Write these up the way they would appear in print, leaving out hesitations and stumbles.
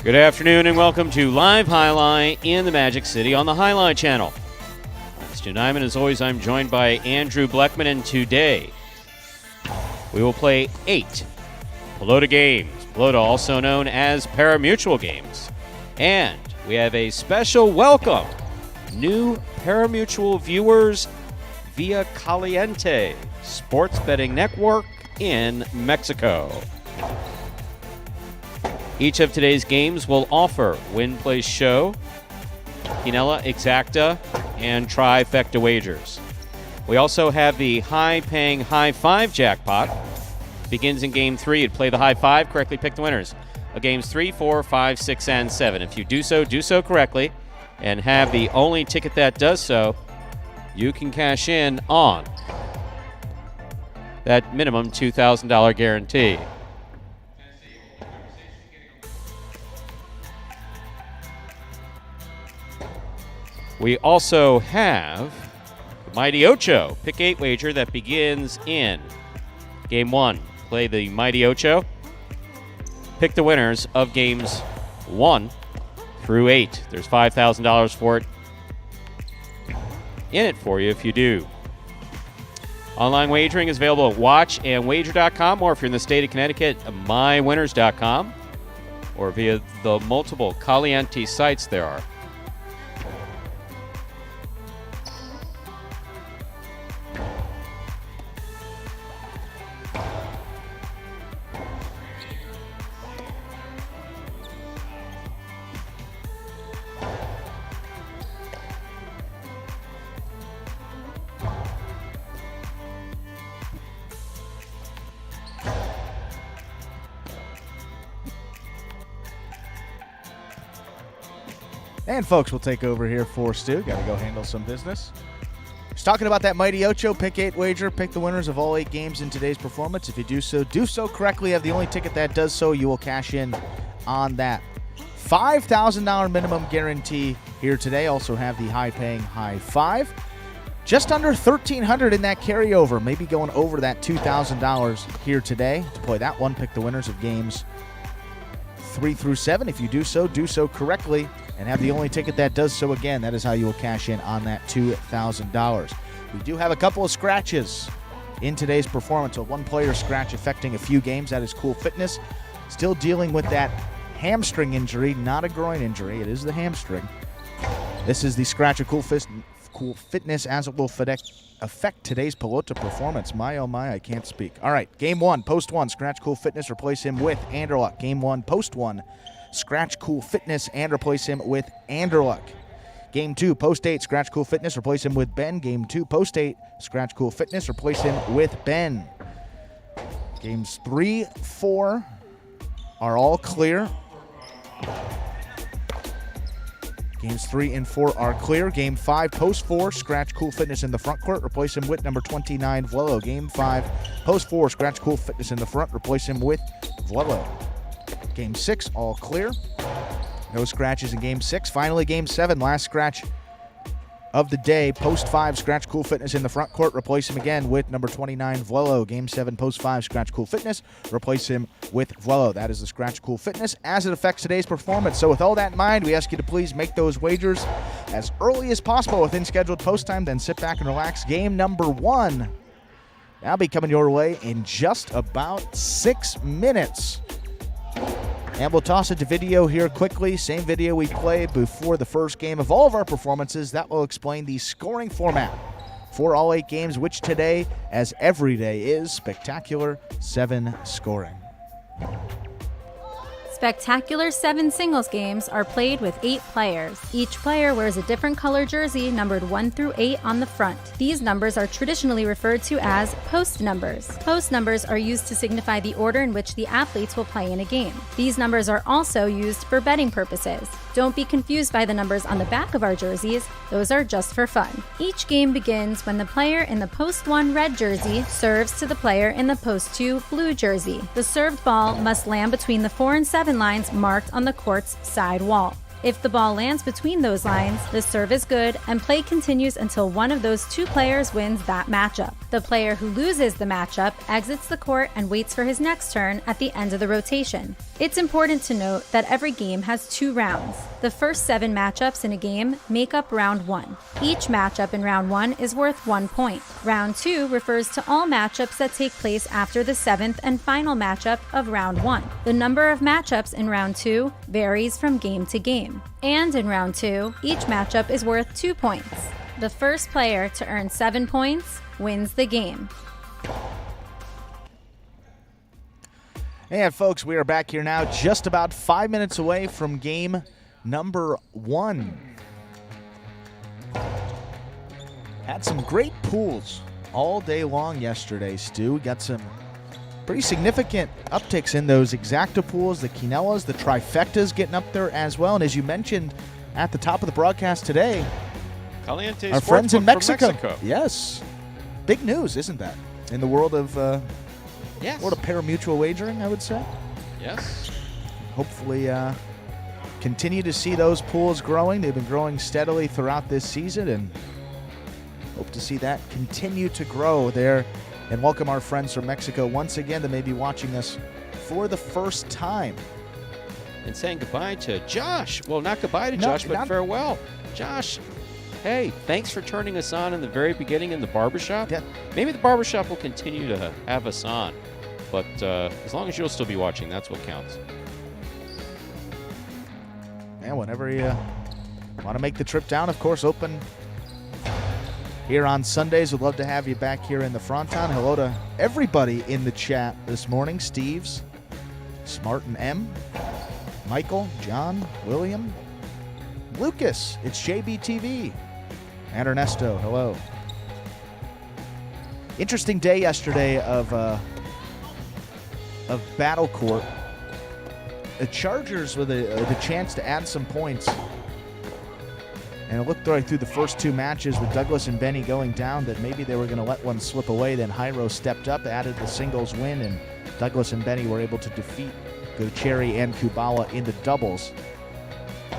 Good afternoon and welcome to Live Highlight in the Magic City on the Highlight Channel. I'm Stu Nyman. As always, I'm joined by Andrew Bleckman, and today we will play 8 Pelota games. Pelota, also known as Pari-mutuel games. And we have a special welcome. New Pari-mutuel viewers via Caliente, sports betting network in Mexico. Each of today's games will offer win, play, show, Quinella, Exacta, and Trifecta wagers. We also have the high-paying high five jackpot. Begins in Game 3. You'd play the high five, correctly pick the winners of Games 3, 4, 5, 6, and 7. If you do so correctly, and have the only ticket that does so, you can cash in on that minimum $2,000 guarantee. We also have the Mighty Ocho Pick 8 wager that begins in Game 1. Play the Mighty Ocho. Pick the winners of Games 1 through 8. There's $5,000 for it in it for you if you do. Online wagering is available at watchandwager.com, or if you're in the state of Connecticut, mywinners.com, or via the multiple Caliente sites there are. And folks, we'll take over here for Stu. Got to go handle some business. He's talking about that Mighty Ocho Pick 8 wager. Pick the winners of all 8 games in today's performance. If you do so correctly. Have the only ticket that does so. You will cash in on that $5,000 minimum guarantee here today. Also have the high-paying high five. Just under $1,300 in that carryover. Maybe going over that $2,000 here today. To play that one, pick the winners of games 3 through 7. If you do so correctly, and have the only ticket that does so again. That is how you will cash in on that $2,000. We do have a couple of scratches in today's performance. A one-player scratch affecting a few games. That is Cool Fitness. Still dealing with that hamstring injury, not a groin injury. It is the hamstring. This is the scratch of Cool Fitness as it will affect today's Pelota performance. My, oh my, I can't speak. All right, Game 1, Post 1, scratch Cool Fitness, replace him with Anderluck. Game 1, Post 1, scratch Cool Fitness and replace him with Anderluck. Game 2, Post 8, scratch Cool Fitness, replace him with Ben. Game 2, Post 8, scratch Cool Fitness, replace him with Ben. Games 3, 4 are all clear. Games 3 and 4 are clear. Game 5, Post 4, scratch Cool Fitness in the front court, replace him with number 29, Vlelo. Game 5, Post 4, scratch Cool Fitness in the front, replace him with Vlelo. Game 6, all clear. No scratches in Game 6. Finally, Game 7, last scratch of the day. Post 5, scratch Cool Fitness in the front court. Replace him again with number 29, Vlelo. Game 7, Post 5, scratch Cool Fitness. Replace him with Vlelo. That is the scratch Cool Fitness as it affects today's performance. So with all that in mind, we ask you to please make those wagers as early as possible within scheduled post time. Then sit back and relax. Game number 1 now be coming your way in just about 6 minutes. And we'll toss it to video here quickly. Same video we played before the first game of all of our performances. That will explain the scoring format for all 8 games, which today, as every day, is Spectacular 7 scoring. Spectacular 7 singles games are played with 8 players. Each player wears a different color jersey numbered 1 through 8 on the front. These numbers are traditionally referred to as post numbers. Post numbers are used to signify the order in which the athletes will play in a game. These numbers are also used for betting purposes. Don't be confused by the numbers on the back of our jerseys. Those are just for fun. Each game begins when the player in the post 1 red jersey serves to the player in the post 2 blue jersey. The served ball must land between the 4 and 7 lines marked on the court's side wall. If the ball lands between those lines, the serve is good and play continues until one of those 2 players wins that matchup. The player who loses the matchup exits the court and waits for his next turn at the end of the rotation. It's important to note that every game has 2 rounds. The first 7 matchups in a game make up round 1. Each matchup in round 1 is worth 1 point. Round 2 refers to all matchups that take place after the 7th and final matchup of round 1. The number of matchups in round 2 varies from game to game. And in round 2, each matchup is worth 2 points. The first player to earn 7 points wins the game. And folks, we are back here now, just about 5 minutes away from game number 1. Had some great pools all day long yesterday, Stu. Got some pretty significant upticks in those exacta pools, the quinellas, the trifectas getting up there as well. And as you mentioned at the top of the broadcast today, Caliente our friends in Sportsbook Mexico. from Mexico. Yes. Big news, isn't that? In the world of Yes. world of pari-mutuel wagering, I would say. Yes. Hopefully continue to see those pools growing. They've been growing steadily throughout this season, and hope to see that continue to grow there. And welcome our friends from Mexico once again that may be watching us for the first time. And saying goodbye to Josh. Well, not goodbye to Josh, but farewell. Josh, hey, thanks for turning us on in the very beginning in the barbershop. Yeah. Maybe the barbershop will continue to have us on. But as long as you'll still be watching, that's what counts. And whenever you want to make the trip down, of course, open here on Sundays. We'd love to have you back here in the Fronton. Hello to everybody in the chat this morning. Steve's, Smart and M, Michael, John, William, Lucas, it's JBTV, and Ernesto, hello. Interesting day yesterday of Battle Court. The Chargers with the chance to add some points. And it looked right through the first 2 matches with Douglas and Benny going down that maybe they were going to let one slip away. Then Jairo stepped up, added the singles win, and Douglas and Benny were able to defeat Gutierrez and Kubala in the doubles.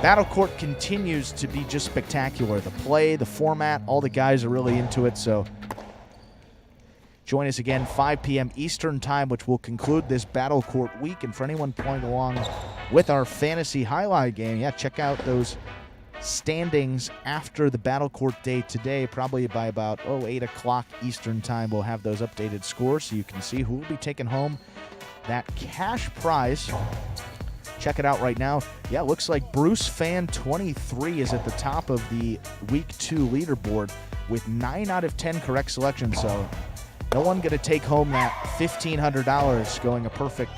Battle Court continues to be just spectacular. The play, the format, all the guys are really into it. So join us again 5 p.m. Eastern time, which will conclude this Battle Court week. And for anyone playing along with our fantasy highlight game, yeah, check out those standings after the Battle Court day today. Probably by about 8 o'clock Eastern time, we'll have those updated scores so you can see who will be taking home that cash prize. Check it out right now. Yeah, looks like Bruce Fan 23 is at the top of the Week 2 leaderboard with 9 out of 10 correct selections. So no one going to take home that $1,500 going a perfect.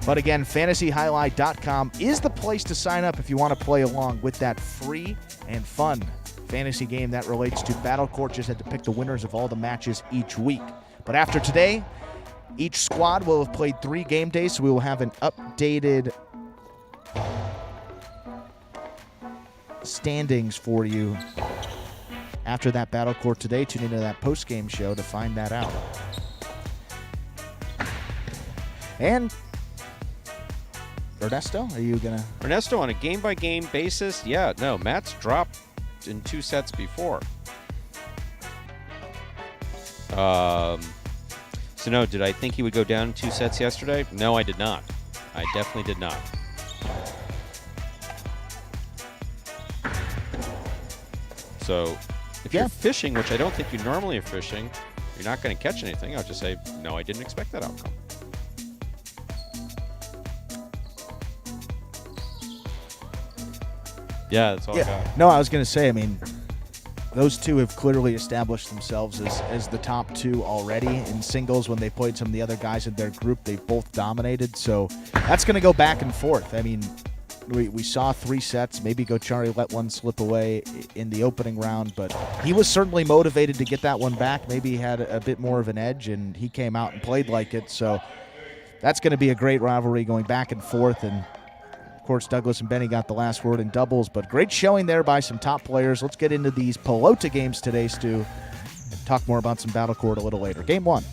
But again, fantasyhighlight.com is the place to sign up if you want to play along with that free and fun fantasy game that relates to Battle Court. Just had to pick the winners of all the matches each week. But after today, each squad will have played 3 game days, so we will have an updated standings for you after that Battle Court today. Tune into that post-game show to find that out. And Ernesto, are you going to... Ernesto, on a game-by-game basis, yeah, no, Matt's dropped in 2 sets before. So, no, did I think he would go down in 2 sets yesterday? No, I did not. I definitely did not. So, if you're fishing, which I don't think you normally are fishing, you're not going to catch anything. I'll just say, no, I didn't expect that outcome. Yeah, that's all I got. No, I was going to say, I mean, those two have clearly established themselves as the top 2 already in singles. When they played some of the other guys in their group, they both dominated. So that's going to go back and forth. I mean, we saw 3 sets. Maybe Gotchari let one slip away in the opening round, but he was certainly motivated to get that one back. Maybe he had a bit more of an edge, and he came out and played like it. So that's going to be a great rivalry going back and forth. And course, Douglas and Benny got the last word in doubles, but great showing there by some top players. Let's get into these Pelota games today, Stu, and talk more about some battle court a little later. Game 1.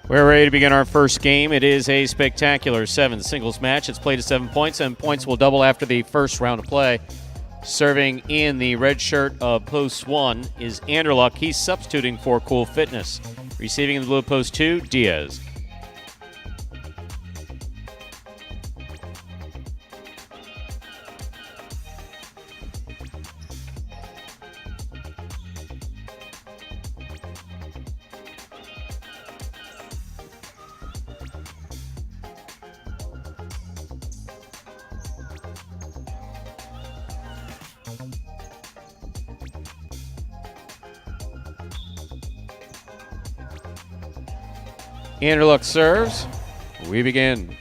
We're ready to begin our first game. It is a spectacular 7 singles match. It's played at 7 points, and points will double after the first round of play. Serving in the red shirt of post 1 is Anderluck. He's substituting for Cool Fitness. Receiving in the blue post 2, Diaz. Anderluck serves. We begin.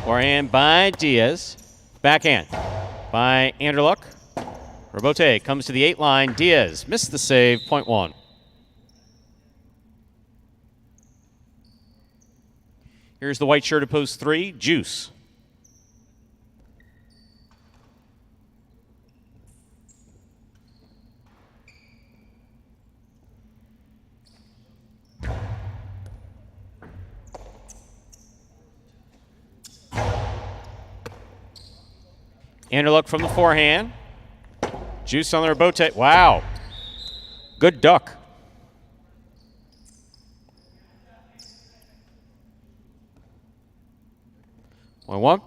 Forehand by Diaz. Backhand by Anderluck. Robote comes to the 8 line. Diaz missed the save, point 1. Here's the white shirt of post 3, Juice. Anderluck from the forehand. Juice on the Robote. Wow. Good duck. One.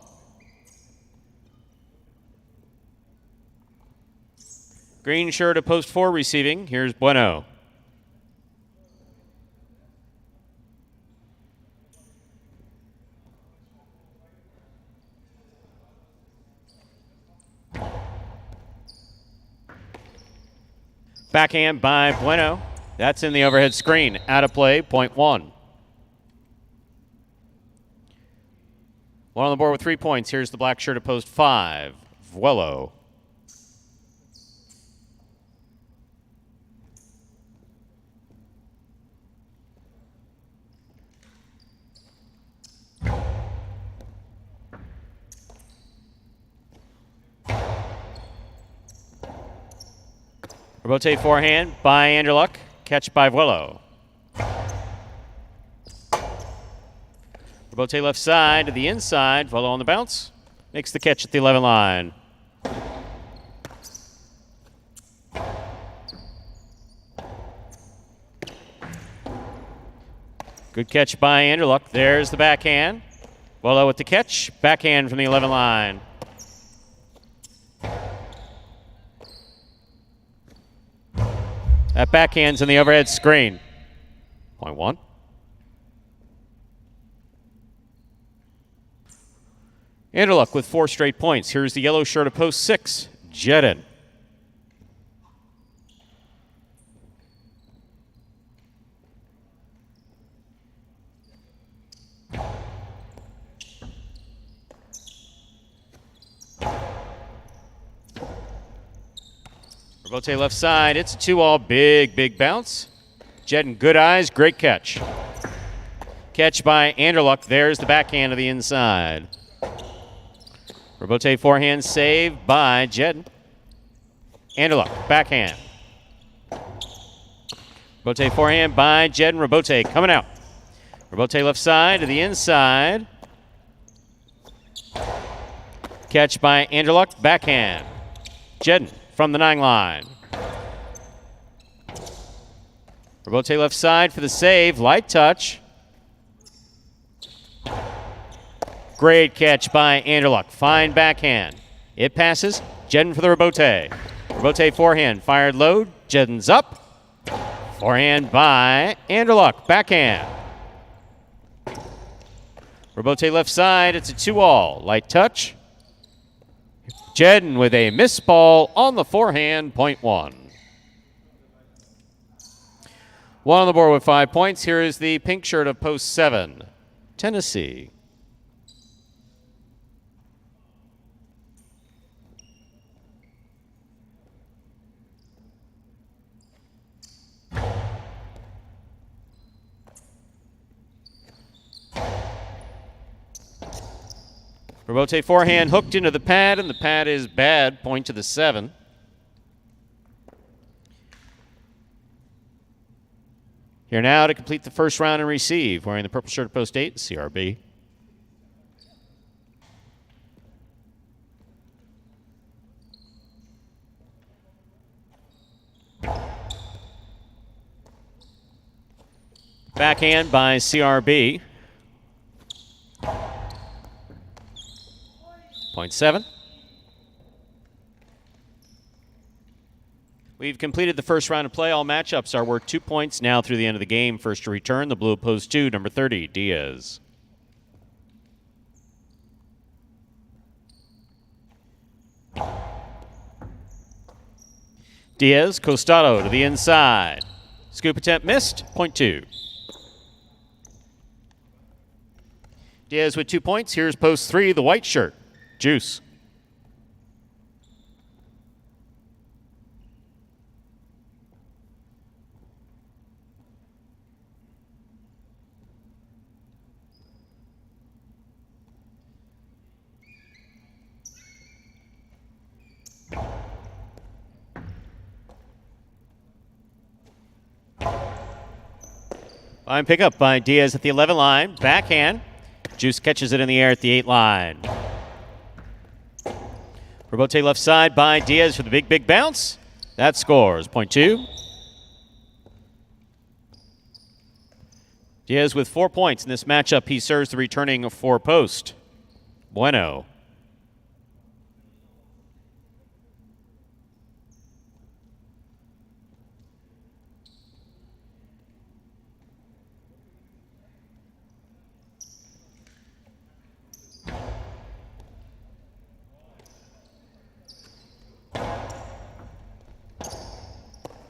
Green shirt of post 4 receiving. Here's Bueno. Backhand by Bueno. That's in the overhead screen. Out of play, point 1. One on the board with 3 points. Here's the black shirt of post 5, Vuelo. Robote forehand by Anderluck. Catch by Vuelo. Robote left side to the inside. Vuelo on the bounce. Makes the catch at the 11 line. Good catch by Anderluck. There's the backhand. Vuelo with the catch. Backhand from the 11 line. That backhand's in the overhead screen. Point 1. Anderluck with 4 straight points. Here's the yellow shirt of post 6, Jedin. Robote left side. It's a 2-all. Big bounce. Jedin, good eyes. Great catch. Catch by Anderluck. There's the backhand of the inside. Robote forehand save by Jedin. Anderluck, backhand. Robote forehand by Jedin. Robote coming out. Robote left side to the inside. Catch by Anderluck, backhand. Jedin from the 9 line. Robote left side for the save. Light touch. Great catch by Anderluck. Fine backhand. It passes. Jedin for the Robote. Robote forehand. Fired low. Jedin's up. Forehand by Anderluck. Backhand. Robote left side. It's a 2-all. Light touch. Jedin with a missed ball on the forehand. Point 1. One on the board with 5 points. Here is the pink shirt of post 7, Tennessee. Robote forehand hooked into the pad, and the pad is bad. Point to the 7. Here now to complete the first round and receive, wearing the purple shirt at post 8, CRB. Backhand by CRB. Point 7. We've completed the first round of play. All matchups are worth 2 points now through the end of the game. First to return, the blue post 2, number 30, Diaz. Diaz, Costado to the inside. Scoop attempt missed, point 2. Diaz with 2 points. Here's post 3, the white shirt, Juice. Fine pickup by Diaz at the 11 line. Backhand. Juice catches it in the air at the 8 line. Robote left side by Diaz for the big bounce. That scores. Point 2. Diaz with 4 points in this matchup. He serves the returning 4 post. Bueno.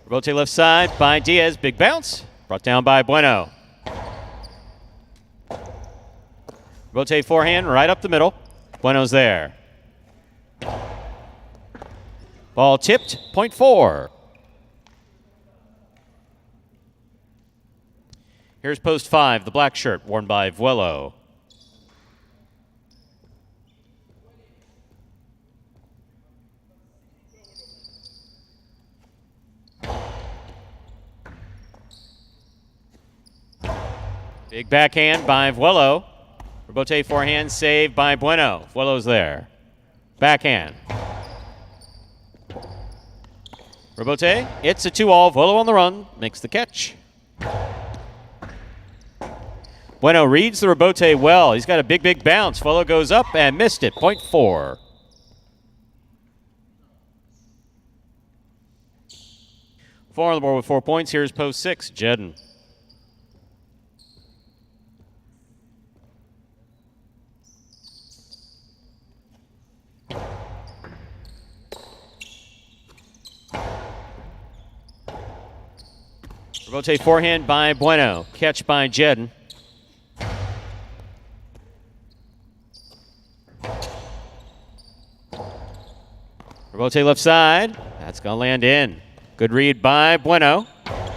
Robote left side by Diaz. Big bounce. Brought down by Bueno. Robote forehand right up the middle. Bueno's there. Ball tipped. Point 4. Here's post 5, the black shirt worn by Vuelo. Big backhand by Vuelo. Robote forehand save by Bueno. Vuelo's there. Backhand. Robote, it's a 2-all. Vuelo on the run, makes the catch. Bueno reads the Robote well. He's got a big bounce. Vuelo goes up and missed it. Point 4. Four on the board with 4 points. Here's post 6, Jedden. Robote forehand by Bueno. Catch by Jedden. Robote left side. That's going to land in. Good read by Bueno.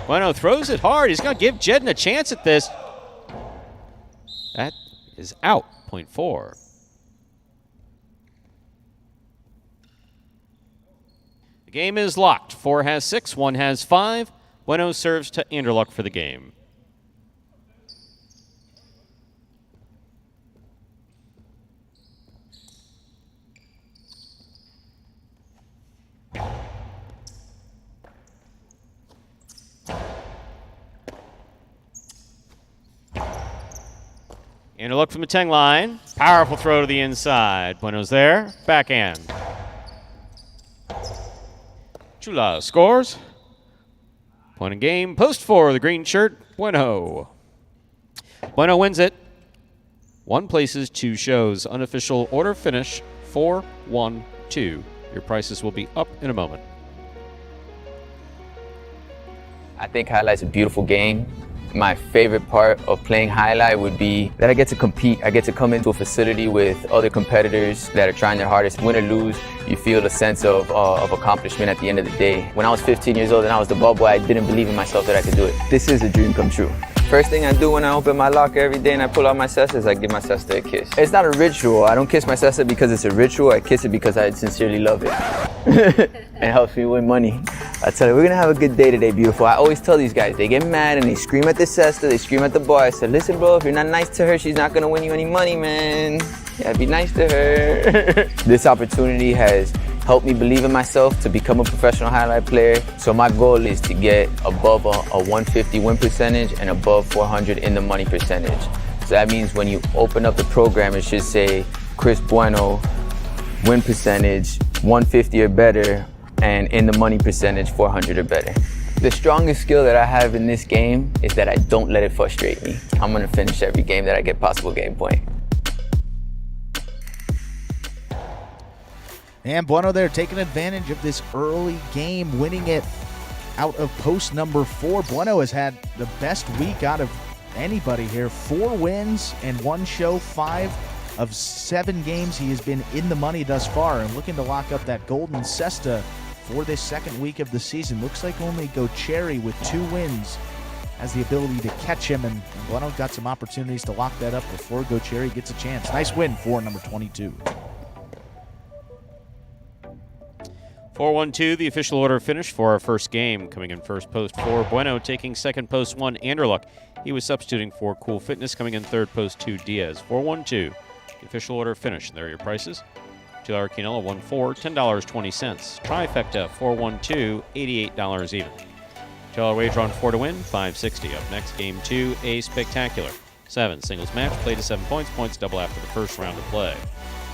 Bueno throws it hard. He's going to give Jedden a chance at this. That is out. Point 4. The game is locked. 4 has 6, 1 has 5. Bueno serves to Anderluck for the game. Anderluck from the 10 line. Powerful throw to the inside. Bueno's there. Backhand. Chula scores. Point in game. Post 4, the green shirt, Bueno. Bueno wins it. 1 places, 2 shows. Unofficial order finish, 4-1-2. Your prices will be up in a moment. I think Highlight's a beautiful game. My favorite part of playing Highlight would be that I get to compete. I get to come into a facility with other competitors that are trying their hardest. Win or lose, you feel a sense of accomplishment at the end of the day. When I was 15 years old and I was the ball boy, I didn't believe in myself that I could do it. This is a dream come true. First thing I do when I open my locker every day and I pull out my sister is I give my sister a kiss. It's not a ritual. I don't kiss my sister because it's a ritual. I kiss it because I sincerely love it. It helps me win money. I tell you, we're gonna have a good day today, beautiful. I always tell these guys, they get mad and they scream at the sister, they scream at the boy. I said, listen, bro, if you're not nice to her, she's not gonna win you any money, man. Yeah, be nice to her. This opportunity has helped me believe in myself to become a professional highlight player. So my goal is to get above a 150 win percentage and above 400 in the money percentage. So that means when you open up the program, it should say Chris Bueno, win percentage 150 or better, and in the money percentage 400 or better. The strongest skill that I have in this game is that I don't let it frustrate me. I'm gonna finish every game that I get possible game point. And Bueno there taking advantage of this early game, winning it out of post number 4. Bueno has had the best week out of anybody here. 4 wins and 1 show, 5 of 7 games he has been in the money thus far, and looking to lock up that golden cesta for this second week of the season. Looks like only Cherry with 2 wins has the ability to catch him, and Bueno got some opportunities to lock that up before Cherry gets a chance. Nice win for number 22. 4-1-2, the official order finish for our first game. Coming in first, post 4, Bueno. Taking second, post 1, Anderluck. He was substituting for Cool Fitness. Coming in third, post 2, Diaz. 4-1-2, the official order finish. And there are your prices. $2 Quinella, 1-4, $10.20. Trifecta, 4-1-2, $88 even. $2 wager on 4 to win, $5.60. Up next, game 2, a spectacular 7 singles match. Played to 7 points. Points double after the first round of play.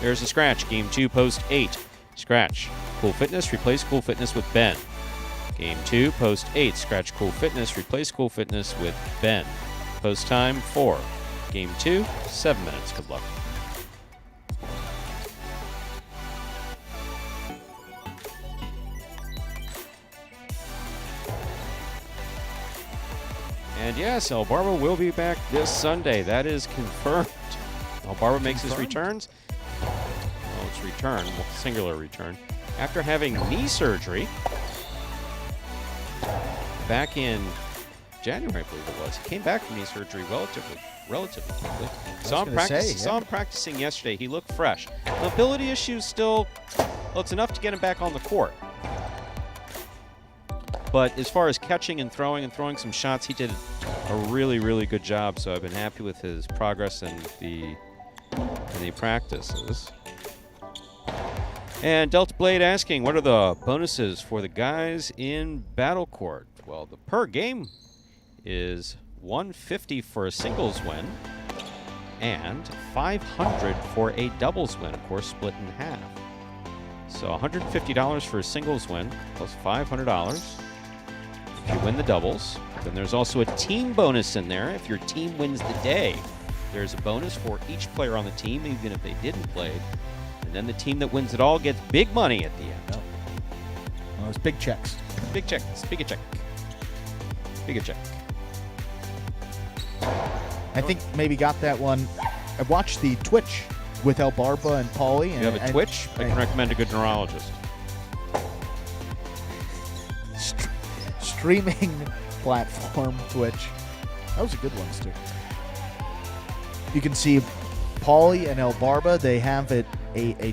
There's a scratch. Game 2, post 8. Scratch. Cool Fitness, replace Cool Fitness with Ben. Game 2, post 8. Scratch Cool Fitness, replace Cool Fitness with Ben. Post time 4. Game 2, 7 minutes. Good luck. And yes, El Barba will be back this Sunday. That is confirmed. El Barba makes his returns. Well, it's return, singular return. After having knee surgery back in January, I believe it was. He came back from knee surgery relatively quickly. Saw him practicing yesterday. He looked fresh. Mobility issues still, well, it's enough to get him back on the court. But as far as catching and throwing some shots, he did a really, really good job. So I've been happy with his progress in the practices. And Delta Blade asking, what are the bonuses for the guys in Battle Court? Well, the per game is $150 for a singles win and $500 for a doubles win, of course, split in half. So $150 for a singles win plus $500 if you win the doubles. Then there's also a team bonus in there. If your team wins the day, there's a bonus for each player on the team, even if they didn't play. And then the team that wins it all gets big money at the end. Oh. Well, it's big checks. Big checks. Big a check. Big a check. I think maybe got that one. I watched the Twitch with El Barba and Paulie. You have a Twitch? I can recommend a good neurologist. Streaming platform, Twitch. That was a good one, Stu. You can see Paulie and El Barba. They have a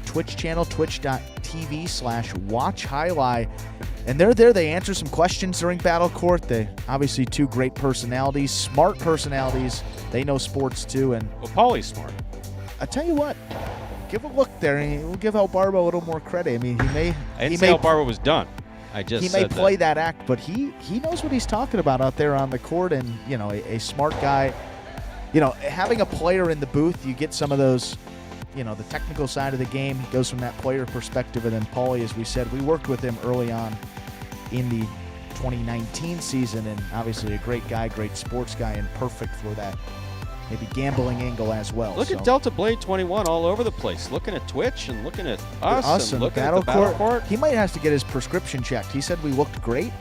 Twitch channel, twitch.tv/watch highlight. And they're there. They answer some questions during Battle Court. They obviously 2 great personalities, smart personalities. They know sports too. And well, Paulie's smart. I tell you what, give a look there. And we'll give El Barba a little more credit. I mean, I didn't say El Barba was done. He may play that act, but he knows what he's talking about out there on the court, and a smart guy. Having a player in the booth, you get some of those, the technical side of the game. He goes from that player perspective, and then Paulie, as we said, we worked with him early on in the 2019 season, and obviously a great guy, great sports guy, and perfect for that maybe gambling angle as well. Look at Delta Blade 21 all over the place, looking at Twitch and looking at us and looking at the Battle Court. He might have to get his prescription checked. He said we looked great.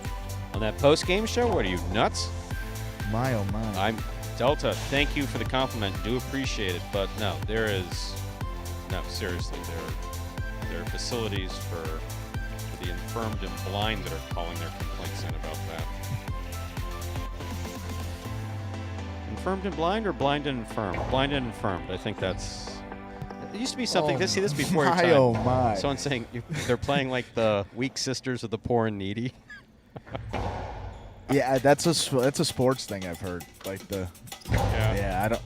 On that post-game show? What are you, nuts? My, oh my. Delta, thank you for the compliment. Do appreciate it. But no, seriously, there are facilities for the infirmed and blind that are calling their complaints in about that. Firmed and blind or blind and firm? Blind and firmed. I think that's. It used to be something. See this before your time. Oh my! Someone saying they're playing like the weak sisters of the poor and needy. Yeah, that's a sports thing I've heard. Like the. Yeah, I don't.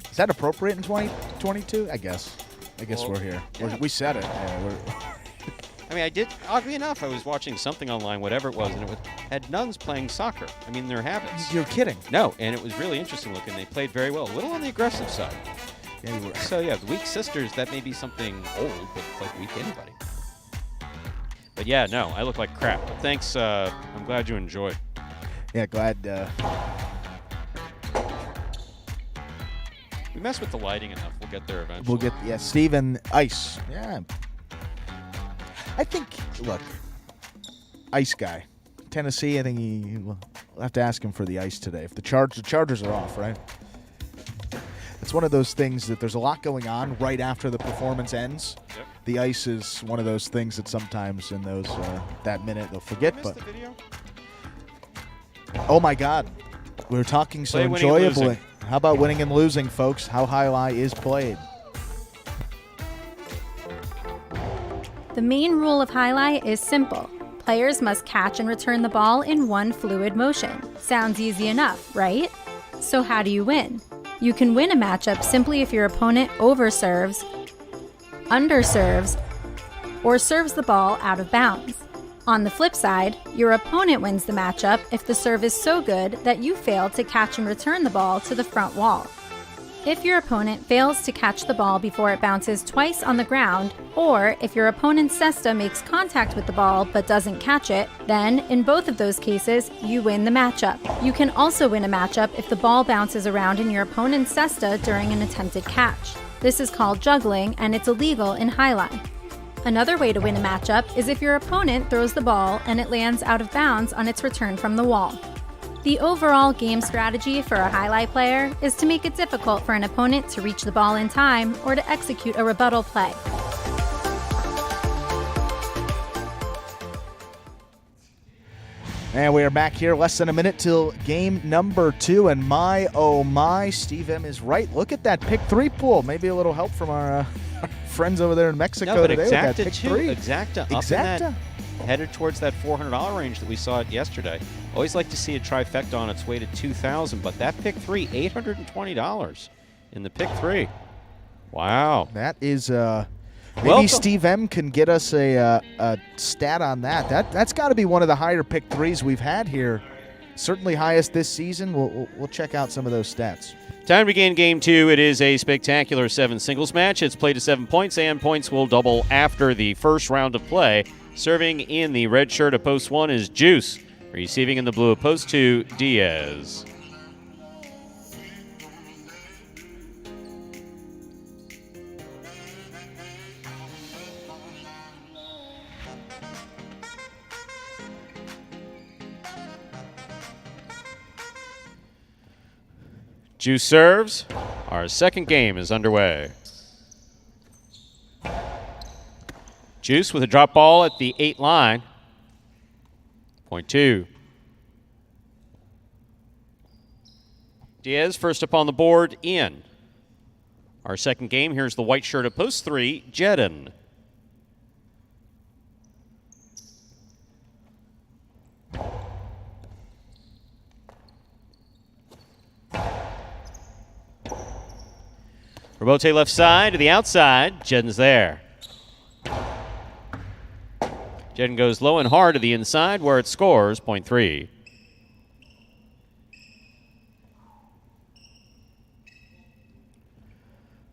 Is that appropriate in 2022? I guess. Well, we're here. Yeah. We said it. Yeah, I mean, I did. Oddly enough, I was watching something online, whatever it was, and had nuns playing soccer. I mean, their habits. You're kidding. No, and it was really interesting looking. They played very well. A little on the aggressive side. Yeah, you were. So yeah, the weak sisters. That may be something old, but like weak anybody. But yeah, no, I look like crap. But thanks. I'm glad you enjoyed. Yeah, glad. We mess with the lighting enough. We'll get there eventually. Steven Ice. Yeah. I think, look, Ice guy. Tennessee, I think we'll have to ask him for the ice today. If the Chargers are off, right? It's one of those things that there's a lot going on right after the performance ends. Yep. The ice is one of those things that sometimes in those that minute they'll forget. Did you miss the video? Oh my God, we were talking so Play winning and enjoyably. losing. How about winning and losing, folks? How highlight is played. The main rule of highlight is simple. Players must catch and return the ball in one fluid motion. Sounds easy enough, right? So how do you win? You can win a matchup simply if your opponent overserves, underserves, or serves the ball out of bounds. On the flip side, your opponent wins the matchup if the serve is so good that you fail to catch and return the ball to the front wall. If your opponent fails to catch the ball before it bounces twice on the ground, or if your opponent's cesta makes contact with the ball but doesn't catch it, then, in both of those cases, you win the matchup. You can also win a matchup if the ball bounces around in your opponent's cesta during an attempted catch. This is called juggling, and it's illegal in highlight. Another way to win a matchup is if your opponent throws the ball and it lands out of bounds on its return from the wall. The overall game strategy for a highlight player is to make it difficult for an opponent to reach the ball in time or to execute a rebuttal play. And we are back here, less than a minute till game number 2. And my, oh my, Steve M is right. Look at that pick 3 pool. Maybe a little help from our friends over there in Mexico today with that pick 3. Exacta. Up in that, headed towards that $400 range that we saw it yesterday. Always like to see a trifecta on its way to $2,000, but that pick 3, $820 in the pick 3. Wow. That is, maybe Steve M can get us a stat on that. That's got to be one of the higher pick 3s we've had here. Certainly highest this season. We'll check out some of those stats. Time to begin game 2. It is a spectacular 7 singles match. It's played to 7 points, and points will double after the first round of play. Serving in the red shirt of post 1 is Juice. Receiving in the blue of post 2, Diaz. Juice serves. Our second game is underway. Juice with a drop ball at the 8 line. Point 2. Diaz first up on the board in. Our second game, here's the white shirt of post 3, Jedin. Rebote left side to the outside. Jedin's there. Jedin goes low and hard to the inside where it scores, point 3.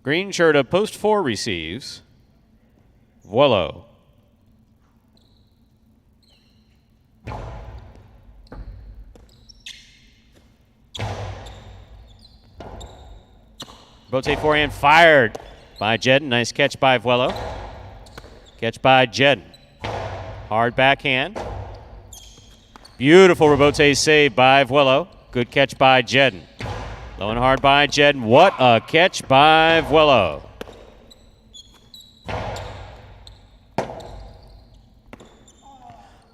Green shirt of post 4 receives. Vuelo. Rebote forehand fired by Jedin. Nice catch by Vuelo. Catch by Jedin. Hard backhand. Beautiful rebote save by Vuelo. Good catch by Jedin. Low and hard by Jedin. What a catch by Vuelo.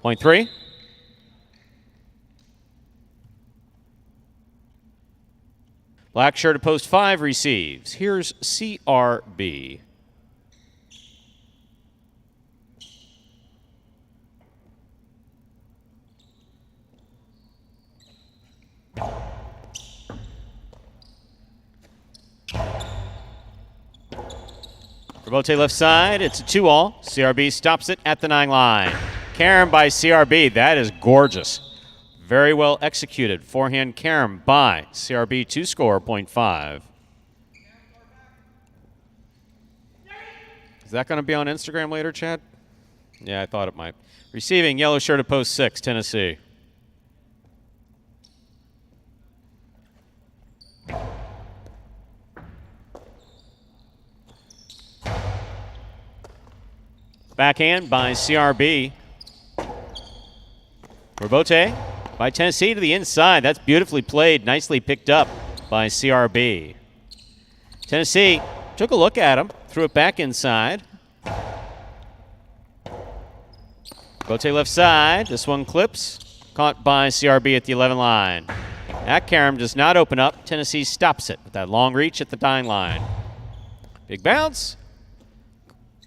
Point 3. Black shirt at post 5 receives. Here's CRB. Rebote left side. It's a 2-all. CRB stops it at the 9 line. Carom by CRB. That is gorgeous. Very well executed. Forehand carom by CRB to score, .5. Is that going to be on Instagram later, Chad? Yeah, I thought it might. Receiving, yellow shirt at post 6, Tennessee. Backhand by CRB. Rebote by Tennessee to the inside. That's beautifully played. Nicely picked up by CRB. Tennessee took a look at him, threw it back inside. Rebote left side. This one clips. Caught by CRB at the 11 line. That carom does not open up. Tennessee stops it with that long reach at the 9 line. Big bounce.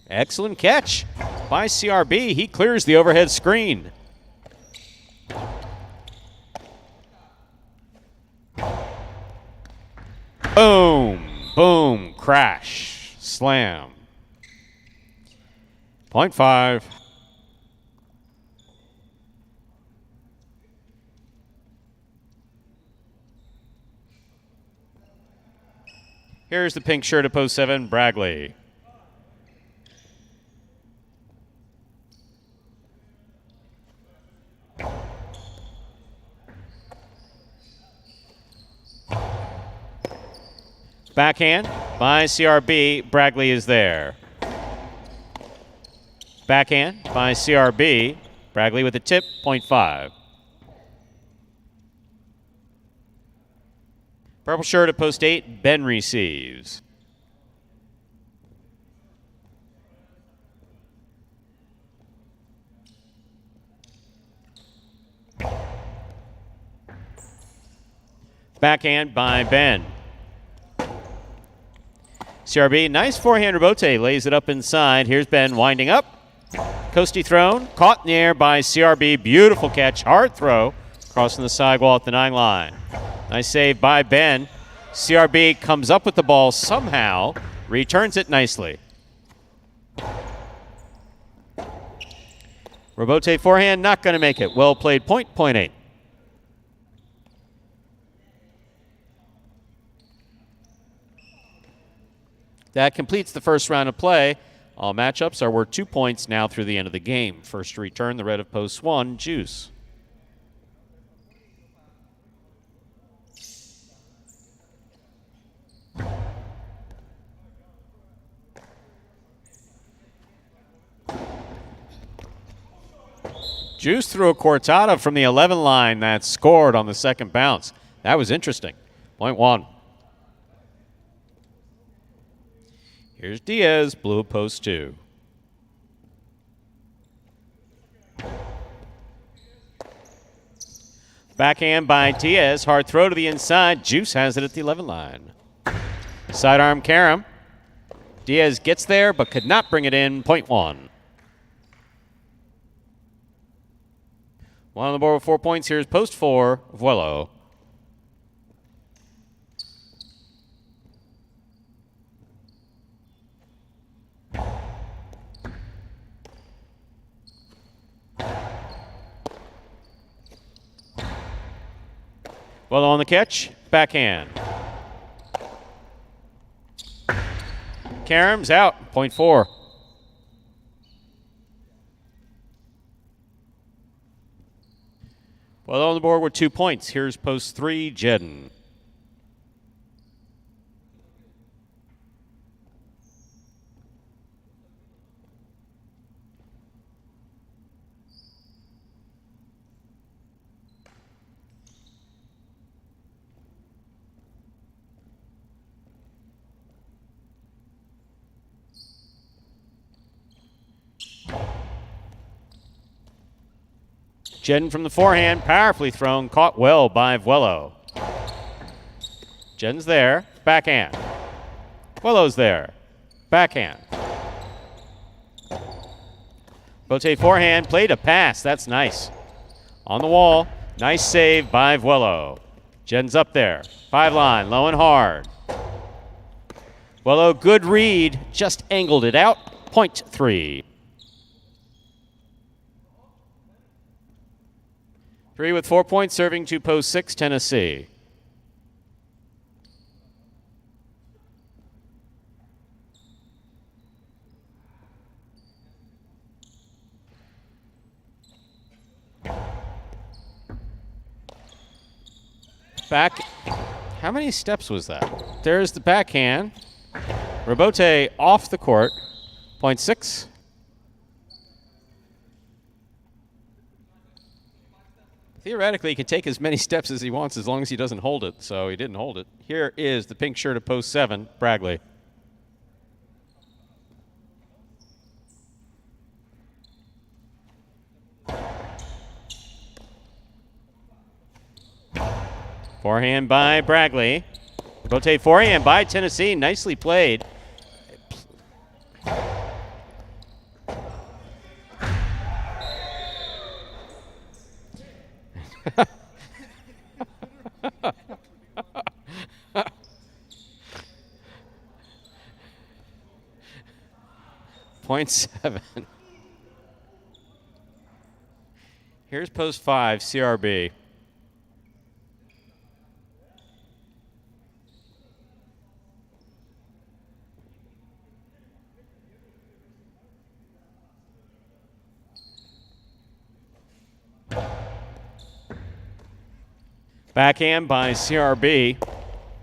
Excellent catch by CRB. He clears the overhead screen. Boom, boom, crash, slam. .5. Here's the pink shirt at post 7, Bragley. Backhand by CRB. Bragley is there. Backhand by CRB. Bragley with a tip, .5. Purple shirt at post 8, Ben receives. Backhand by Ben. CRB, nice forehand rebote, lays it up inside. Here's Ben winding up. Coasty thrown, caught in the air by CRB. Beautiful catch, hard throw, crossing the sidewall at the 9 line. Nice save by Ben. CRB comes up with the ball somehow, returns it nicely. Rebote forehand, not going to make it. Well played, .8. That completes the first round of play. All matchups are worth 2 points now through the end of the game. First to return, the red of post 1, Juice. Juice threw a cortada from the 11 line that scored on the second bounce. That was interesting. .1. Here's Diaz, blue at post 2. Backhand by Diaz, hard throw to the inside. Juice has it at the 11 line. Sidearm carom. Diaz gets there but could not bring it in, .1. One on the board with 4 points. Here's post 4, Vuelo. Well on the catch, backhand. Carom's out, .4. Well on the board with 2 points. Here's post 3, Jedden. Jedden from the forehand, powerfully thrown, caught well by Vuelo. Jen's there. Backhand. Willow's there. Backhand. Bote forehand. Played a pass. That's nice. On the wall. Nice save by Vuelo. Jen's up there. 5-line. Low and hard. Vuelo, good read. Just angled it out. Point 3. 3 with 4 points, serving to post 6, Tennessee. Back. How many steps was that? There's the backhand. Robote off the court. Point 6. Theoretically, he can take as many steps as he wants as long as he doesn't hold it, so he didn't hold it. Here is the pink shirt at post 7, Bragley. Forehand by Bragley. Bote forehand by Tennessee. Nicely played. Point 7. Here's post 5, CRB. Backhand by CRB.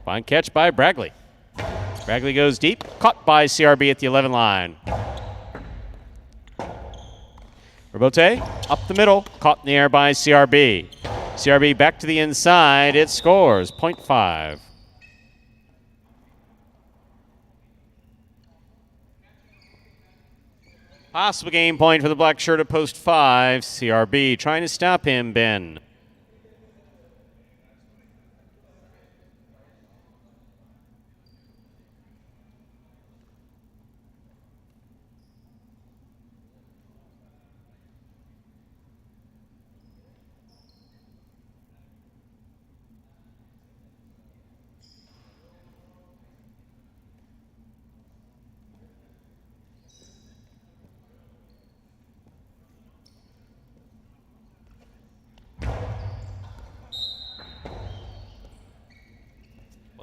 Fine catch by Bragley. Bragley goes deep. Caught by CRB at the 11 line. Robote up the middle. Caught in the air by CRB. CRB back to the inside. It scores. Point 5. Possible game point for the black shirt at post 5. CRB trying to stop him, Ben.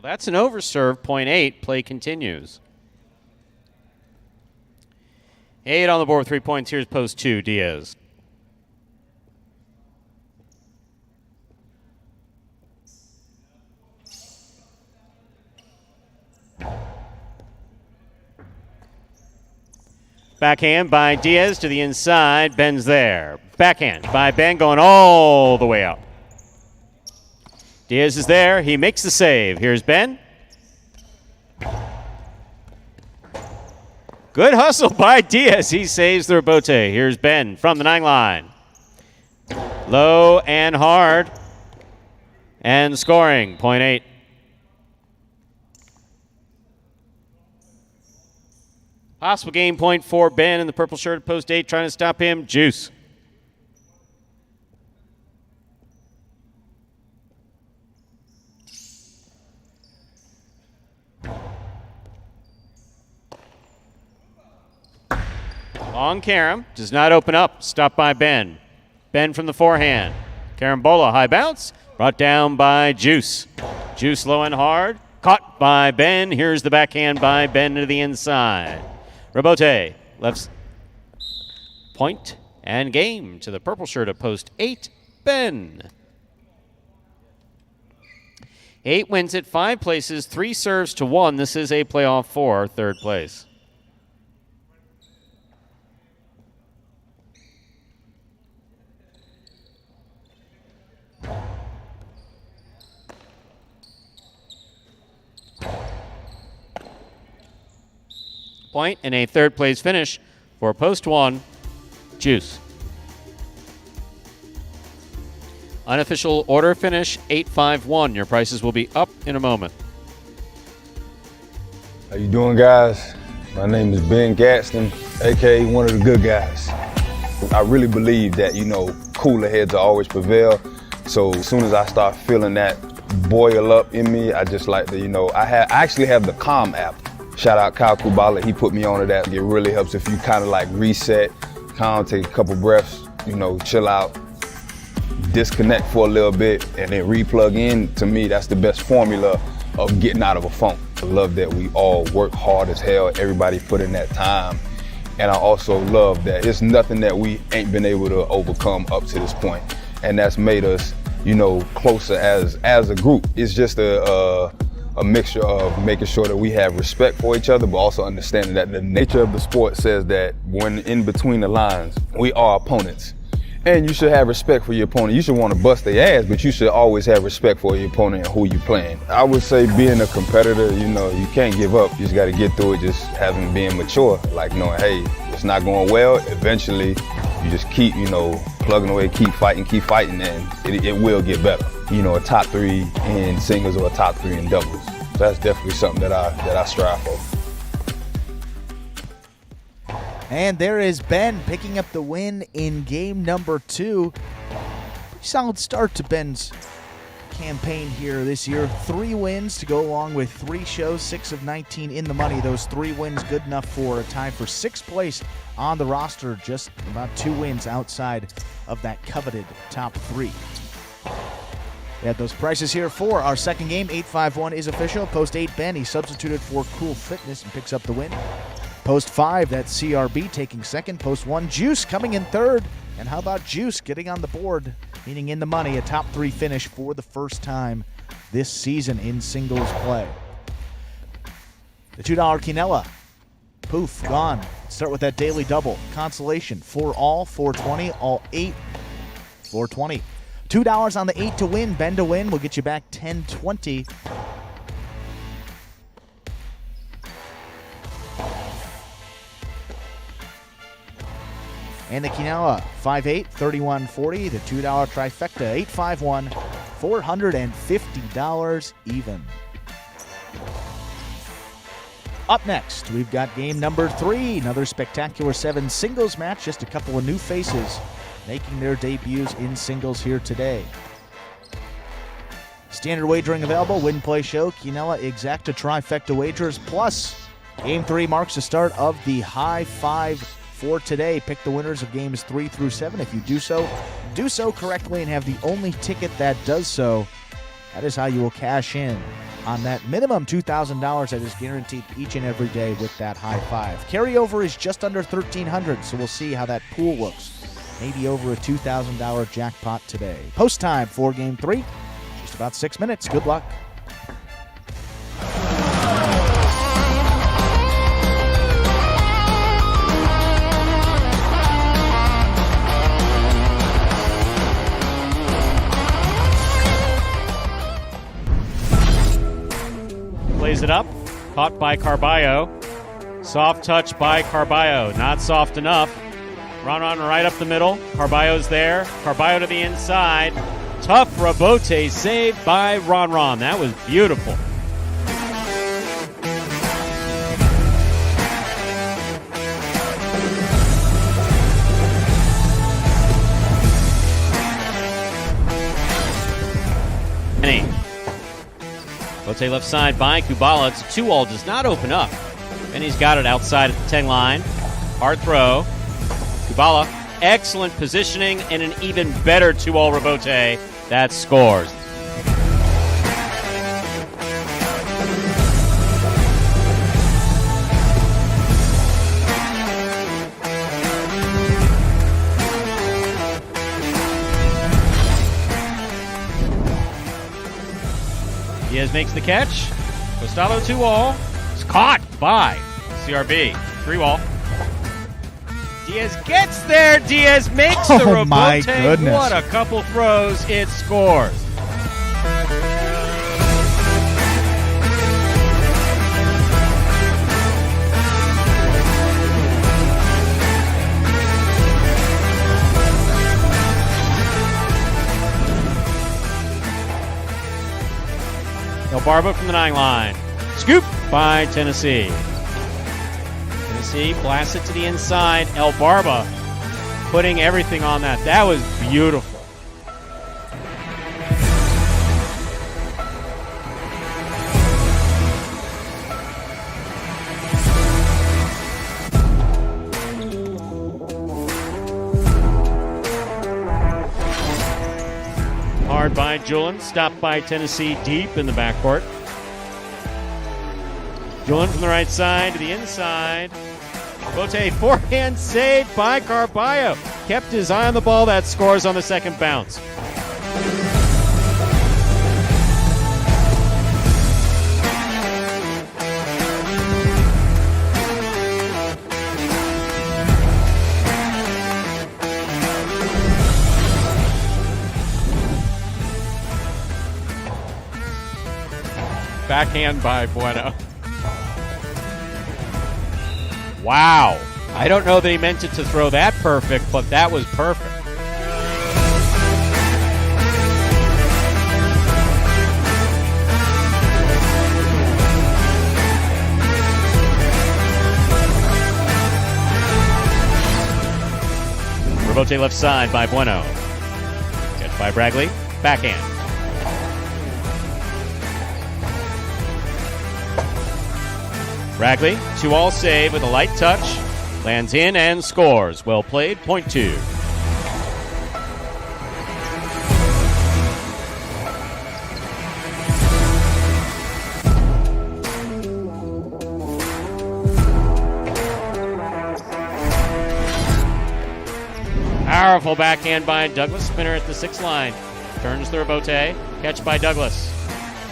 That's an overserve, point 8. Play continues. 8 on the board with 3 points. Here's post 2, Diaz. Backhand by Diaz to the inside. Ben's there. Backhand by Ben going all the way out. Diaz is there. He makes the save. Here's Ben. Good hustle by Diaz. He saves the rebote. Here's Ben from the 9 line. Low and hard. And scoring. Point 8. Possible game point for Ben in the purple shirt at post 8. Trying to stop him. Juice. Long carom, does not open up, stopped by Ben. Ben from the forehand. Carambola, high bounce, brought down by Juice. Juice low and hard, caught by Ben. Here's the backhand by Ben to the inside. Robote, left point and game to the purple shirt at post 8, Ben. 8 wins it 5 places, 3 serves to 1. This is a playoff for third place. Point and a third place finish for post 1, Juice. Unofficial order finish 8-5-1. Your prices will be up in a moment. How you doing, guys? My name is Ben Gadsden, aka one of the good guys. I really believe that, cooler heads always prevail. So as soon as I start feeling that boil up in me, I just like to, I actually have the Calm app. Shout out Kyle Kubala, he put me onto that. It really helps if you kind of like reset, calm, take a couple breaths, chill out, disconnect for a little bit, and then re-plug in. To me, that's the best formula of getting out of a funk. I love that we all work hard as hell, everybody put in that time. And I also love that it's nothing that we ain't been able to overcome up to this point. And that's made us, closer as a group. It's just a mixture of making sure that we have respect for each other, but also understanding that the nature of the sport says that when in between the lines, we are opponents. And you should have respect for your opponent. You should want to bust their ass, but you should always have respect for your opponent and who you're playing. I would say being a competitor, you can't give up. You just got to get through it, just being mature, like knowing, hey, it's not going well. Eventually, you just keep, plugging away, keep fighting, and it will get better. A top 3 in singles or a top 3 in doubles. So that's definitely something that I strive for. And there is Ben picking up the win in game number 2. Solid start to Ben's campaign here this year. 3 wins to go along with 3 shows, 6 of 19 in the money. Those 3 wins good enough for a tie for 6th place on the roster, just about 2 wins outside of that coveted top 3. We had those prices here for our second game. 8-5-1 is official. Post 8, Ben, he substituted for Cool Fitness and picks up the win. Post 5, that's CRB taking second. Post 1, Juice coming in third. And how about Juice getting on the board, meaning in the money, a top 3 finish for the first time this season in singles play. The $2 Quinella, poof, gone. Start with that daily double. Consolation, for all, 420, all 8, 420. $2 on the 8 to win. Ben to win will get you back 1020. And the Quinella, 5-8, 31.40. The $2 trifecta, 8-5-1, $450 even. Up next, we've got game number 3. Another spectacular 7 singles match. Just a couple of new faces making their debuts in singles here today. Standard wagering available, win, play, show, Quinella exacta trifecta wagers. Plus, game 3 marks the start of the high 5 for today. Pick the winners of games 3 through 7. If you do so correctly and have the only ticket that does so, that is how you will cash in on that minimum $2,000 that is guaranteed each and every day with that high 5. Carryover is just under $1,300, so we'll see how that pool looks. Maybe over a $2,000 jackpot today. Post time for game 3. Just about 6 minutes. Good luck. Plays it up. Caught by Carballo. Soft touch by Carballo. Not soft enough. Ron right up the middle. Carballo's there. Carballo to the inside. Tough rebote saved by Ron. That was beautiful. Bote left side by Kubala. It's a 2-all. Does not open up. And he's got it outside at the 10 line. Hard throw. Kubala, excellent positioning and an even better 2-all rebote that scores. Diaz makes the catch. Costello 2-all. It's caught by CRB. 3-all. Diaz gets there. Diaz makes the rebote. My goodness. What a couple throws. It scores. Barba from the 9 line. Scoop. by Tennessee. Tennessee blasts it to the inside. El Barba putting everything on that. That was beautiful. Hard by Julin, stopped by Tennessee deep in the backcourt. Julin from the right side to the inside. Bote forehand saved by Carballo. Kept his eye on the ball. That scores on the second bounce. Backhand by Bueno. Wow. I don't know that he meant it to throw that perfect, but that was perfect. Rebote left side by Bueno. Catch by Bragley. Backhand. Bragley, 2-all save with a light touch. Lands in and scores. Well played, point 2. Powerful backhand by Douglas. Spinner at the 6 line. Turns the Rebote. Catch by Douglas.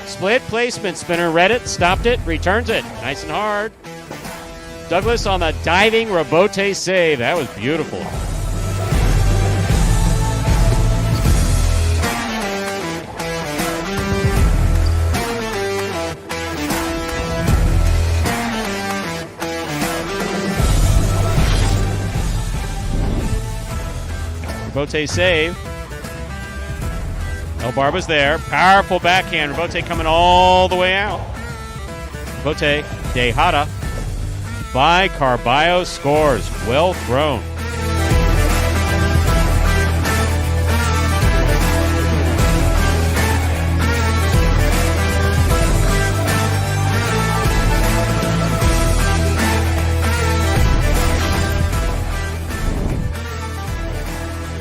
Split placement. Spinner read it, stopped it, returns it. Nice and hard. Douglas on the diving Rebote save. That was beautiful. Rebote save. El Barba's there. Powerful backhand. Rebote coming all the way out. Rebote, Tejada by Carballo scores. Well thrown.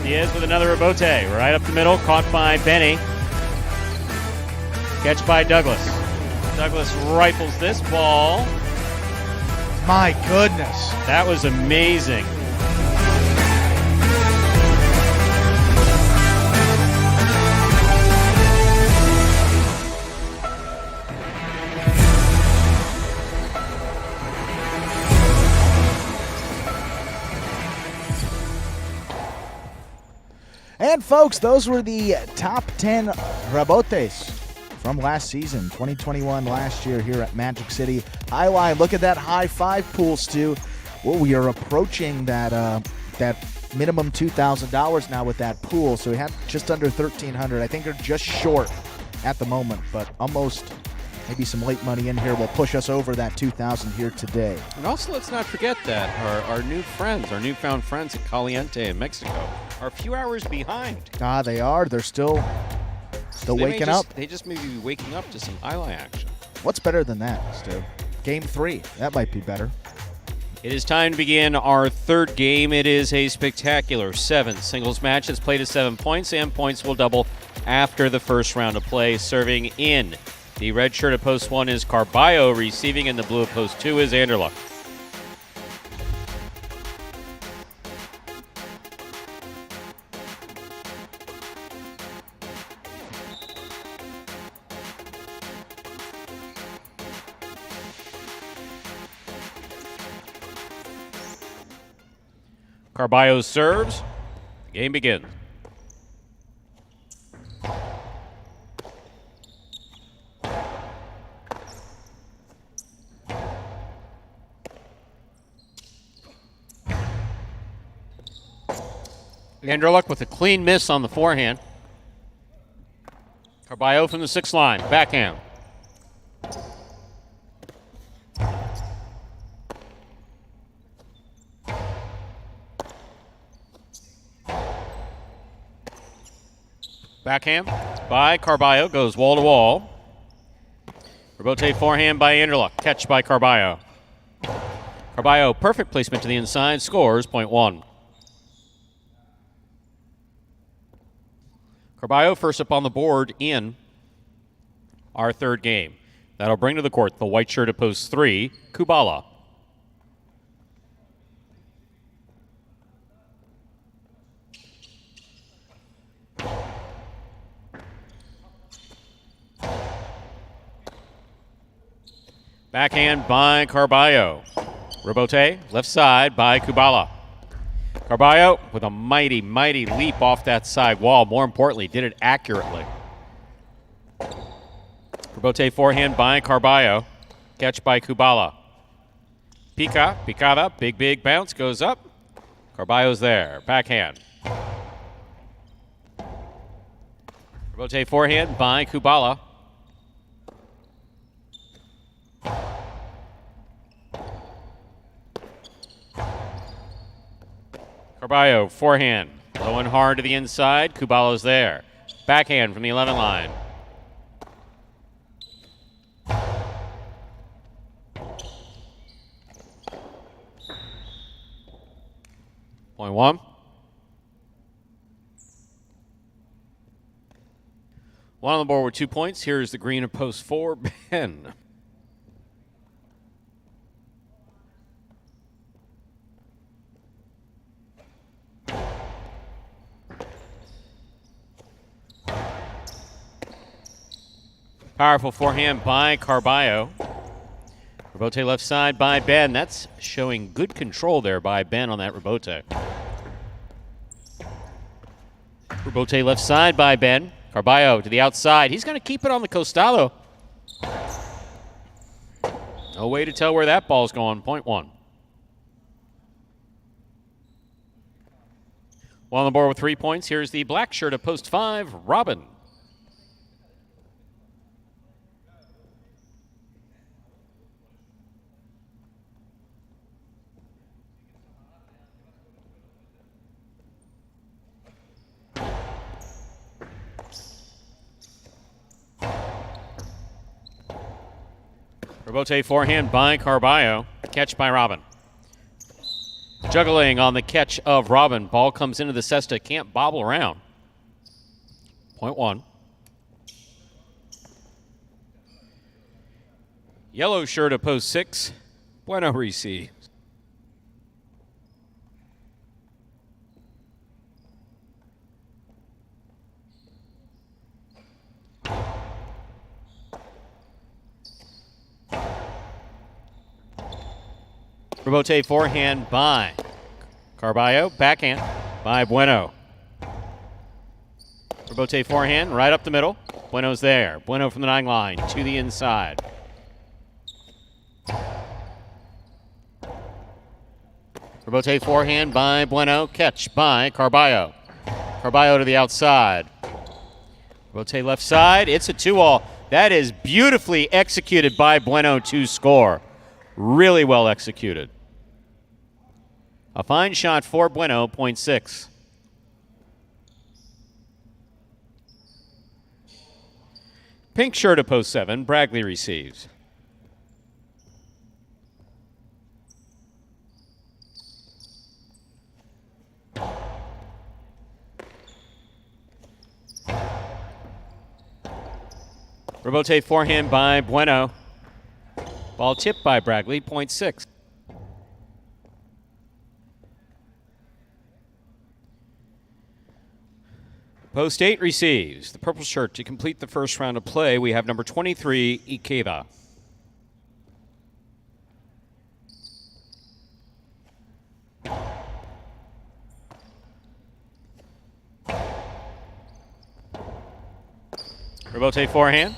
Diaz with another Rebote. Right up the middle. Caught by Benny. Catch by Douglas. Douglas rifles this ball. My goodness. That was amazing. And folks, those were the top 10 rebotes from last season, 2021 last year here at Magic City Highline. Look at that high five pool, Stu. Well, we are approaching that minimum $2,000 now with that pool. So we have just under $1,300. I think they're just short at the moment, but almost maybe some late money in here will push us over that $2,000 here today. And also, let's not forget that our new friends, our newfound friends at Caliente in Mexico are a few hours behind. They are. They're still waking up. They just may be waking up to some highlight action. What's better than that, Stu? Game 3. That might be better. It is time to begin our third game. It is a spectacular 7 singles match. It's played at 7 points, and points will double after the first round of play. Serving in the red shirt at post 1 is Carballo. Receiving in the blue at post 2 is Anderluck. Carballo serves. The game begins. Anderluck with a clean miss on the forehand. Carballo from the 6 line. Backhand. Backhand by Carballo, goes wall to wall. Rebote forehand by Anderluck, catch by Carballo. Carballo, perfect placement to the inside, scores point one. Carballo first up on the board in our third game. That'll bring to the court the white shirt at post 3, Kubala. Backhand by Carballo. Rebote, left side by Kubala. Carballo with a mighty, mighty leap off that side wall. More importantly, did it accurately. Rebote forehand by Carballo. Catch by Kubala. Picada, big bounce, goes up. Carballo's there. Backhand. Rebote forehand by Kubala. Carballo, forehand. Low and hard to the inside. Kubala's there. Backhand from the 11 line. Point one. One on the board with 2 points. Here's the green of post 4, Ben. Powerful forehand by Carballo. Rebote left side by Ben. That's showing good control there by Ben on that rebote. Rebote left side by Ben. Carballo to the outside. He's going to keep it on the costado. No way to tell where that ball's going. Point one. One on the board with 3 points. Here's the black shirt at post 5, Robin. Rebote forehand by Carballo. Catch by Robin. Juggling on the catch of Robin. Ball comes into the cesta. Can't bobble around. Point one. Yellow shirt at post 6. Bueno receives. Rebote forehand by Carballo. Backhand by Bueno. Rebote forehand right up the middle. Bueno's there. Bueno from the 9 line to the inside. Rebote forehand by Bueno. Catch by Carballo. Carballo to the outside. Rebote left side. It's a 2-all. That is beautifully executed by Bueno to score. Really well executed. A fine shot for Bueno, point 6. Pink shirt at post 7, Bragley receives. Rebote forehand by Bueno. Ball tipped by Bragley, point 6. Post 8 receives. The purple shirt to complete the first round of play. We have number 23, Ikeda. Rebote forehand.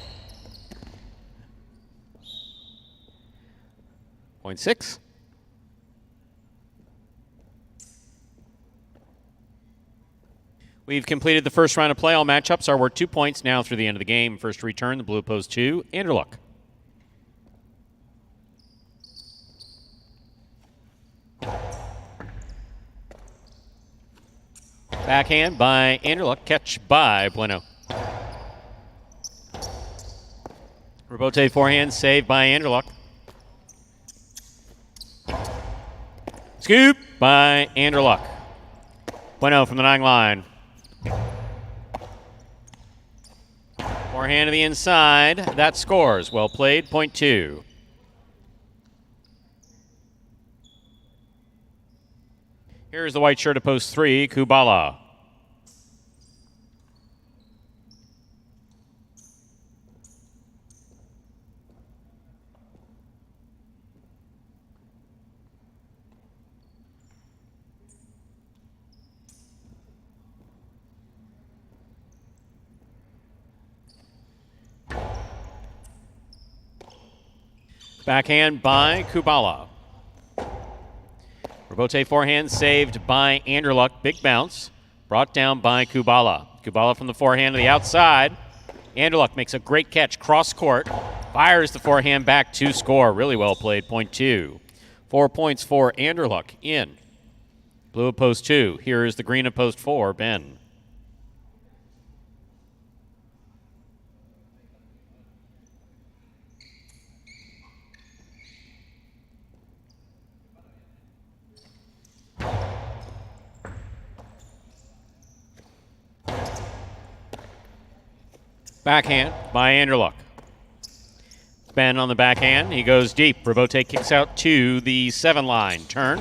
Point 6. We've completed the first round of play. All matchups are worth 2 points now through the end of the game. First return, the blue post 2, Anderluck. Backhand by Anderluck, catch by Bueno. Robote forehand saved by Anderluck. Scoop by Anderluck. Bueno from the 9 line. Forehand to the inside. That scores. Well played. Point 2. Here's the white shirt at post 3, Kubala. Backhand by Kubala. Robote forehand saved by Anderluck. Big bounce. Brought down by Kubala. Kubala from the forehand to the outside. Anderluck makes a great catch. Cross court. Fires the forehand back to score. Really well played. Point 2. 4 points for Anderluck in. Blue at post 2. Here is the green at post 4, Ben. Backhand by Anderluck. Ben on the backhand. He goes deep. Robote kicks out to the 7 line. Turn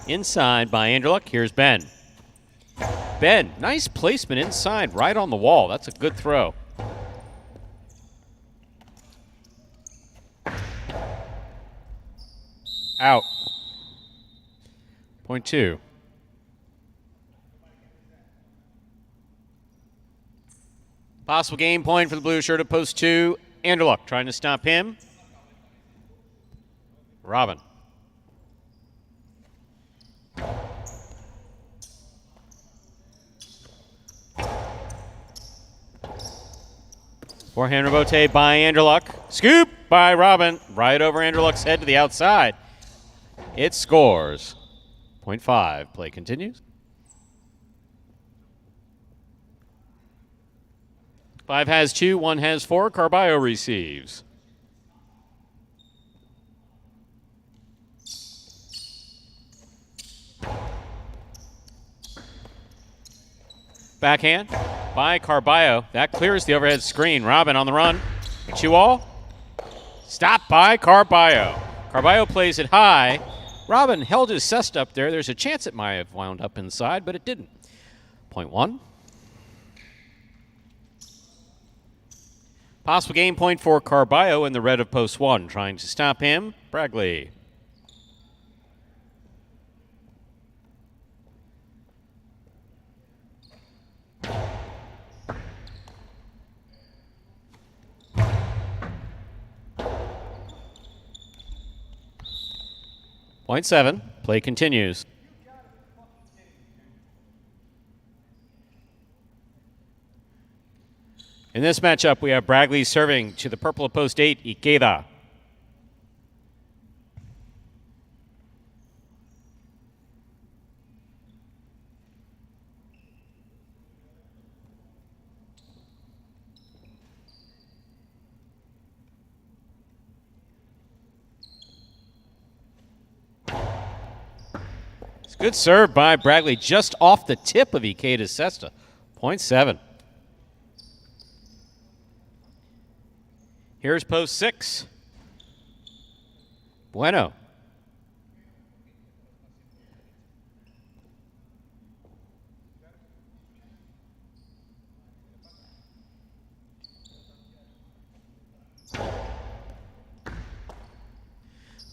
inside by Anderluck. Here's Ben. Ben, nice placement inside, right on the wall. That's a good throw. Out. Point 2. Possible game point for the blue shirt at post 2. Anderluck trying to stop him. Robin. Forehand Robote by Anderluck. Scoop by Robin. Right over Anderluck's head to the outside. It scores. Point 5. Play continues. 5 has 2, 1 has 4. Carballo receives. Backhand by Carballo. That clears the overhead screen. Robin on the run. 2-all. Stopped by Carballo. Carballo plays it high. Robin held his cest up there. There's a chance it might have wound up inside, but it didn't. Point 1. Possible game point for Carballo in the red of post 1. Trying to stop him, Bragley. Point 7. Play continues. In this matchup, we have Bragley serving to the purple of post 8, Ikeda. It's a good serve by Bragley just off the tip of Ikeda's cesta. Point 7. Here's post 6. Bueno.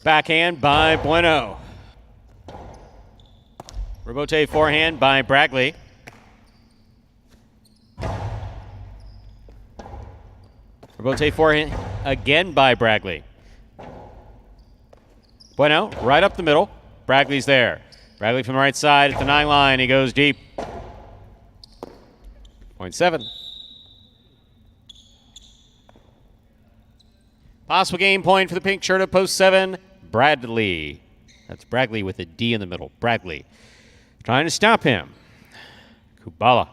Backhand by Bueno. Robote forehand by Bragley. Robote forehand again by Bragley. Bueno, right up the middle. Bragley's there. Bragley from the right side at the 9 line. He goes deep. Point 7. Possible game point for the pink shirt at post 7, Bradley. That's Bragley with a D in the middle. Bragley trying to stop him. Kubala.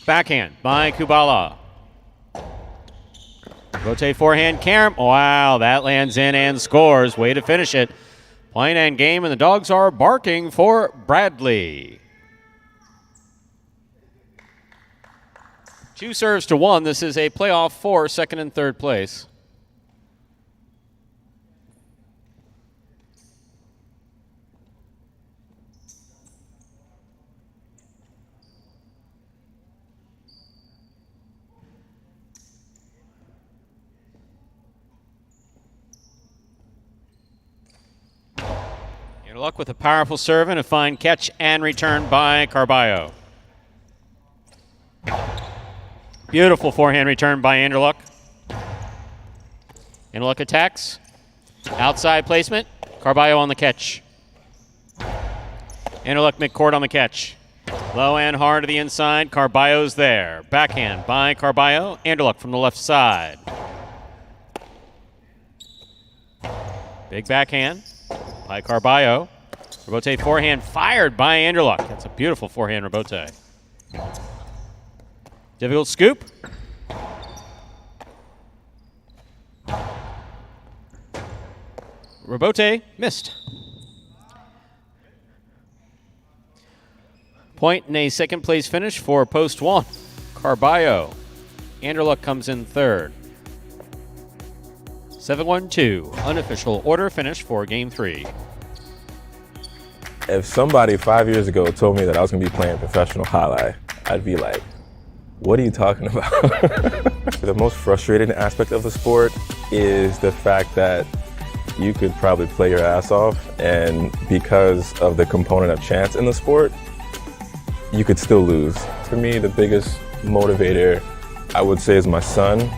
Backhand by Kubala. Rotate forehand, Karam. Wow, that lands in and scores. Way to finish it. Point and game, and the dogs are barking for Bradley. 2 serves to 1. This is a playoff for second and third place. Luck with a powerful serve and a fine catch and return by Carballo. Beautiful forehand return by Anderluck. Anderluck attacks. Outside placement. Carballo on the catch. Anderluck midcourt on the catch. Low and hard to the inside. Carballo's there. Backhand by Carballo. Anderluck from the left side. Big backhand by Carballo. Rebote forehand fired by Anderluck. That's a beautiful forehand rebote. Difficult scoop. Rebote missed. Point in a second place finish for post 1. Carballo. Anderluck comes in third. 7-1-2. Unofficial order finish for game 3. If somebody 5 years ago told me that I was going to be playing professional highlight, I'd be like, what are you talking about? The most frustrating aspect of the sport is the fact that you could probably play your ass off, and because of the component of chance in the sport, you could still lose. For me, the biggest motivator, I would say, is my son,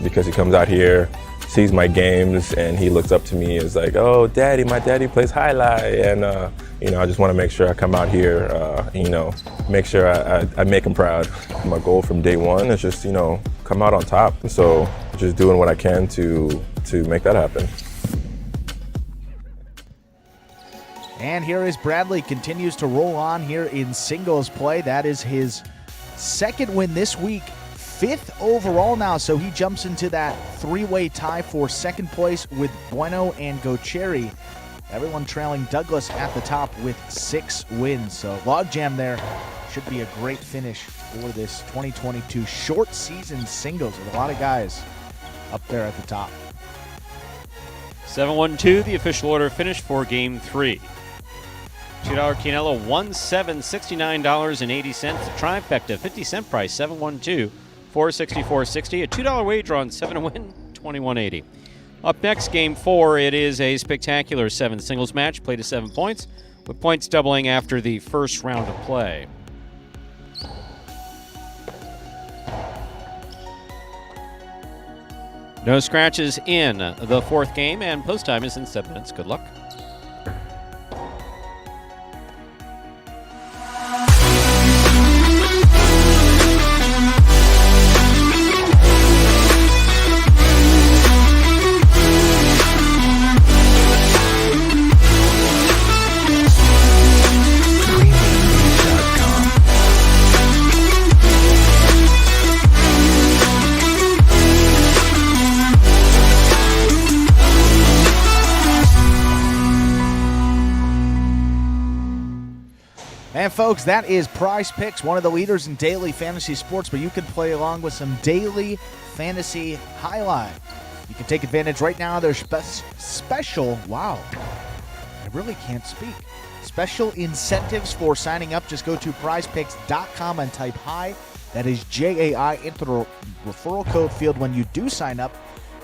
because he comes out here, sees my games, and he looks up to me as like, oh, daddy, my daddy plays highlight, and I just want to make sure I come out here, make sure I make him proud. My goal from day one is just, come out on top. So just doing what I can to make that happen. And here is Bradley, continues to roll on here in singles play. That is his second win this week, 5th overall now, so he jumps into that 3-way tie for second place with Bueno and Gocheri. Everyone trailing Douglas at the top with 6 wins. So logjam there. Should be a great finish for this 2022 short season singles with a lot of guys up there at the top. 7-1-2, the official order finish for game 3. $2 Quinella, $1,769.80. The trifecta, 50-cent price, 7-1-2, $464.60. A $2 wager on 7 to win, $21.80. Up next, game 4, it is a spectacular 7 singles match, played to 7 points, with points doubling after the first round of play. No scratches in the 4th game, and post time is in 7 minutes. Good luck. And folks, that is Prize Picks, one of the leaders in daily fantasy sports, but you can play along with some daily fantasy highlight. You can take advantage right now of their special, wow, I really can't speak. Special incentives for signing up. Just go to prizepicks.com and type HI. That is JAI into the referral code field when you do sign up.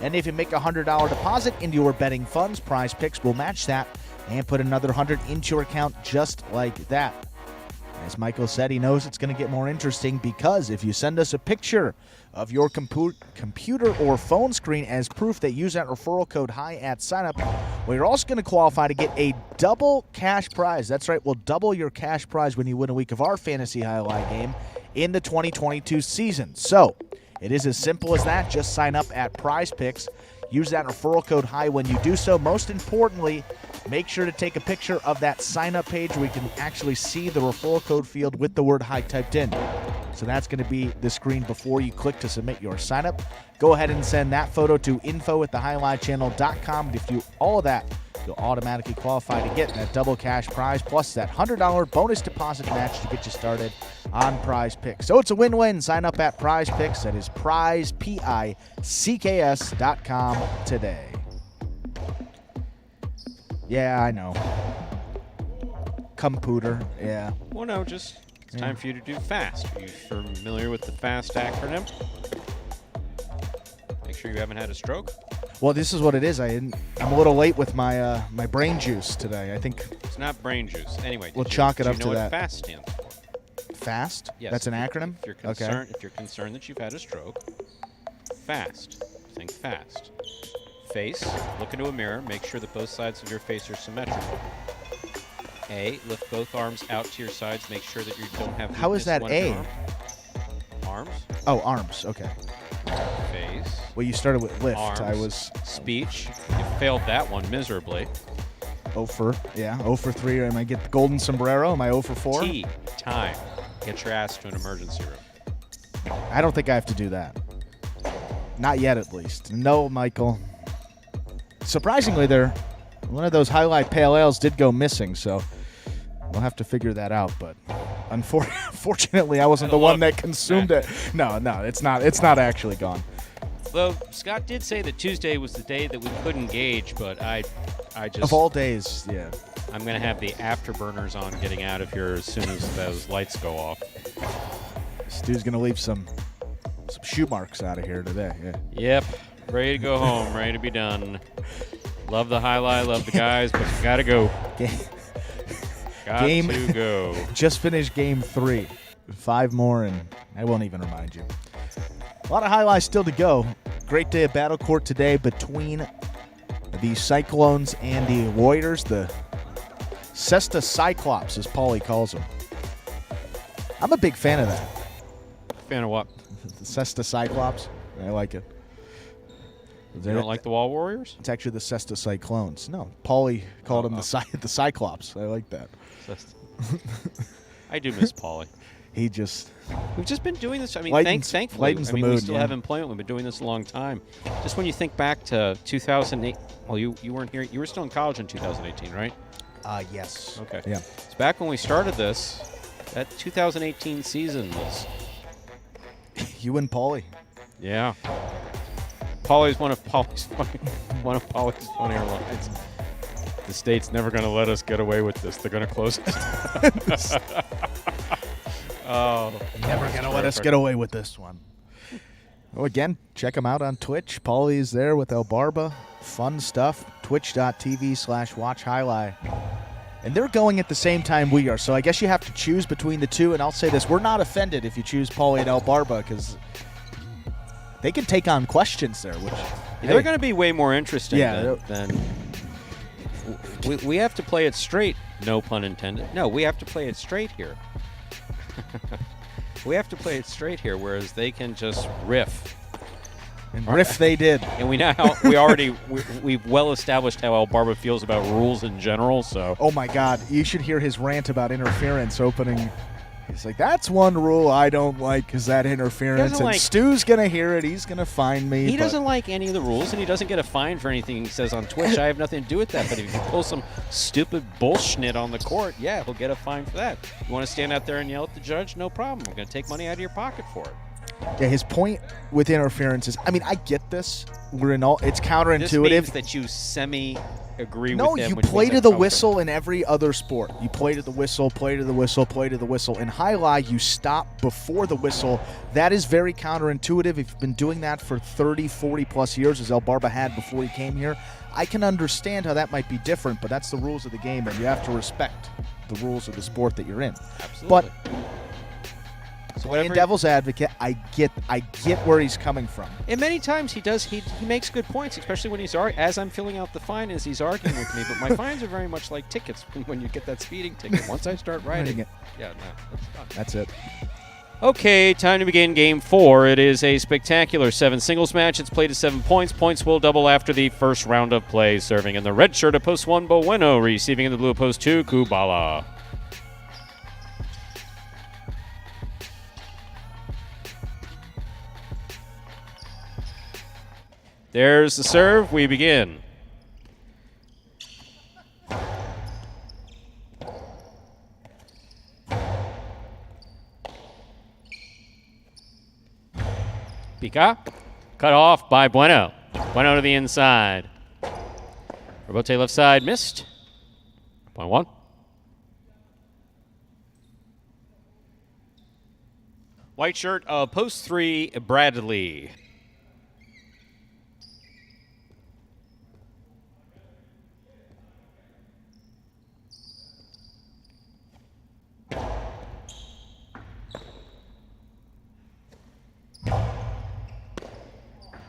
And if you make a $100 deposit into your betting funds, Prize Picks will match that and put another $100 into your account just like that. As Michael said, he knows it's going to get more interesting because if you send us a picture of your computer or phone screen as proof that you use that referral code HI at signup, well, you're also going to qualify to get a double cash prize. That's right, we'll double your cash prize when you win a week of our fantasy highlight game in the 2022 season. So it is as simple as that. Just sign up at Prize Picks. Use that referral code HI when you do so. Most importantly, make sure to take a picture of that sign-up page where we can actually see the referral code field with the word HI typed in. So that's going to be the screen before you click to submit your sign-up. Go ahead and send that photo to info@thehighlightchannel.com. If you do all of that, you'll automatically qualify to get that double cash prize plus that $100 bonus deposit match to get you started on Prize Picks. So it's a win-win. Sign up at Prize Picks. That is prize, PICKS.com today. Yeah, I know. Computer, yeah. Well, no, just it's time for you to do FAST. Are you familiar with the FAST acronym? Make sure you haven't had a stroke. Well, this is what it is. I'm a little late with my my brain juice today. I think It's not brain juice. Anyway, we'll chalk it up do you to know that. what FAST stands for? FAST? Yes. That's an acronym? If you're concerned that you've had a stroke, FAST. Think fast. Face, look into a mirror, make sure that both sides of your face are symmetrical. A, lift both arms out to your sides, make sure that you don't have How is weakness that one A? arm. Arms, Oh, arms. Okay. face, Well, you started with lift. arms, I was speech. You failed that one miserably. 0 for 3. Am I get the golden sombrero? Am I 0 for 4? T, time. Get your ass to an emergency room. I don't think I have to do that. Not yet, at least. No, Michael. Surprisingly, one of those highlight pale ales did go missing, so we'll have to figure that out. But unfortunately, I wasn't the one that consumed it. No, it's not. It's not actually gone. Though Scott did say that Tuesday was the day that we couldn't gauge, but I just Of all days, yeah. I'm gonna have the afterburners on getting out of here as soon as those lights go off. Stu's gonna leave some shoe marks out of here today. Yeah. Yep, ready to go home, ready to be done. Love the highlight, love the guys, but you gotta go. Got to go. Just finished game 3. 5 more, and I won't even remind you. A lot of highlights still to go. Great day of battle court today between the Cyclones and the Warriors. The Cesta Cyclops, as Paulie calls them. I'm a big fan of that. Fan of what? The Cesta Cyclops. I like it. You don't like the Wall Warriors? It's actually the Cesta Cyclones. No, Paulie called them the Cyclops. I like that. I do miss Paulie. He just... We've just been doing this. I mean, thankfully, lightens the mood, we still yeah. have employment. We've been doing this a long time. Just when you think back to 2008, well, you weren't here. You were still in college in 2018, right? Yes. Okay. Yeah. It's back when we started this. That 2018 season was. You and Paulie. Yeah. Paulie's one of Paulie's funnier lines. The state's never going to let us get away with this. They're going to close us. Oh, never gonna let us get away with this one. Oh, again, check him out on Twitch. Paulie's there with El Barba. Fun stuff. Twitch.tv/watch highlight. And they're going at the same time we are, so I guess you have to choose between the two. And I'll say this: we're not offended if you choose Paulie and El Barba, because they can take on questions there. Which they're going to be way more interesting yeah, than we have to play it straight. No pun intended. No, we have to play it straight here. We have to play it straight here, whereas they can just riff. And riff they did. And we've well established how El Barba feels about rules in general. So. Oh my God! You should hear his rant about interference opening. He's like, "That's one rule I don't like, is that interference." And Stu's gonna hear it. He's gonna find me. He doesn't like any of the rules, and he doesn't get a fine for anything he says on Twitch. I have nothing to do with that. But if you pull some stupid bullshit on the court, yeah, he'll get a fine for that. You want to stand out there and yell at the judge? No problem. I'm gonna take money out of your pocket for it. Yeah, his point with interference is, I mean, I get this. It's counterintuitive. This means that you agree with him. No, you play to the whistle in every other sport. You play to the whistle, play to the whistle, play to the whistle. In highlight, you stop before the whistle. That is very counterintuitive. If you've been doing that for 30, 40-plus years, as El Barba had before he came here, I can understand how that might be different, but that's the rules of the game, and you have to respect the rules of the sport that you're in. Absolutely. But so playing devil's advocate, I get where he's coming from. And many times he makes good points, especially when as I'm filling out the fine as he's arguing with me. But my fines are very much like tickets when you get that speeding ticket. Once I start writing it, that's it. Okay, time to begin Game 4. It is a spectacular 7 singles match. It's played to 7 points. Points will double after the first round of play. Serving in the red shirt of post 1, Bueno. Receiving in the blue of post 2, Kubala. There's the serve. We begin. Pica. Cut off by Bueno. Bueno to the inside. Rebote left side missed. Point one. White shirt of post 3, Bradley.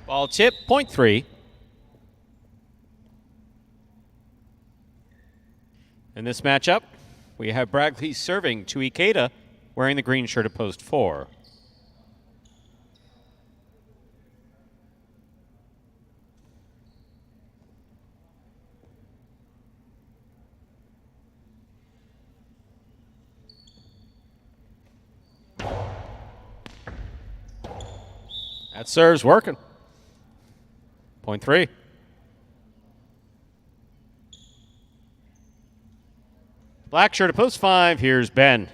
Ball tip, point 3. In this matchup, we have Bradley serving to Ikeda, wearing the green shirt at post 4. That serve's working. Point 3. Black shirt at post 5. Here's Ben.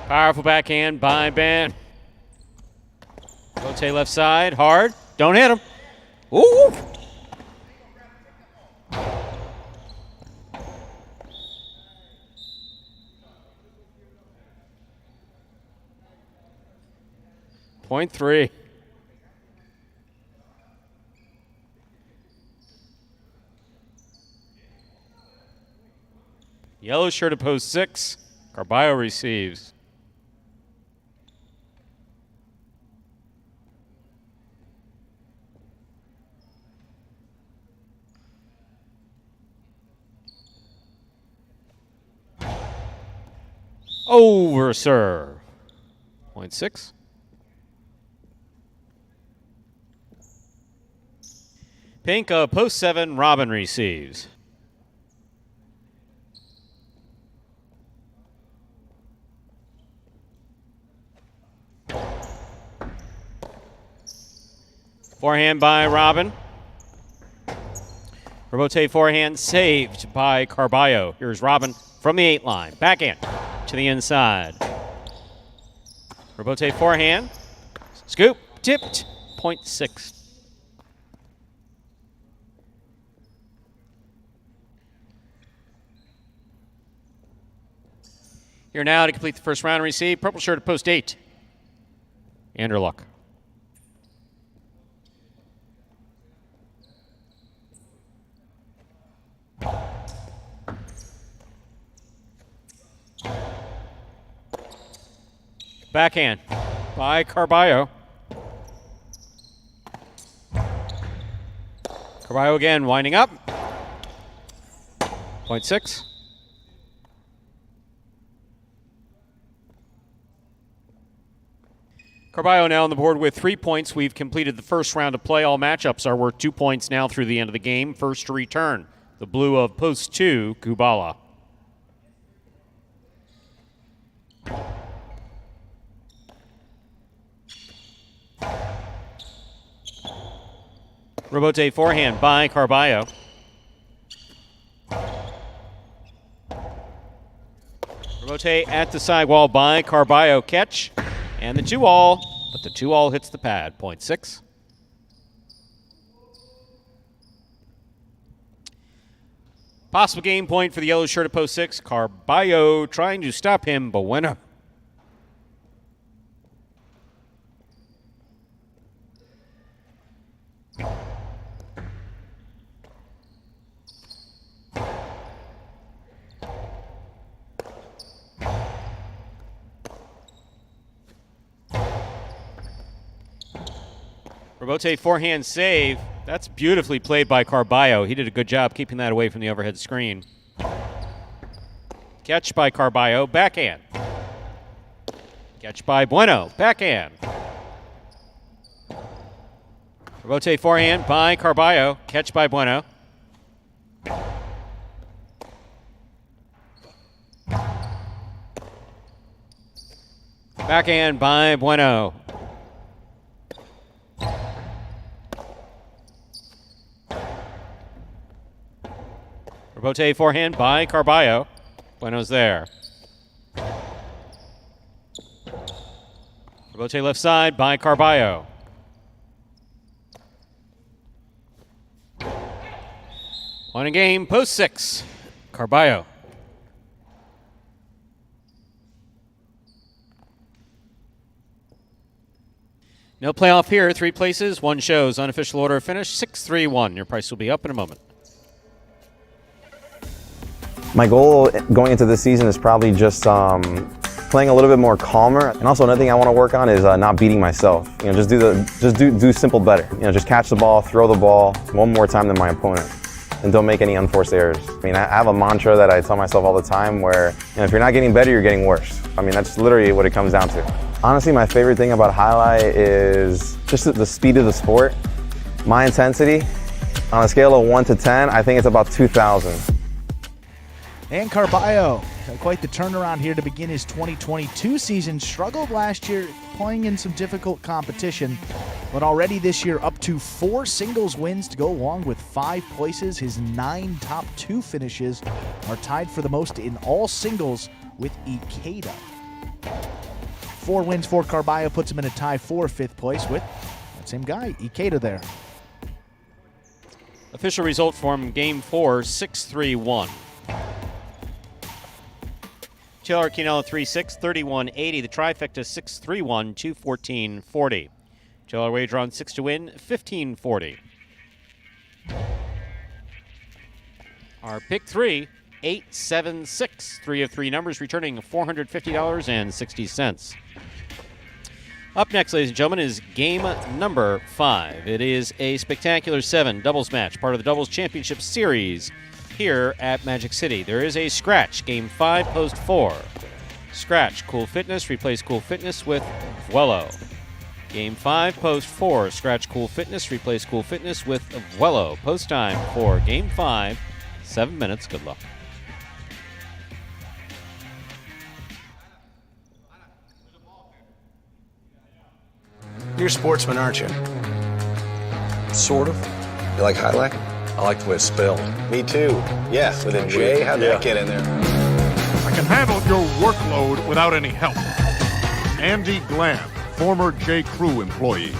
Powerful backhand by Ben. Rote left side, hard. Don't hit him. Ooh! Point 3. Yellow shirt at post 6. Carballo receives. Over serve. Point 6. Pink post 7. Robin receives. Forehand by Robin. Rebote forehand saved by Carballo. Here's Robin from the 8 line. Backhand to the inside. Rebote forehand. Scoop. Tipped. Point 6. Here now to complete the first round and receive. Purple shirt at post 8. Andrew Luck. Backhand by Carballo. Carballo again winding up. Point 6. Carballo now on the board with 3 points. We've completed the first round of play. All matchups are worth 2 points now through the end of the game. First to return, the blue of post 2, Kubala. Rebote forehand by Carballo. Rebote at the sidewall by Carballo. Catch. And the 2-all, but the 2-all hits the pad. Point 6. Possible game point for the yellow shirt at post 6. Carballo trying to stop him, Bueno. Rebote forehand save. That's beautifully played by Carballo. He did a good job keeping that away from the overhead screen. Catch by Carballo. Backhand. Catch by Bueno. Backhand. Rebote forehand by Carballo. Catch by Bueno. Backhand by Bueno. Rebote forehand by Carballo. Bueno's there. Rebote left side by Carballo. One in game, post 6. Carballo. No playoff here. 3 places, 1 shows. Unofficial order of finish 6-3-1. Your price will be up in a moment. My goal going into this season is probably just playing a little bit more calmer, and also another thing I want to work on is not beating myself. You know, just do simple better. You know, just catch the ball, throw the ball one more time than my opponent, and don't make any unforced errors. I mean, I have a mantra that I tell myself all the time where, you know, if you're not getting better, you're getting worse. I mean, that's literally what it comes down to. Honestly, my favorite thing about highlight is just the speed of the sport. My intensity, on a scale of 1 to 10, I think it's about 2,000. And Carballo had quite the turnaround here to begin his 2022 season. Struggled last year playing in some difficult competition, but already this year up to 4 singles wins to go along with 5 places. His 9 top 2 finishes are tied for the most in all singles with Ikeda. 4 wins for Carballo puts him in a tie for 5th place with that same guy, Ikeda there. Official result from Game 4, 6-3-1. Taylor Quinella 3-6, 31-80. The trifecta 6-3-1, 2-14-40. Taylor wager on 6 to win, 15-40. Our pick 3, 8-7-6. 3 of 3 numbers returning $450.60. Up next, ladies and gentlemen, is game number 5. It is a spectacular 7 doubles match, part of the Doubles Championship Series here at Magic City. There is a scratch, game 5, post 4. Scratch, Cool Fitness, replace Cool Fitness with Vuelo. Game 5, post 4. Scratch, Cool Fitness, replace Cool Fitness with Vuelo. Post time for game 5, 7 minutes. Good luck. You're a sportsman, aren't you? Sort of. You like highlight? I like the way it's spelled. Me too. Yeah, with a J. How'd that get in there? I can handle your workload without any help. Andy Glam, former J. Crew employee.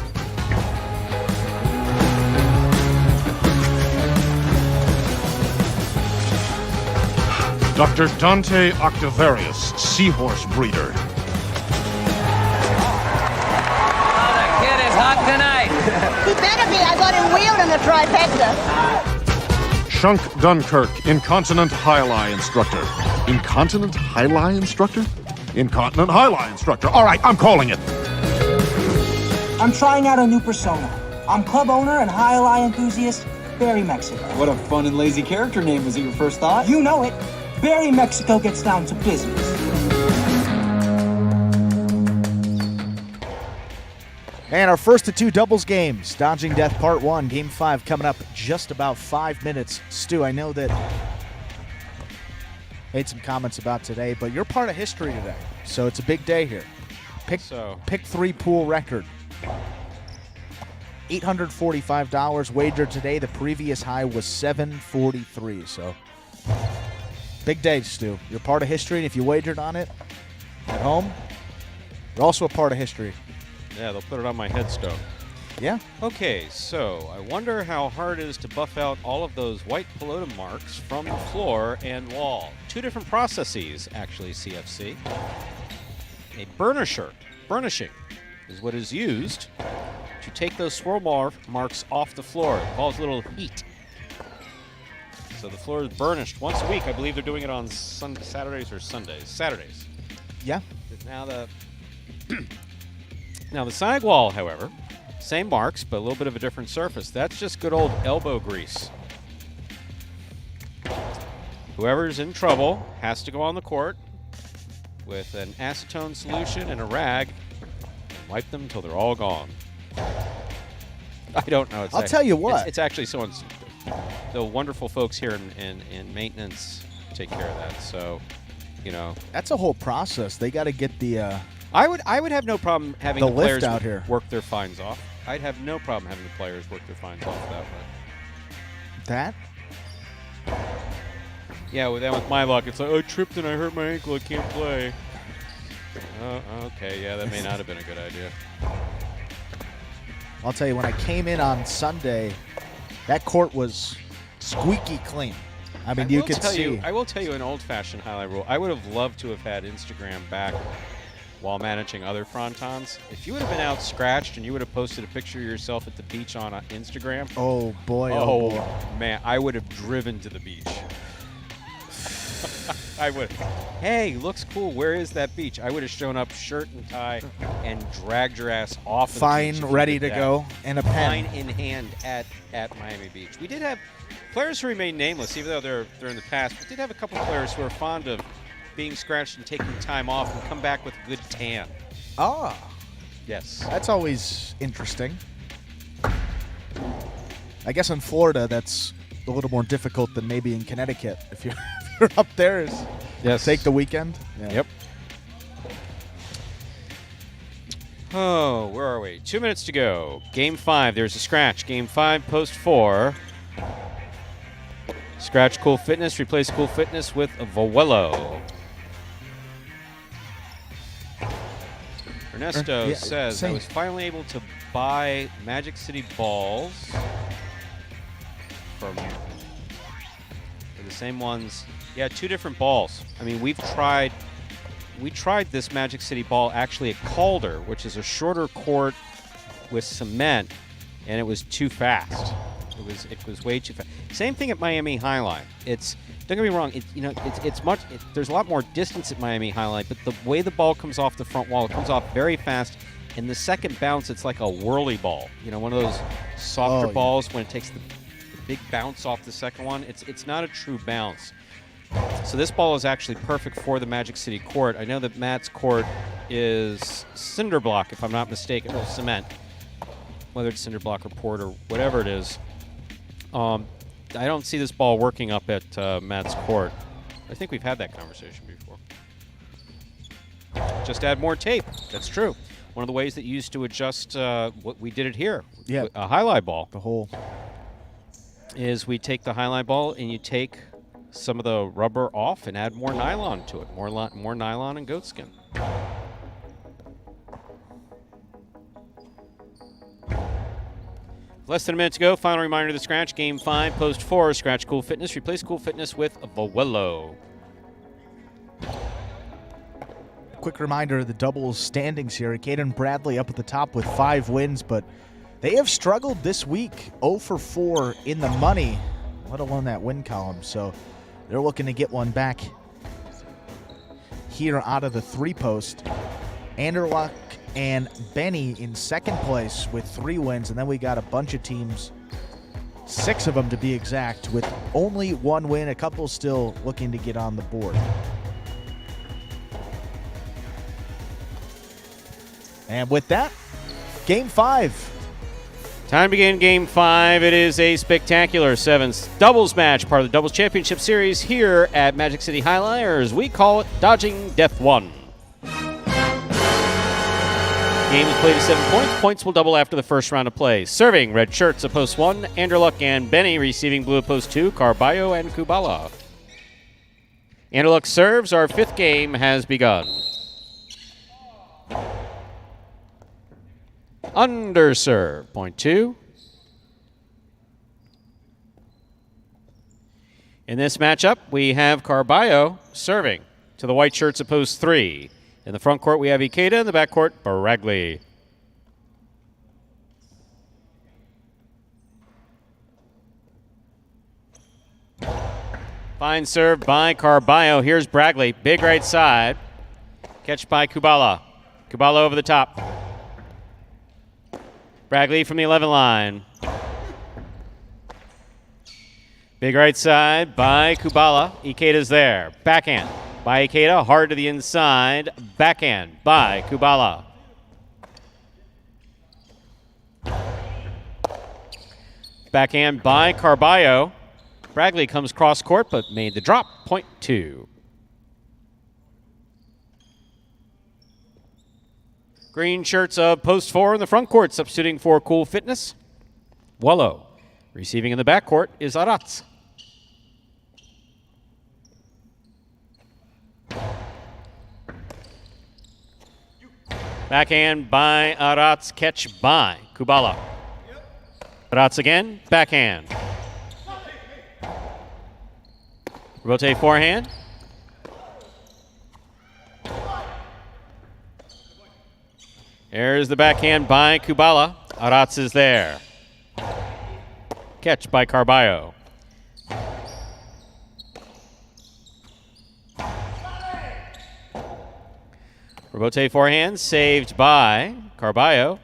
Dr. Dante Octavarius, seahorse breeder. Hot tonight. He better be. I got him wheeled in the trifecta. Shunk Dunkirk, incontinent highlight instructor. Incontinent highlight instructor? Incontinent highlight instructor. All right, I'm calling it. I'm trying out a new persona. I'm club owner and highlight enthusiast, Barry Mexico. What a fun and lazy character name. Was it your first thought? You know it. Barry Mexico gets down to business. And our first of 2 doubles games, Dodging Death Part 1, Game 5 coming up just about 5 minutes. Stu, I know that made some comments about today, but you're part of history today, so it's a big day here. Pick 3 pool record. $845 wagered today. The previous high was $743, so big day, Stu. You're part of history, and if you wagered on it at home, you're also a part of history. Yeah, they'll put it on my headstone. Yeah. Okay, so I wonder how hard it is to buff out all of those white pelota marks from the floor and wall. 2 different processes, actually, CFC. A burnishing is what is used to take those swirl marks off the floor. It involves a little heat. So the floor is burnished once a week. I believe they're doing it on Saturdays or Sundays. Saturdays. Yeah. Now the side wall, however, same marks, but a little bit of a different surface. That's just good old elbow grease. Whoever's in trouble has to go on the court with an acetone solution and a rag and wipe them until they're all gone. I don't know. I'll tell you what. It's actually someone's. The wonderful folks here in maintenance take care of that. So, that's a whole process. They got to get the. I would have no problem having the players out here work their fines off. I'd have no problem having the players work their fines off that way. That? Yeah, with my luck, it's like, I tripped and I hurt my ankle. I can't play. Okay, yeah, that may not have been a good idea. I'll tell you, when I came in on Sunday, that court was squeaky clean. I mean, you could see. I will tell you an old-fashioned highlight rule. I would have loved to have had Instagram back while managing other frontons. If you would have been out scratched and you would have posted a picture of yourself at the beach on Instagram. Oh, boy. Oh, man. I would have driven to the beach. I would. Hey, looks cool. Where is that beach? I would have shown up shirt and tie and dragged your ass off. Fine, ready to go, and a pen. Fine in hand at Miami Beach. We did have players who remain nameless, even though they're in the past. We did have a couple players who are fond of being scratched and taking time off and come back with a good tan. Ah. Yes. That's always interesting. I guess in Florida, that's a little more difficult than maybe in Connecticut. If you're up there, take the weekend. Yeah. Yep. Oh, where are we? 2 minutes to go. Game 5. There's a scratch. Game 5, post 4. Scratch Cool Fitness. Replace Cool Fitness with Vowello. Ernesto says, I was finally able to buy Magic City balls from the same ones. Yeah, 2 different balls. I mean, we tried this Magic City ball actually at Calder, which is a shorter court with cement, and it was too fast. It was way too fast. Same thing at Miami Highline. Don't get me wrong. There's a lot more distance at Miami Highline, but the way the ball comes off the front wall, it comes off very fast. And the second bounce, it's like a whirly ball. One of those softer balls when it takes the big bounce off the second one. It's not a true bounce. So this ball is actually perfect for the Magic City court. I know that Matt's court is cinder block, if I'm not mistaken, or cement. Whether it's cinder block or port or whatever it is. I don't see this ball working up at Matt's court. I think we've had that conversation before. Just add more tape. That's true. One of the ways that you used to adjust what we did it here. Yeah. A highlight ball. The whole. Is we take the highlight ball and you take some of the rubber off and add more nylon to it. More nylon and goat skin. Less than a minute to go. Final reminder of the scratch. Game 5, post 4. Scratch Cool Fitness. Replace Cool Fitness with Vowello. Quick reminder of the doubles standings here. Caden Bradley up at the top with 5 wins, but they have struggled this week. 0 for 4 in the money, let alone that win column. So they're looking to get one back here out of the 3-post. Anderluck and Benny in second place with 3 wins, and then we got a bunch of teams, 6 of them to be exact, with only 1 win. A couple still looking to get on the board. And with that, Game 5. Time to begin Game 5. It is a spectacular 7th doubles match, part of the Doubles Championship Series here at Magic City Highline, or as we call it, Dodging Death 1. Game is played at 7 points. Points will double after the first round of play. Serving, red shirts at post 1, Anderluck and Benny. Receiving, blue at post 2, Carballo and Kubala. Anderluck serves. Our 5th game has begun. Underserve, point 2. In this matchup, we have Carballo serving to the white shirts at post 3. In the front court, we have Ikeda. In the back court, Baregli. Fine serve by Carballo. Here's Baregli. Big right side. Catch by Kubala. Kubala over the top. Baregli from the 11 line. Big right side by Kubala. Ikeda's there. Backhand by Ikeda. Hard to the inside. Backhand by Kubala. backhand by Carballo. Bragley comes cross court but made the drop. Point 2. Green shirts of post 4 in the front court, substituting for Cool Fitness. Wello. Receiving in the back court is Aratz. Backhand by Aratz, catch by Kubala. Aratz again, backhand. Rotate forehand. There's the backhand by Kubala. Aratz is there. Catch by Carballo. Robote forehand, saved by Carballo.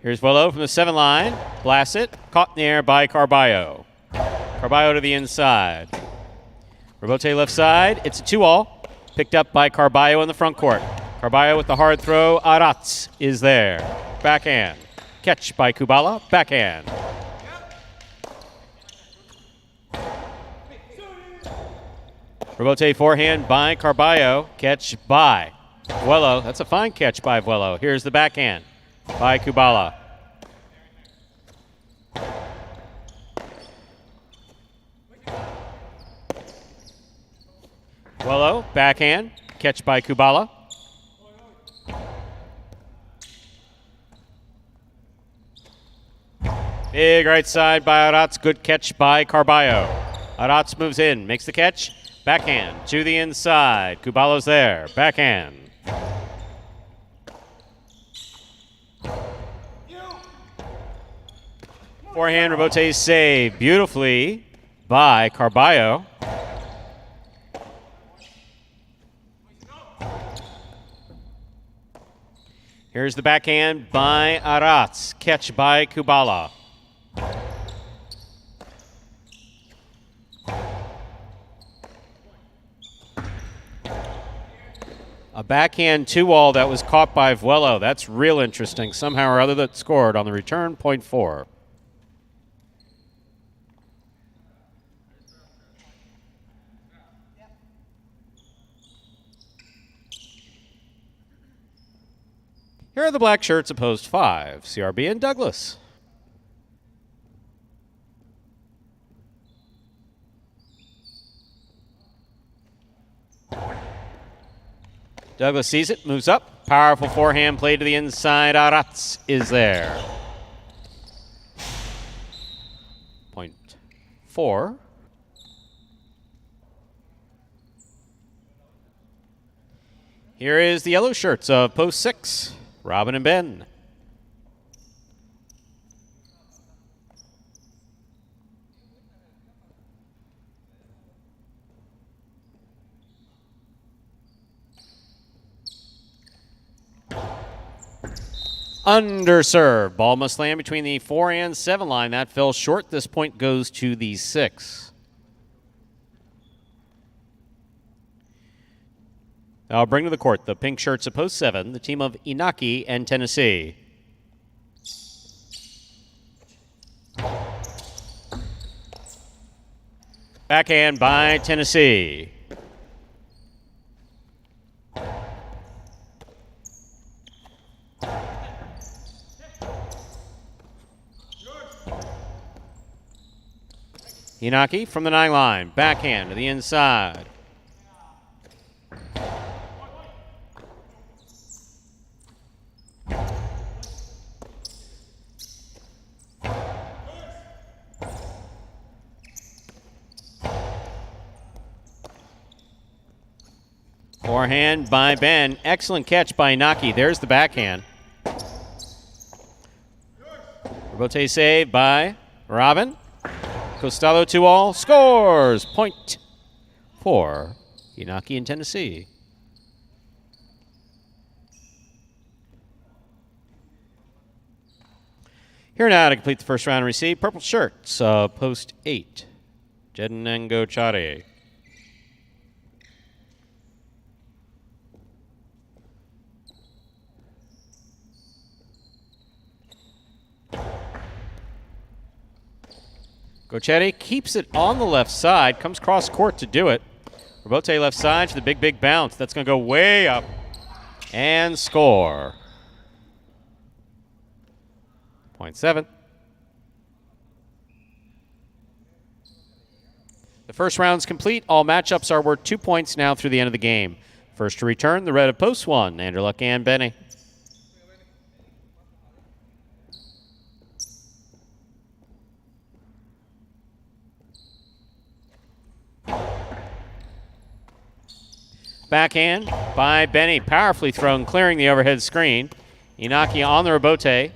Here's Wello from the 7 line. Blasts it. Caught in the air by Carballo. Carballo to the inside. Robote left side. It's a 2-all. Picked up by Carballo in the front court. Carballo with the hard throw. Aratz is there. Backhand. Catch by Kubala. Backhand. Robote forehand by Carballo. Catch by Vuelo. That's a fine catch by Vuelo. Here's the backhand by Kubala. Vuelo, backhand. Catch by Kubala. Big right side by Aratz. Good catch by Carballo. Aratz moves in, makes the catch. Backhand to the inside. Kubala's there. Backhand. Forehand, Robote saved beautifully by Carballo. Here's the backhand by Aratz. Catch by Kubala. A backhand 2-all that was caught by Vuelo. That's real interesting. Somehow or other that scored on the return, point 4. Here are the black shirts of post 5, CRB and Douglas. Douglas sees it, moves up. Powerful forehand play to the inside. Aratz is there. Point 4. Here is the yellow shirts of post 6, Robin and Ben. Underserved. Ball must land between the 4 and 7 line. That fell short. This point goes to the 6. I'll bring to the court the pink shirts of post 7, the team of Inaki and Tennessee. Backhand by Tennessee. Inaki from the 9 line. Backhand to the inside. Forehand by Ben. Excellent catch by Inaki. There's the backhand. Robote save by Robin. Costello 2-all. Scores! Point 4. Inaki in Tennessee. Here now to complete the first round and receive purple shirts. Post 8. Jedinengo Chare. Gochetti keeps it on the left side, comes cross court to do it. Robote left side to the big bounce. That's going to go way up and score. Point 7. The first round's complete. All matchups are worth 2 points now through the end of the game. First to return, the red of post 1, Anderluck and Benny. Backhand by Benny, powerfully thrown, clearing the overhead screen. Inaki on the Robote.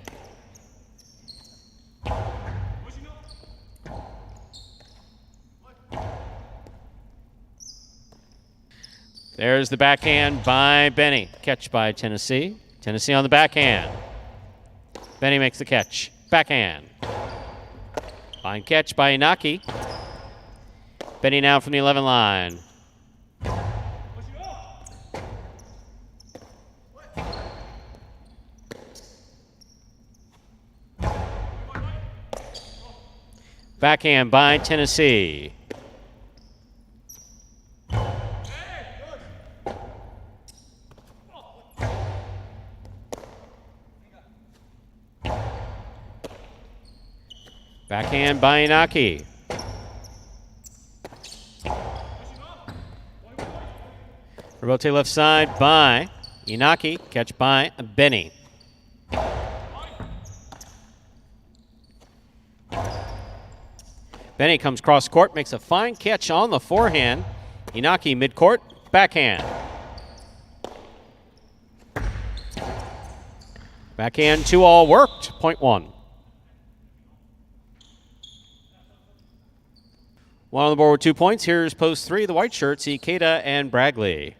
There's the backhand by Benny. Catch by Tennessee. Tennessee on the backhand. Benny makes the catch. Backhand. Fine catch by Inaki. Benny now from the 11 line. Backhand by Tennessee. Backhand by Inaki. Robote left side by Inaki. Catch by Benny. Benny comes cross court, makes a fine catch on the forehand. Inaki midcourt, backhand. Backhand 2-all worked, point 1. One on the board with 2 points. Here's post 3, the white shirts, Ikeda and Bragley.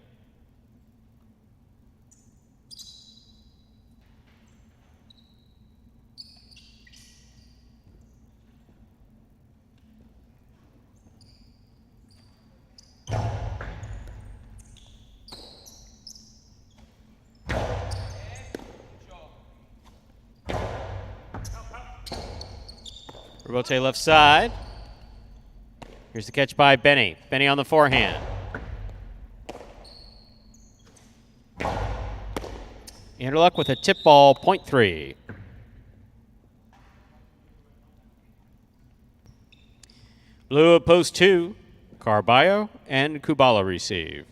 Robote left side. Here's the catch by Benny. Benny on the forehand. Anderluck with a tip ball, point 3. Blue at post 2. Carballo and Kubala receive.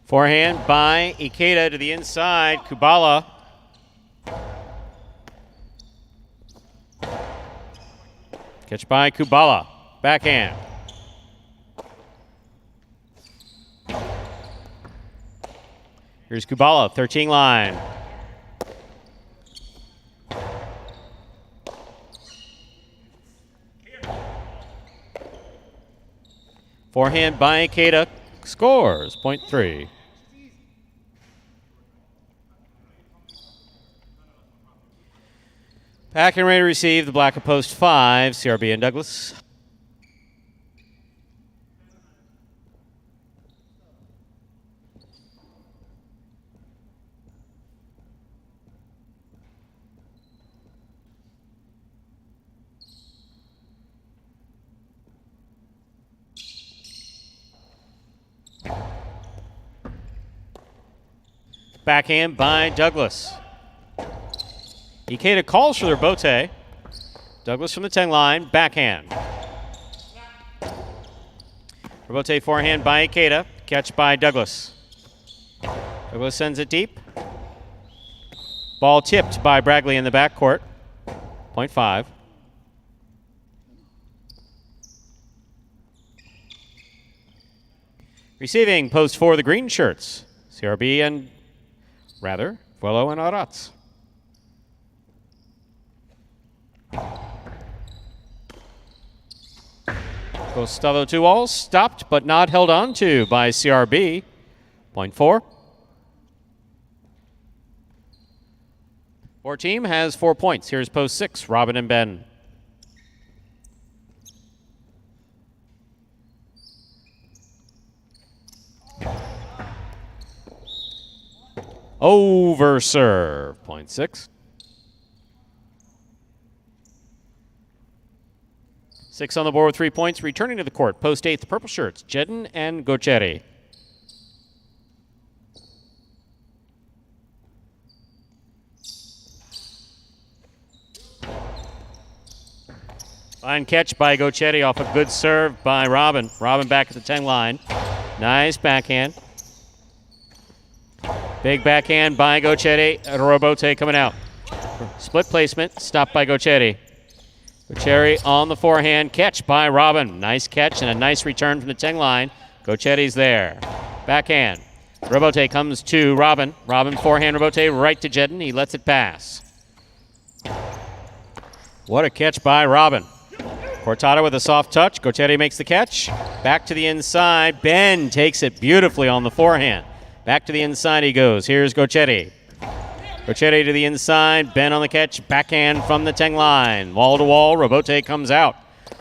Forehand by Ikeda to the inside. Kubala. Catch by Kubala. Backhand. Here's Kubala, 13 line. Forehand by Ikeda. Scores, point 3. Back and ready to receive the black of post 5, CRB and Douglas. Backhand by Douglas. Ikeda calls for their bote. Douglas from the 10 line, backhand. Bote forehand by Ikeda, catch by Douglas. Douglas sends it deep. Ball tipped by Bragley in the backcourt, point 5. Receiving post 4, the green shirts, CRB and Vuelo and Aratz. Gustavo 2-all, stopped but not held on to by CRB. Point 4. Our team has 4 points. Here's post 6, Robin and Ben. Over serve. Point 6. 6 on the board with 3 points. Returning to the court, post 8, the purple shirts, Jedin and Gocheri. Fine catch by Gochetti off a good serve by Robin. Robin back at the 10 line. Nice backhand. Big backhand by Gochetti. Robote coming out. Split placement. Stopped by Gochetti. Gochetti on the forehand. Catch by Robin. Nice catch and a nice return from the 10 line. Gochetti's there. Backhand. Robote comes to Robin. Robin forehand. Robote right to Jedin. He lets it pass. What a catch by Robin. Cortado with a soft touch. Gochetti makes the catch. Back to the inside. Ben takes it beautifully on the forehand. Back to the inside he goes. Here's Gochetti. Gochetti to the inside. Ben on the catch. Backhand from the 10 line. Wall to wall. Robote comes out.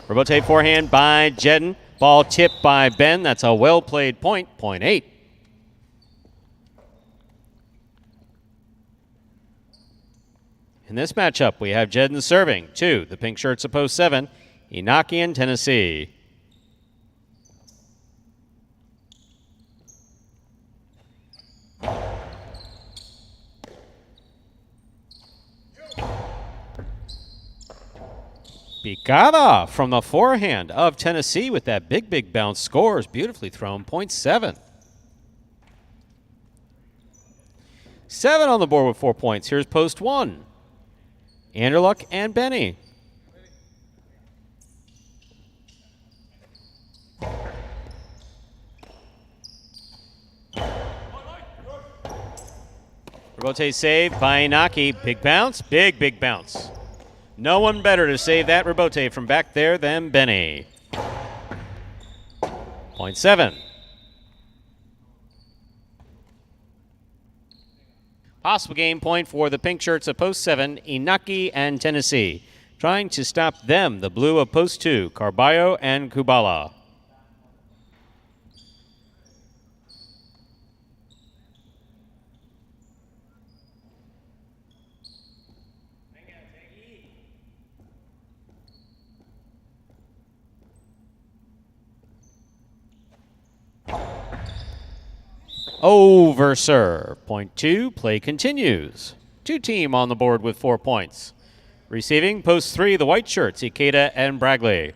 Robote forehand by Jedin. Ball tipped by Ben. That's a well-played point. Point 8. In this matchup, we have Jedin serving. 2, the pink shirts of post 7. Inaki and Tennessee. Picada from the forehand of Tennessee with that big bounce. Scores. Beautifully thrown. Point 7. 7 on the board with 4 points. Here's post 1. Anderluck and Benny. Robote save by Inaki. Big bounce. Big bounce. No one better to save that Robote from back there than Benny. Point 7. Possible game point for the pink shirts of post 7, Inaki and Tennessee. Trying to stop them, the blue of post 2, Carballo and Kubala. Over serve. Point 2, play continues. 2 team on the board with 4 points. Receiving post 3, the white shirts, Ikeda and Bragley.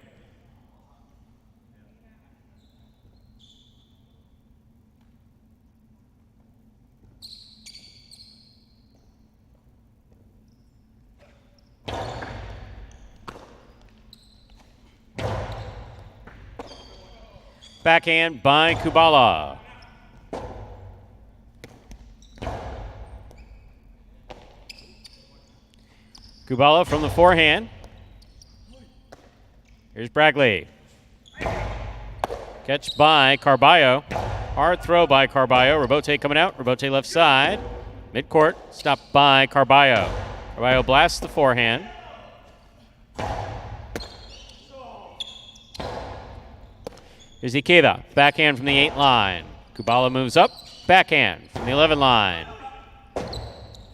Backhand by Kubala. Kubala from the forehand. Here's Bragley. Catch by Carballo. Hard throw by Carballo. Robote coming out. Robote left side. Midcourt. Stopped by Carballo. Carballo blasts the forehand. Here's Ikeda. Backhand from the 8 line. Kubala moves up. Backhand from the 11 line.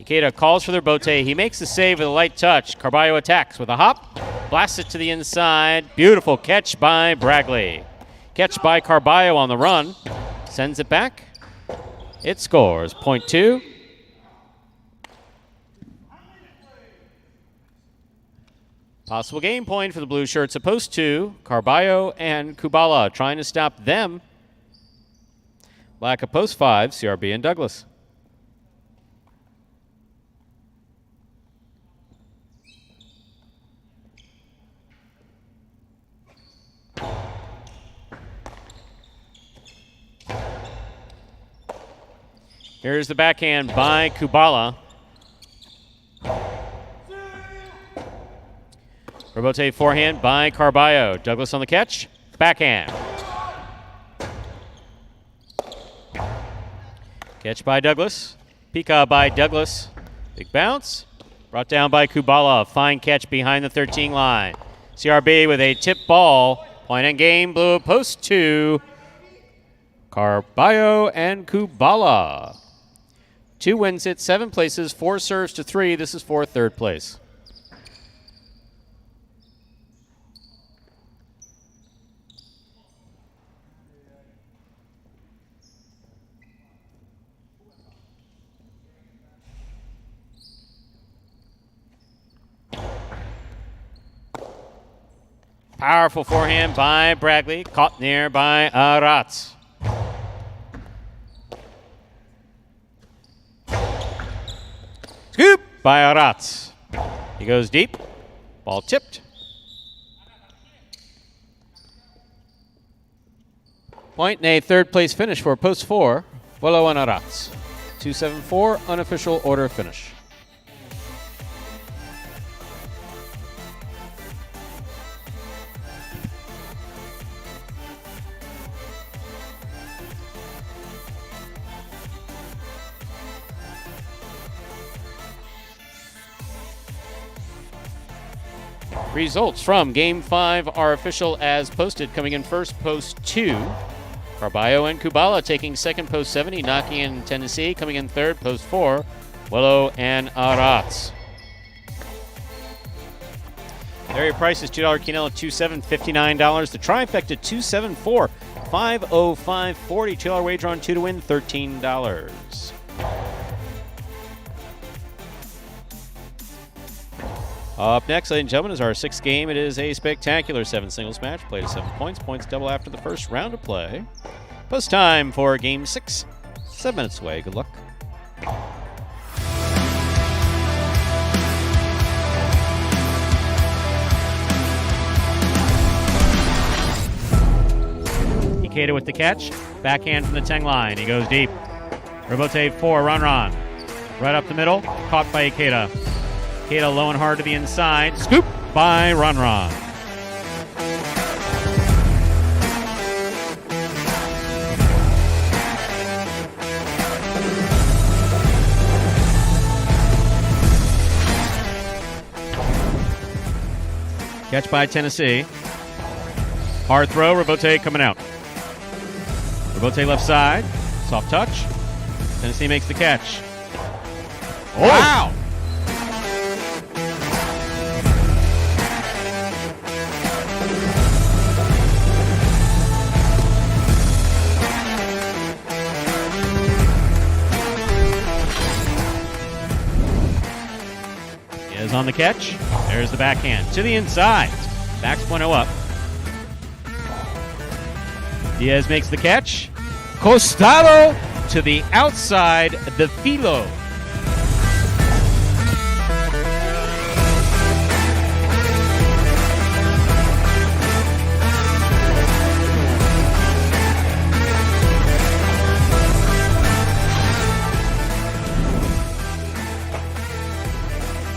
Ikeda calls for the Robote. He makes the save with a light touch. Carballo attacks with a hop. Blasts it to the inside. Beautiful catch by Bragley. Catch by Carballo on the run. Sends it back. It scores. Point 2. Possible game point for the blue shirts of post 2. Carballo and Kubala trying to stop them. Black of post 5. CRB and Douglas. Here's the backhand by Kubala. Robote forehand by Carballo. Douglas on the catch. backhand. Catch by Douglas. Pika by Douglas. Big bounce. Brought down by Kubala. Fine catch behind the 13 line. CRB with a tip ball. Point and game. Blue post 2. Carballo and Kubala. 2 wins it, 7 places, 4 serves to 3. This is for third place. Powerful forehand by Bradley, caught near by Aratz. Scoop by Aratz. He goes deep. Ball tipped. Point and a third place finish for post 4. Willow and Aratz. 2-7-4 unofficial order finish. Results from Game 5 are official as posted. Coming in first, post 2. Carballo and Kubala taking second, post 70. Naki and Tennessee coming in third, post 4. Willow and Aratz. Area price is $2 quinella, $2.7, $59. The trifecta, $2.74, $5.05, $40. $2 wager on 2 to win, $13. Up next, ladies and gentlemen, is our 6th game. It is a spectacular 7 singles match. Played at 7 points. Points double after the first round of play. Post time for Game 6. 7 minutes away. Good luck. Ikeda with the catch. Backhand from the 10 line. He goes deep. Robote 4, Ron. Right up the middle. Caught by Ikeda. Ikeda low and hard to the inside. Scoop by Ron. Catch by Tennessee. Hard throw. Robote coming out. Robote left side. Soft touch. Tennessee makes the catch. Oh. Wow! Is on the catch. There's the backhand to the inside. Backs 1-0 up. Diaz makes the catch. Costado to the outside. The filo.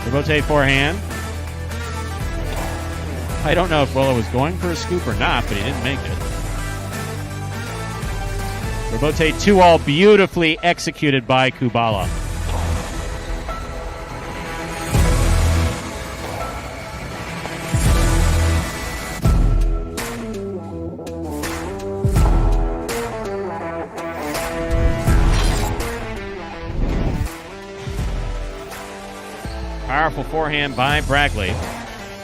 Robote forehand. I don't know if Willow was going for a scoop or not, but he didn't make it. Robote 2-all beautifully executed by Kubala. Powerful forehand by Bradley.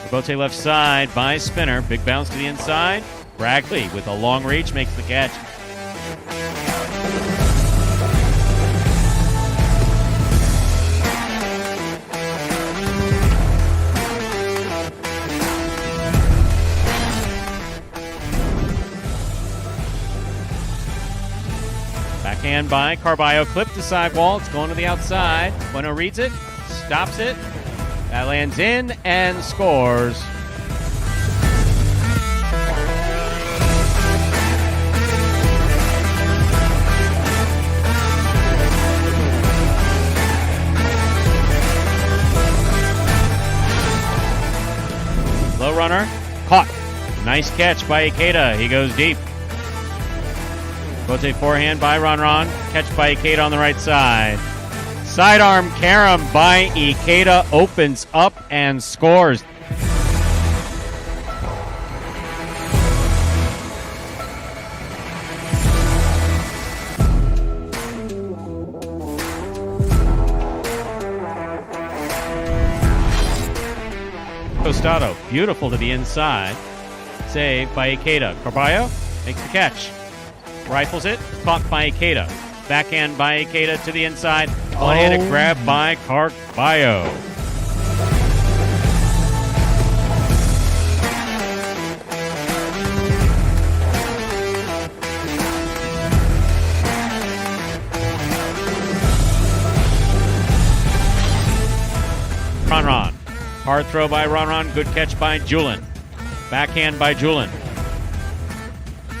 Robote left side by Spinner. Big bounce to the inside. Bradley with a long reach makes the catch. Backhand by Carballo. Clipped the sidewall. It's going to the outside. Bueno reads it. Stops it. That lands in and scores. Low runner. Caught. Nice Nice catch by Ikeda. He goes deep. Bote forehand by Ron. Catch by Ikeda on the right side. Sidearm carom by Ikeda opens up and scores. Costado, beautiful to the inside. Save by Ikeda. Carballo makes the catch. Rifles it, caught by Ikeda. Backhand by Ikeda to the inside. One-handed grab by Carballo. Ron. Hard throw by Ron. Good catch by Julin. Backhand by Julin.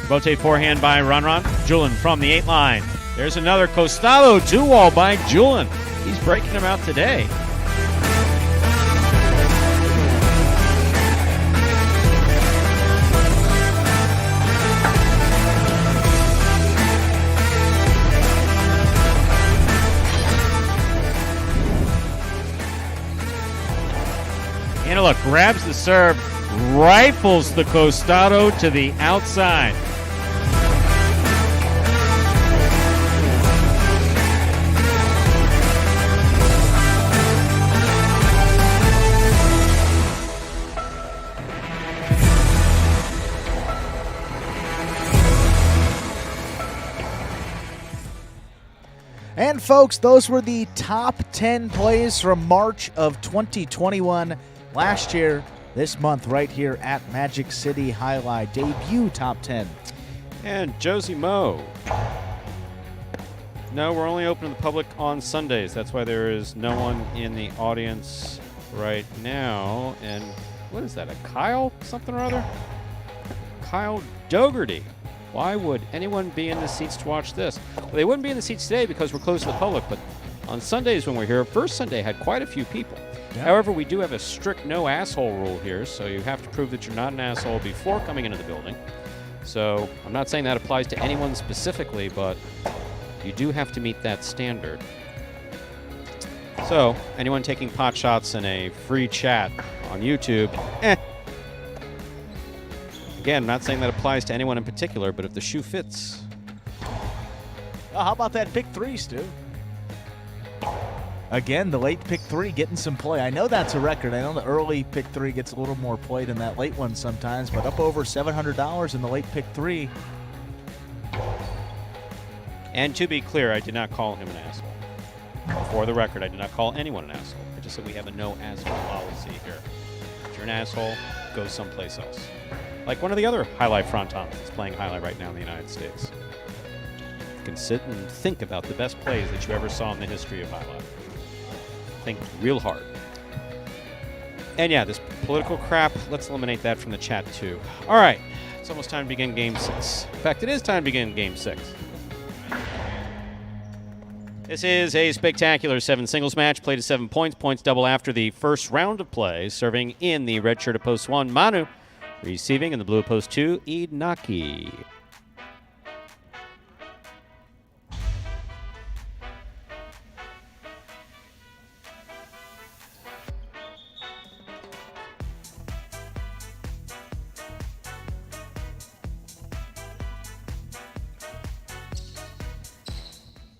Bote forehand by Ron. Julin from the 8 line. There's another Costado 2-wall by Julin. He's breaking him out today. Antelope grabs the serve, rifles the Costado to the outside. And folks, those were the top 10 plays from March of 2021. Last year, this month, right here at Magic City Highlight, debut top 10. And Josie Moe. No, we're only open to the public on Sundays. That's why there is no one in the audience right now. And what is that, a Kyle something or other? Kyle Dougherty. Why would anyone be in the seats to watch this? Well, they wouldn't be in the seats today because we're closed to the public, but on Sundays when we're here, first Sunday had quite a few people. Yeah. However, we do have a strict no asshole rule here, so you have to prove that you're not an asshole before coming into the building. So I'm not saying that applies to anyone specifically, but you do have to meet that standard. So anyone taking pot shots in a free chat on YouTube, Again, I'm not saying that applies to anyone in particular, but if the shoe fits. Oh, how about that pick 3, Stu? Again, the late pick 3 getting some play. I know that's a record. I know the early pick 3 gets a little more play than that late one sometimes, but up over $700 in the late pick 3. And to be clear, I did not call him an asshole. For the record, I did not call anyone an asshole. I just said we have a no asshole policy here. If you're an asshole, go someplace else. Like one of the other highlight frontons that's playing highlight right now in the United States. You can sit and think about the best plays that you ever saw in the history of highlight. Think real hard. And yeah, this political crap, let's eliminate that from the chat too. All right, it's almost time to begin Game 6. In fact, it is time to begin Game 6. This is a spectacular 7 singles match, played to 7 points. Points double after the first round of play. Serving in the red shirt of post 1, Manu. Receiving in the blue of post 2, Inaki.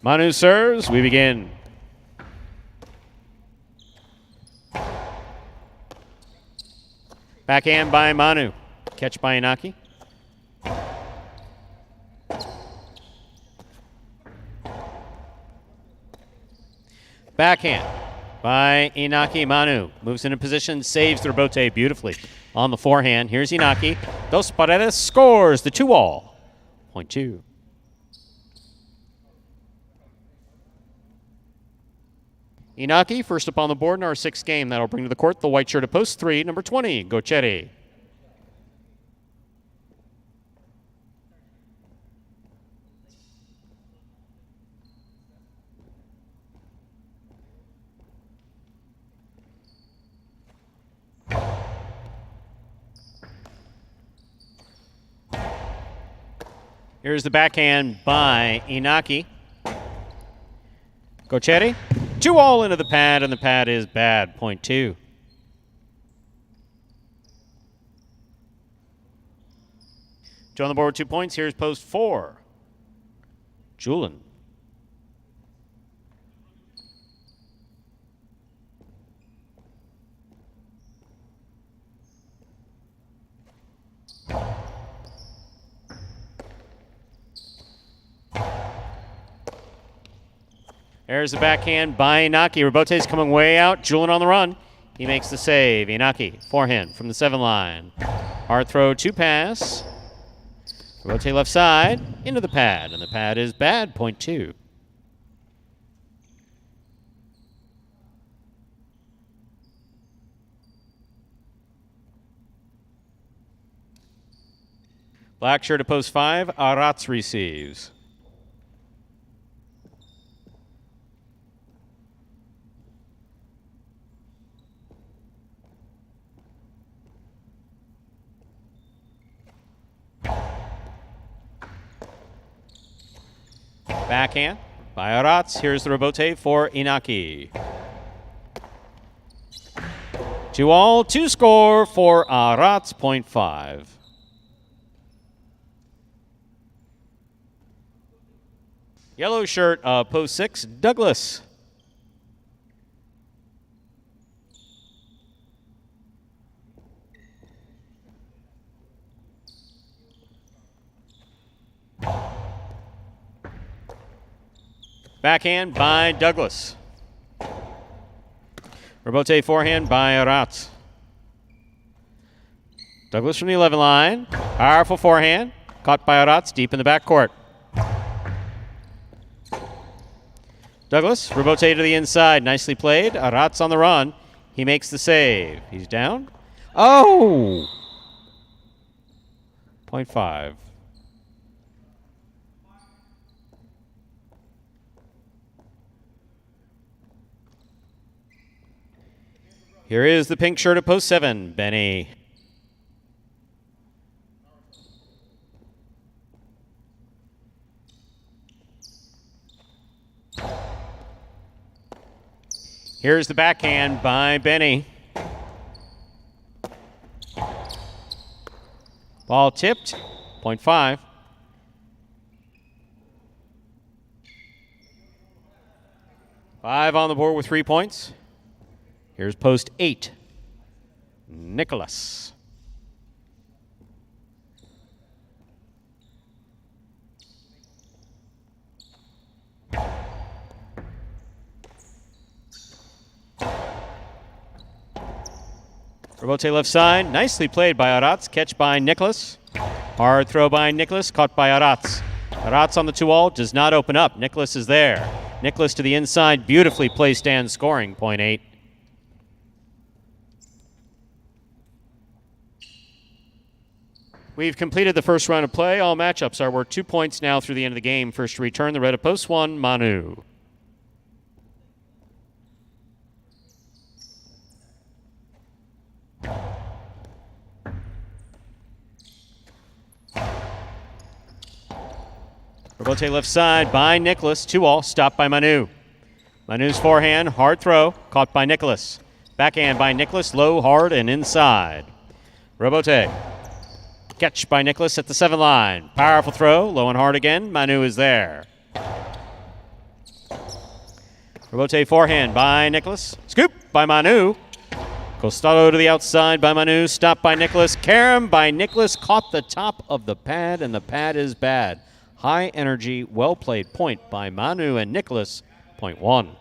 Manu serves, we begin. Backhand by Manu. Catch by Inaki. Backhand by Inaki. Manu moves into position, saves the rebote beautifully on the forehand. Here's Inaki. Dos Paredes scores the 2-all. Point 2. Inaki, first up on the board in our 6th game. That'll bring to the court the white shirt of post 3, number 20, Gochetti. Here's the backhand by Inaki. Gochetti. 2-all into the pad, and the pad is bad. Point 2. Joe on the board with 2 points. Here's post 4. Julin. There's the backhand by Inaki. Robote's coming way out. Julin on the run. He makes the save. Inaki, forehand from the 7 line. Hard throw, 2 pass. Robote left side, into the pad, and the pad is bad. Point 2. Black shirt to post 5. Arats receives. Backhand by Arats. Here's the rebote for Inaki. 2-all, 2 score for Arats. Point 5. Yellow shirt, post 6, Douglas. Backhand by Douglas. Rebote forehand by Arats. Douglas from the 11 line. Powerful forehand. Caught by Arats deep in the backcourt. Douglas, rebote to the inside. Nicely played. Arats on the run. He makes the save. He's down. Oh! Point 5. Here is the pink shirt at post 7, Benny. Here's the backhand by Benny. Ball tipped, point 5. Five on the board with 3 points. Here's post 8, Nicholas. Rebote left side, nicely played by Arats. Catch by Nicholas. Hard throw by Nicholas, caught by Arats. Arats on the 2-all, does not open up. Nicholas is there. Nicholas to the inside, beautifully placed and scoring, point 8. We've completed the first round of play. All matchups are worth 2 points now through the end of the game. First to return, the red at post 1, Manu. Rebote left side by Nicholas. 2-all, stopped by Manu. Manu's forehand, hard throw, caught by Nicholas. Backhand by Nicholas, low, hard, and inside. Rebote. Catch by Nicholas at the 7 line. Powerful throw, low and hard again. Manu is there. Rebote forehand by Nicholas. Scoop by Manu. Costado to the outside by Manu. Stopped by Nicholas. Karam by Nicholas. Caught the top of the pad, and the pad is bad. High energy, well played point by Manu and Nicholas. Point 1.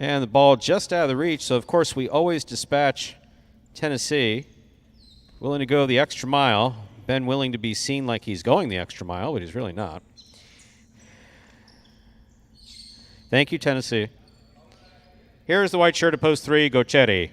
And the ball just out of the reach, so of course we always dispatch Tennessee. Willing to go the extra mile. Ben willing to be seen like he's going the extra mile, but he's really not. Thank you, Tennessee. Here's the white shirt at post 3, Gochetti.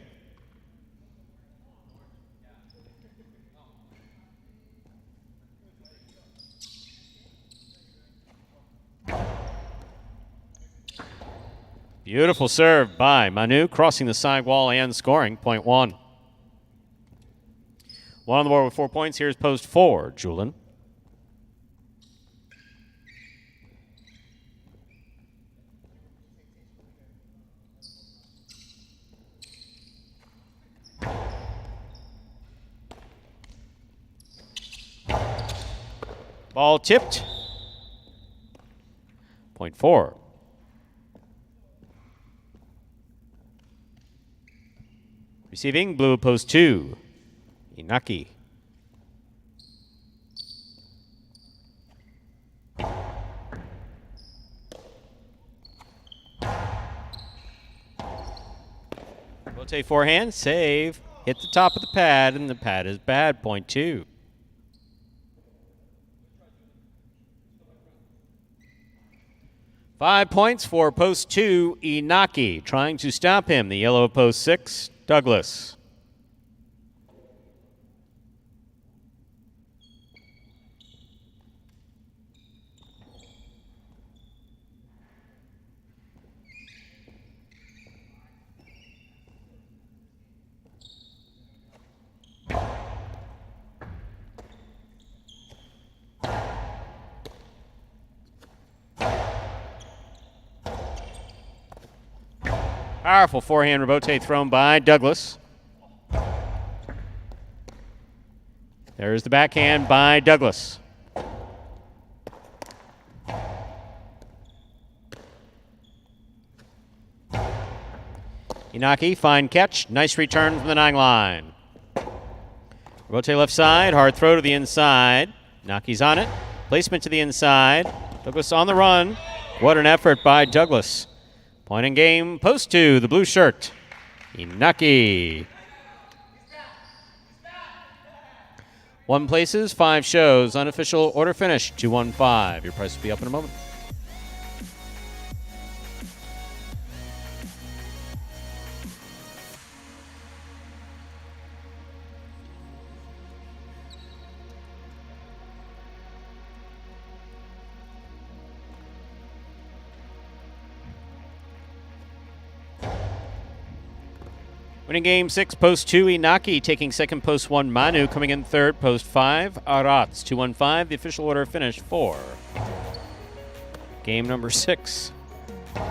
Beautiful serve by Manu, crossing the sidewall and scoring, point 1. 1 on the board with 4 points. Here's post 4, Julian. Ball tipped. Point 4. Receiving, blue post 2, Inaki. Bote forehand, save. Hit the top of the pad, and the pad is bad, point 2. Five points for post 2, Inaki. Trying to stop him, the yellow post 6, Douglas. Powerful forehand rebote thrown by Douglas. There's the backhand by Douglas. Inaki, fine catch. Nice return from the 9 line. Rebote left side, hard throw to the inside. Inaki's on it. Placement to the inside. Douglas on the run. What an effort by Douglas. Point in game, post 2, the blue shirt, Inaki. 1 places, 5 shows, unofficial order finish, 215. Your price will be up in a moment. Winning game 6, post 2, Inaki. Taking second, post 1, Manu. Coming in third, post 5, Arats. 215, the official order finish 4. Game number 6. $2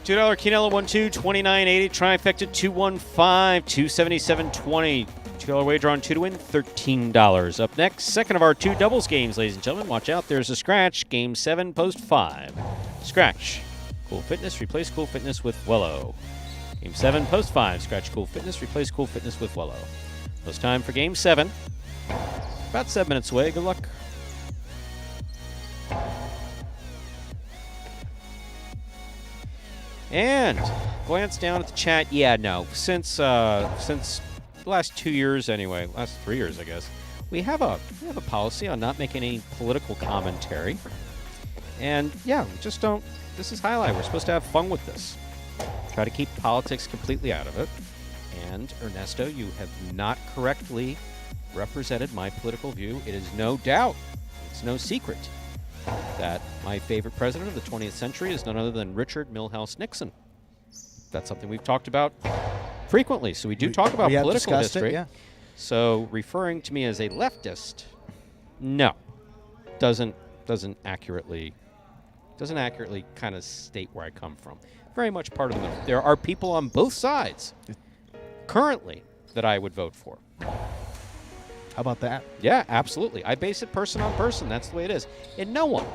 Quinella 1-2, 29.80. Trifecta 215, 277.20. $2 wager on 2 to win, $13. Up next, second of our 2 doubles games, ladies and gentlemen. Watch out, there's a scratch. Game 7, post 5. Scratch. Cool Fitness, replace Cool Fitness with Wello. Game 7, post 5. Scratch Cool Fitness, replace Cool Fitness with Wello. Post time for Game 7. About 7 minutes away. Good luck. And glance down at the chat. Yeah, no. Since the last 2 years anyway, last 3 years I guess, we have a policy on not making any political commentary. And yeah, we just don't. This is Highlight. We're supposed to have fun with this. Try to keep politics completely out of it. And Ernesto, you have not correctly represented my political view. It is no doubt, it's no secret, that my favorite president of the 20th century is none other than Richard Milhouse Nixon. That's something we've talked about frequently. So we talk about political history. It, yeah. So referring to me as a leftist, no, doesn't accurately kind of state where I come from. Very much part of the middle. There are people on both sides currently that I would vote for. How about that? Yeah, absolutely. I base it person on person. That's the way it is. And no one,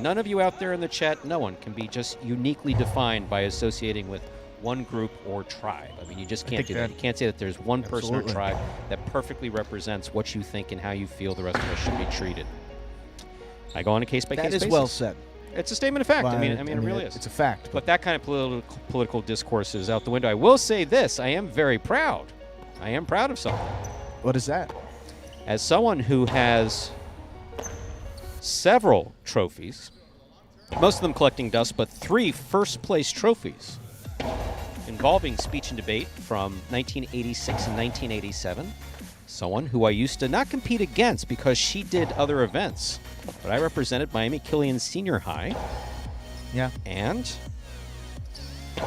none of you out there in the chat, no one can be just uniquely defined by associating with one group or tribe. I mean, you just can't do that. You can't say that there's one person or tribe that perfectly represents what you think and how you feel the rest of us should be treated. I go on a case-by-case basis. That is well said. It's a statement of fact. Well, I mean, it really is. It's a fact. But that kind of political discourse is out the window. I will say this. I am very proud. I am proud of something. What is that? As someone who has several trophies, most of them collecting dust, but 3 first-place trophies involving speech and debate from 1986 and 1987, someone who I used to not compete against because she did other events, but I represented Miami Killian Senior High. Yeah. And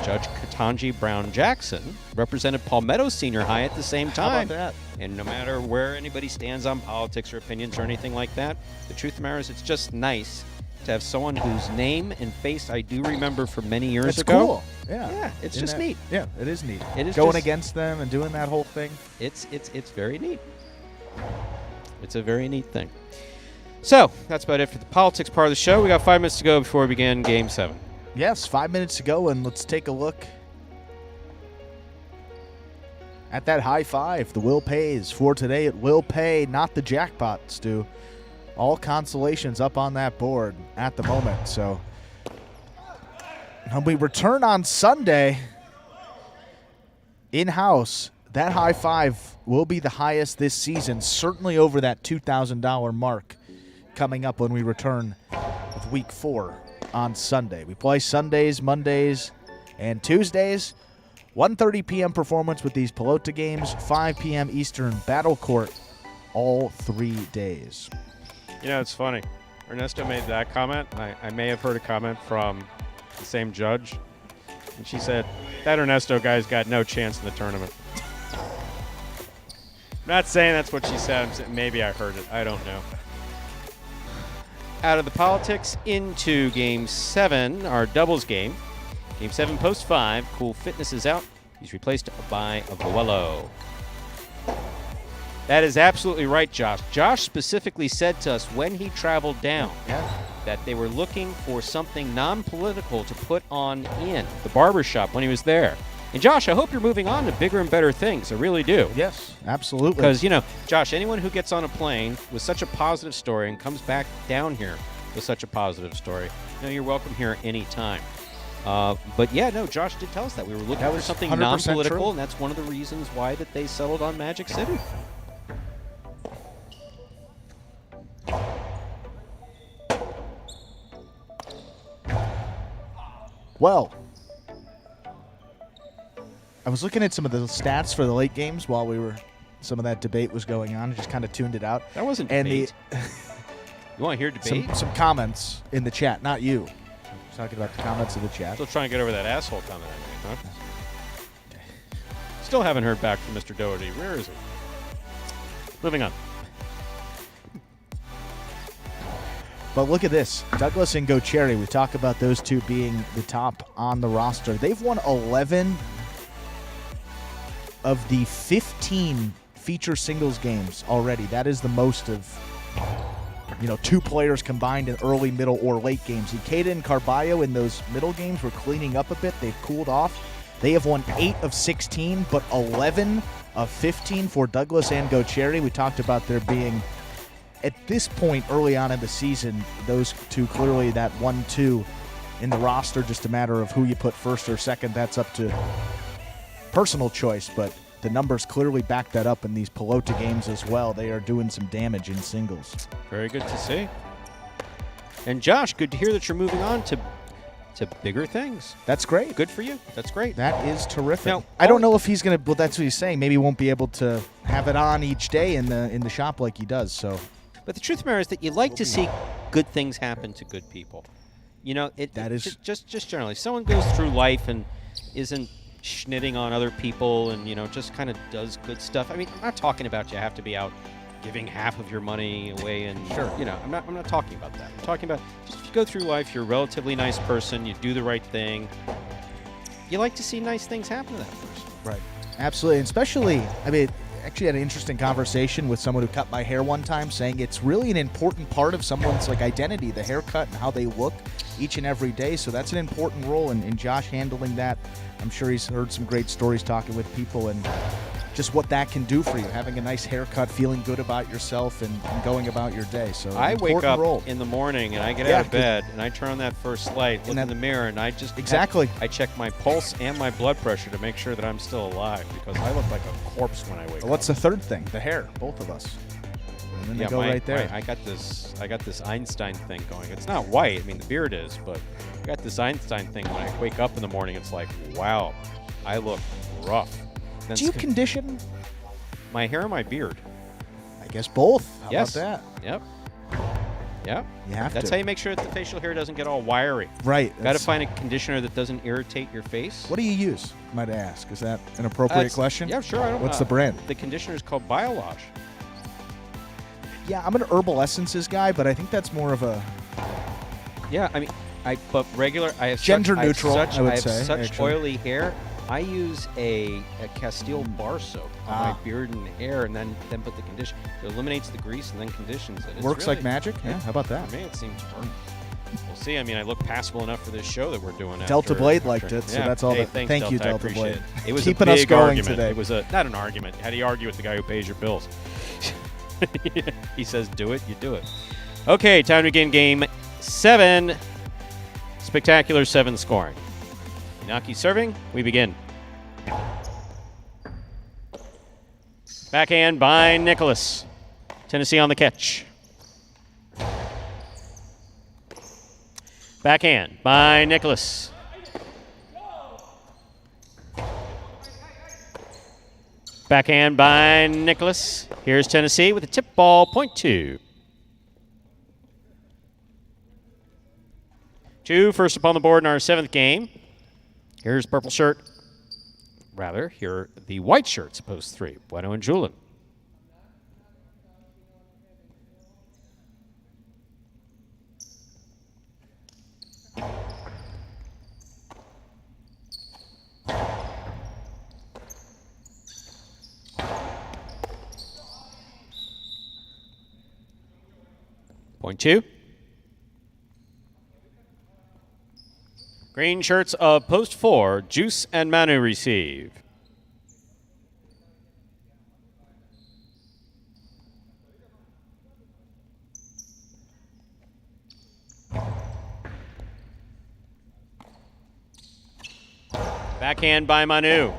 Judge Katanji Brown Jackson represented Palmetto Senior High at the same time. How about that? And no matter where anybody stands on politics or opinions or anything like that, the truth of the matter is it's just nice to have someone whose name and face I do remember from many years It's ago. cool. Yeah. Yeah, it's just neat. Yeah, it is neat. It is going just- against them and doing that whole thing. It's very neat. It's a very neat thing. So that's about it for the politics part of the show. We got 5 minutes to go before we begin Game 7. Yes, 5 minutes to go, and let's take a look at that high five. The will pays for today. It will pay, not the jackpot, Stu. All consolations up on that board at the moment. So when we return on Sunday in-house, that high five will be the highest this season, certainly over that $2,000 mark coming up when we return with Week 4 on Sunday. We play Sundays, Mondays, and Tuesdays. 1:30 p.m. performance with these Pelota games, 5 p.m. Eastern Battle Court, all 3 days. You know, it's funny. Ernesto made that comment. I may have heard a comment from the same judge. And she said, that Ernesto guy's got no chance in the tournament. I'm not saying that's what she said. I'm saying maybe I heard it. I don't know. Out of the politics into Game 7, our doubles game. Game 7 post 5. Cool Fitness is out. He's replaced by Abuelo. That is absolutely right, Josh. Josh specifically said to us when he traveled down that they were looking for something non-political to put on in the barbershop when he was there. And Josh, I hope you're moving on to bigger and better things. I really do. Yes, absolutely. Because, you know, Josh, anyone who gets on a plane with such a positive story and comes back down here with such a positive story, you know, you're welcome here anytime. But yeah, no, Josh did tell us that. We were looking for something 100% non-political, true. and that's one of the reasons why that they settled on Magic City. Well, I was looking at some of the stats for the late games while some of that debate was going on. I just kind of tuned it out. That wasn't and debate. You want to hear debate? Some comments in the chat, not you. I was talking about the comments in the chat. Still trying to get over that asshole comment I made, huh? Still haven't heard back from Mr. Doherty. Where is he? Moving on. But look at this. Douglas and Gocherry, we talk about those two being the top on the roster. They've won 11 of the 15 feature singles games already. That is the most of, two players combined in early, middle, or late games. Ikeda and Carballo in those middle games were cleaning up a bit. They've cooled off. They have won 8 of 16, but 11 of 15 for Douglas and Gocherry. We talked about there being, at this point early on in the season, those two clearly that 1-2 in the roster, just a matter of who you put first or second. That's up to personal choice, but the numbers clearly back that up in these Pelota games as well. They are doing some damage in singles. Very good to see. And Josh, good to hear that you're moving on to bigger things. That's great. Good for you. That's great. That is terrific. Now, I don't know if he's going to, well, that's what he's saying. Maybe he won't be able to have it on each day in the shop like he does, so. But the truth of the matter is that you like to see good things happen to good people. You know, that is just generally. Someone goes through life and isn't schnitting on other people and, just kind of does good stuff. I mean, I'm not talking about you have to be out giving half of your money away and sure. I'm not talking about that. I'm talking about just if you go through life, you're a relatively nice person, you do the right thing. You like to see nice things happen to that person. Right. Absolutely. And especially, actually had an interesting conversation with someone who cut my hair one time, saying it's really an important part of someone's identity, the haircut and how they look each and every day. So that's an important role in Josh handling that. I'm sure he's heard some great stories talking with people and just what that can do for you, having a nice haircut, feeling good about yourself and going about your day. So I wake up role. in the morning and I get out of bed and I turn on that first light, look in the mirror, and I just I check my pulse and my blood pressure to make sure that I'm still alive, because I look like a corpse when I wake up. What's the third thing? The hair, both of us. And then they go right there. I got this Einstein thing going. It's not white. I mean, the beard is, but I got this Einstein thing. When I wake up in the morning, it's like, wow, I look rough. Do you condition my hair or my beard? guess both. How Yes. about that? Yep. Yep. You have That's to. how you make sure that the facial hair doesn't get all wiry. Right. Got to find a conditioner that doesn't irritate your face. What do you use, might I ask? Is that an appropriate It's- question? Yeah, sure. I don't What's the brand? The conditioner is called BioWash. Yeah, I'm an herbal essences guy, but I think that's more of a Yeah, I mean, but regular. I have Gender such, neutral, I, have such, I would I have say, such actually. oily hair. I use a Castile bar soap on my beard and hair, and then put the condition. It eliminates the grease and then conditions it. It's works really, like magic. Yeah, how about that? For me, it seems to work. We'll see. I mean, I look passable enough for this show that we're doing. Delta after- Blade after- liked it, so Yeah. that's all. Hey, that. thanks, Thank you, I Delta appreciate Blade. It was Keeping a us big going argument. today. It was not an argument. How do you argue with the guy who pays your bills? He says, "Do it." You do it. Okay, time to begin game 7. Spectacular 7 scoring. Inaki serving. We begin. Backhand by Nicholas. Tennessee on the catch. Backhand by Nicholas. Backhand by Nicholas. Here's Tennessee with a tip ball, point 2. 2 first upon the board in our 7th game. Here's purple shirt. Rather, here are the white shirts, post 3. Bueno and Julin. Point 2. Green shirts of post 4, Juice and Manu receive. Backhand by Manu.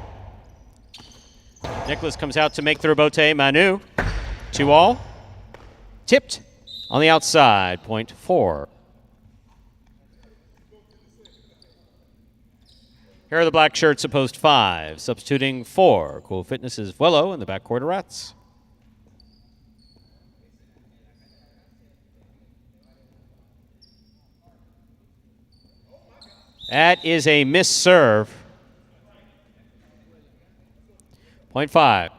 Nicholas comes out to make the rebote. Manu, 2-all. Tipped on the outside, point 4. Here are the black shirts of post 5, substituting 4. Cool Fitness's Vuelo in the backcourt of Rats. That is a missed serve. Point 5.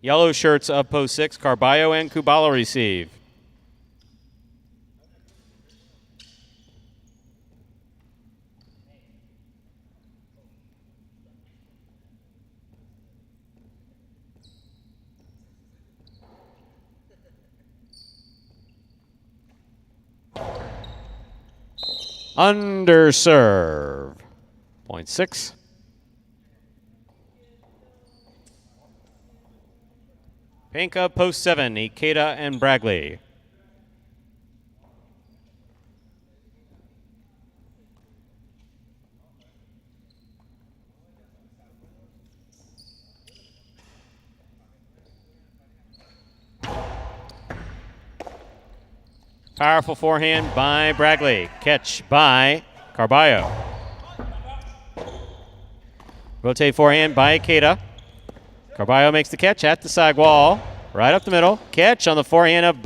Yellow shirts of post 6, Carballo and Kubala receive. Underserve. Point 6. Pink of post 7, Ikeda and Bragley. Powerful forehand by Bragley. Catch by Carballo. Rotate forehand by Ikeda. Carballo makes the catch at the side wall. Right up the middle. Catch on the forehand of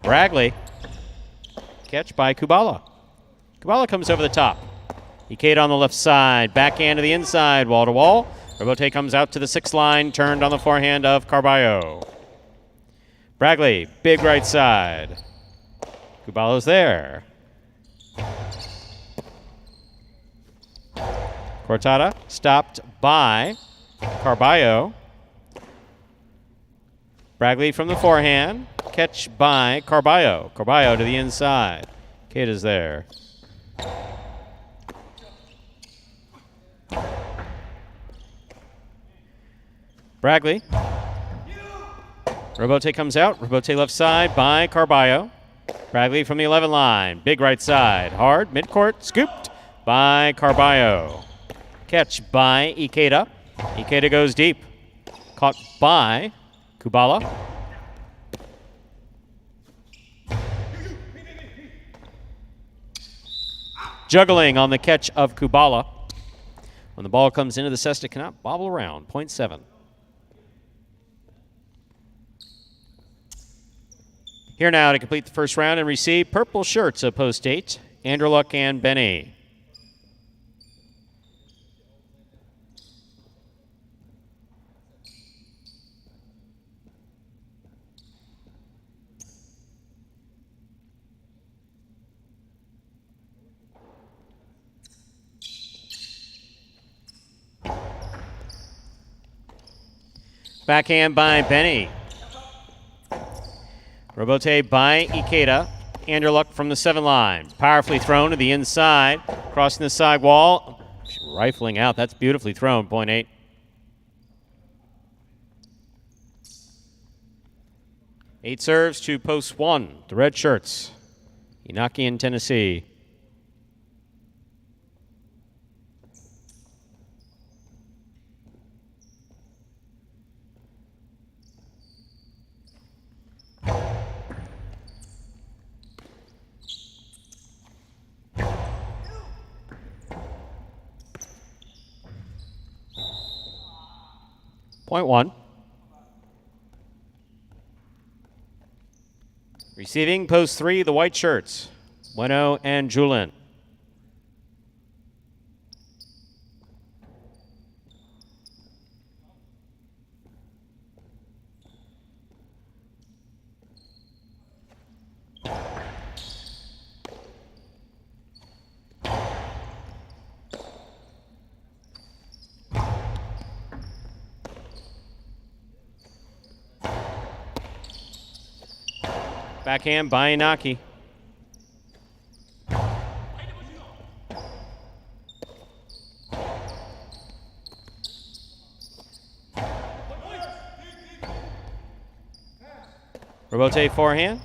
Bragley. Catch by Kubala. Kubala comes over the top. Ikeda on the left side. Backhand to the inside. Wall to wall. Robote comes out to the 6th line. Turned on the forehand of Carballo. Bragley. Big right side. Kubala's there. Cortada stopped by Carballo. Bragley from the forehand. Catch by Carballo. Carballo to the inside. Keda's there. Bragley. Robote comes out. Robote left side by Carballo. Bragley from the 11 line. Big right side. Hard. Midcourt. Scooped by Carballo. Catch by Ikeda. Ikeda goes deep. Caught by Kubala. Juggling on the catch of Kubala. When the ball comes into the cesta, cannot bobble around. Point 7. Here now to complete the first round and receive purple shirts of Post 8, Andrew Luck and Benny. Backhand by Benny. Robote by Ikeda. Andrew Luck from the 7 line. Powerfully thrown to the inside. Crossing the side wall. Rifling out. That's beautifully thrown. Point 8. Eight serves to Post 1. The red shirts. Inaki in Tennessee. Point 1. Receiving Post 3, the white shirts. Bueno and Julin. Backhand by Inaki. Robote forehand.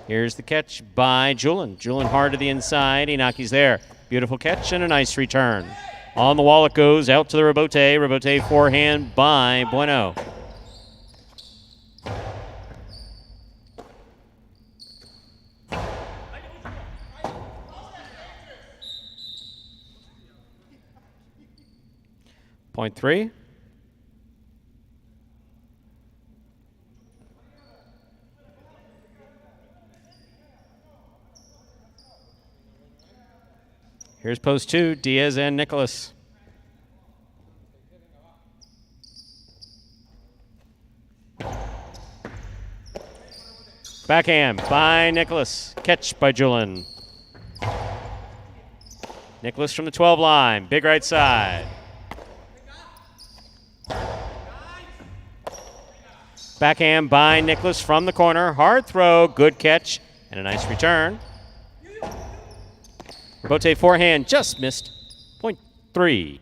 Here's the catch by Julin. Julin hard to the inside. Inaki's there. Beautiful catch and a nice return. On the wall it goes, out to the Robote. Robote forehand by Bueno. Point 3. Here's Post 2, Diaz and Nicholas. Backhand by Nicholas. Catch by Julin. Nicholas from the 12 line. Big right side. Backhand by Nicholas from the corner. Hard throw, good catch, and a nice return. Robote forehand just missed. Point 3.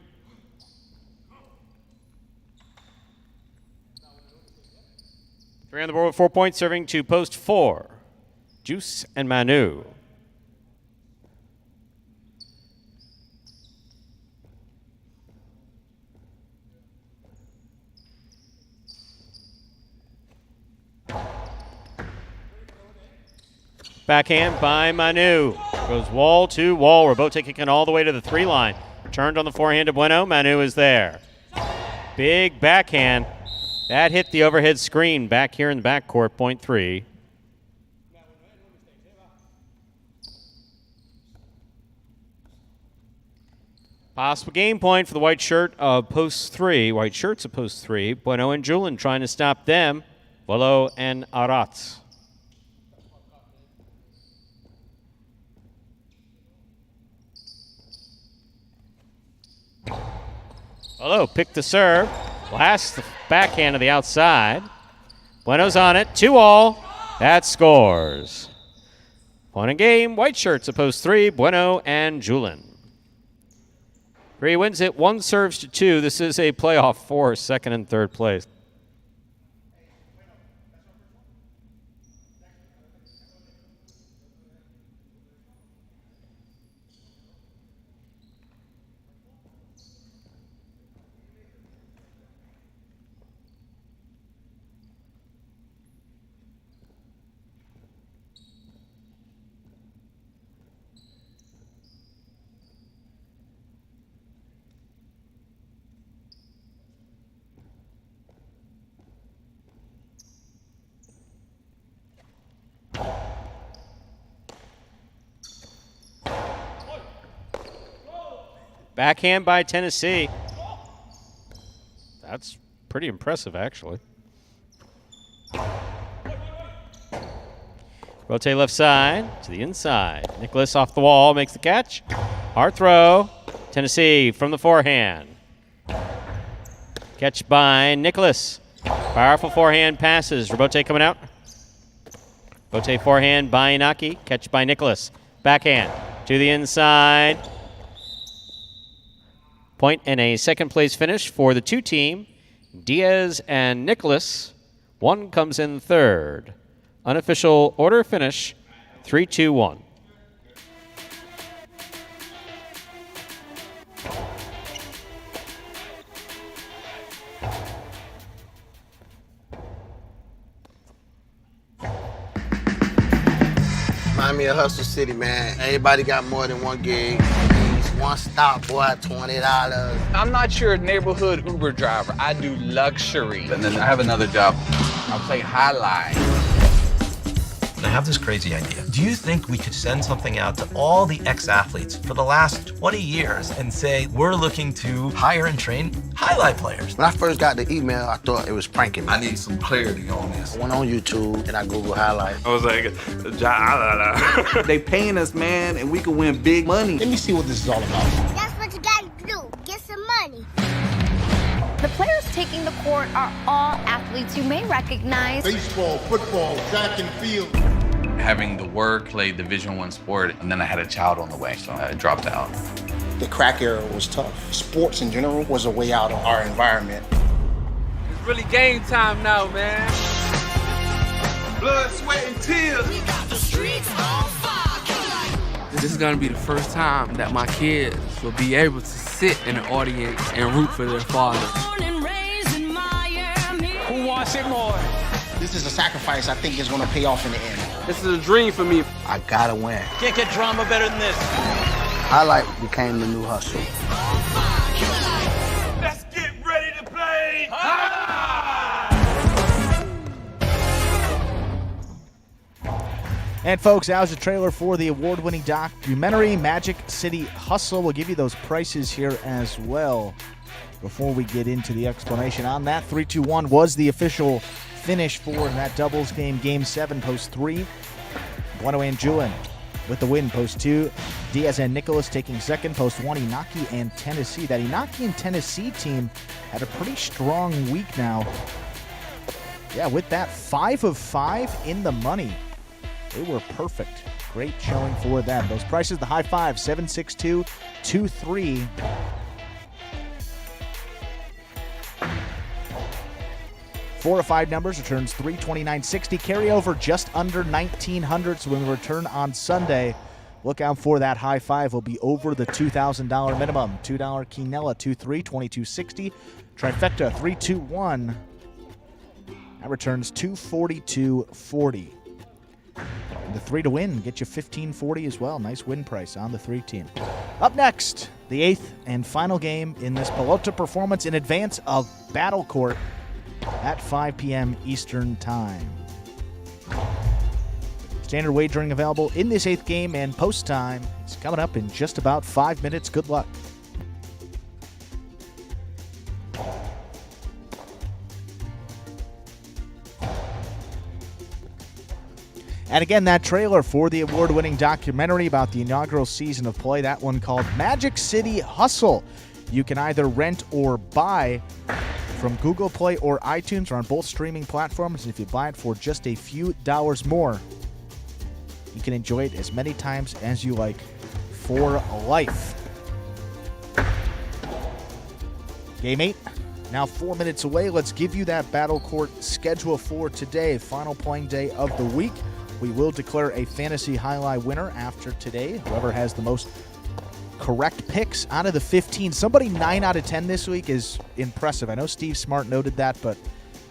Three on the board with 4 points, serving to Post 4. Juice and Manu. Backhand by Manu. Goes wall to wall. Robote kicking all the way to the 3 line. Turned on the forehand to Bueno. Manu is there. Big backhand. That hit the overhead screen back here in the backcourt. Point 3. Possible game point for the white shirt of Post 3. White shirts of Post 3. Bueno and Julin trying to stop them. Volo and Aratz. Volo picked the serve. Blasts the backhand to the outside. Bueno's on it. 2-all. That scores. Point in game. White shirts of Post 3. Bueno and Julin. 3 wins it. 1 serves to 2. This is a playoff for second and third place. Backhand by Tennessee. That's pretty impressive, actually. Rotate left side to the inside. Nicholas off the wall, makes the catch. Hard throw. Tennessee from the forehand. Catch by Nicholas. Powerful forehand passes. Robote coming out. Rotate forehand by Inaki. Catch by Nicholas. Backhand to the inside. Point and a second place finish for the two team, Diaz and Nicholas. One comes in third. Unofficial order finish, 3-2-1. Remind me of Hustle City, man. Everybody got more than one gig. One stop, boy, $20. I'm not your neighborhood Uber driver. I do luxury. And then I have another job. I play highlight. I have this crazy idea. Do you think we could send something out to all the ex-athletes for the last 20 years and say, we're looking to hire and train highlight players? When I first got the email, I thought it was pranking me. I need some clarity on this. I went on YouTube and I Googled highlight. I was like, They paying us, man, and we can win big money. Let me see what this is all about. That's what you gotta do. Get some money. The players taking the court are all athletes you may recognize. Baseball, football, track and field. Having the work, played Division I sport, and then I had a child on the way, so I dropped out. The crack era was tough. Sports in general was a way out of our environment. It's really game time now, man. blood, sweat, and tears. We got the streets on fire. This is gonna be the first time that my kids will be able to sit in the audience and root for their father. Who wants it more? This is a sacrifice I think is going to pay off in the end. This is a dream for me. I gotta win. Can't get drama better than this. Highlight became the new hustle. Let's get ready to play. And folks, that was a trailer for the award-winning documentary Magic City Hustle. We'll give you those prices here as well before we get into the explanation on that. 3-2-1 was the official finish for that doubles game, Game 7, Post 3. Bueno and Julian with the win, Post 2. Diaz and Nicholas taking second, Post 1. Inaki and Tennessee. That Inaki and Tennessee team had a pretty strong week now. Yeah, with that 5 of 5 in the money. They were perfect. Great showing for them. Those prices, the high five, 76223. Four of 5 numbers returns $329.60. Carryover just under $1,900. So when we return on Sunday, look out for that high five. Will be over the $2,000 minimum. $2 Quinella, 2-3, $22.60. Trifecta, 3-2-1. That returns $242.40. The 3 to win, get you $15.40 as well. Nice win price on the 3 team. Up next, the 8th and final game in this Pelota performance in advance of Battle Court at 5 p.m. Eastern Time. Standard wagering available in this 8th game, and post time is coming up in just about 5 minutes. Good luck. And again, that trailer for the award-winning documentary about the inaugural season of play, that one called Magic City Hustle. You can either rent or buy from Google Play or iTunes, or on both streaming platforms. And if you buy it for just a few dollars more, you can enjoy it as many times as you like for life. Game 8, now 4 minutes away. Let's give you that Battle Court schedule for today, final playing day of the week. We will declare a fantasy highlight winner after today. Whoever has the most correct picks out of the 15. Somebody 9 out of 10 this week is impressive. I know Steve Smart noted that, but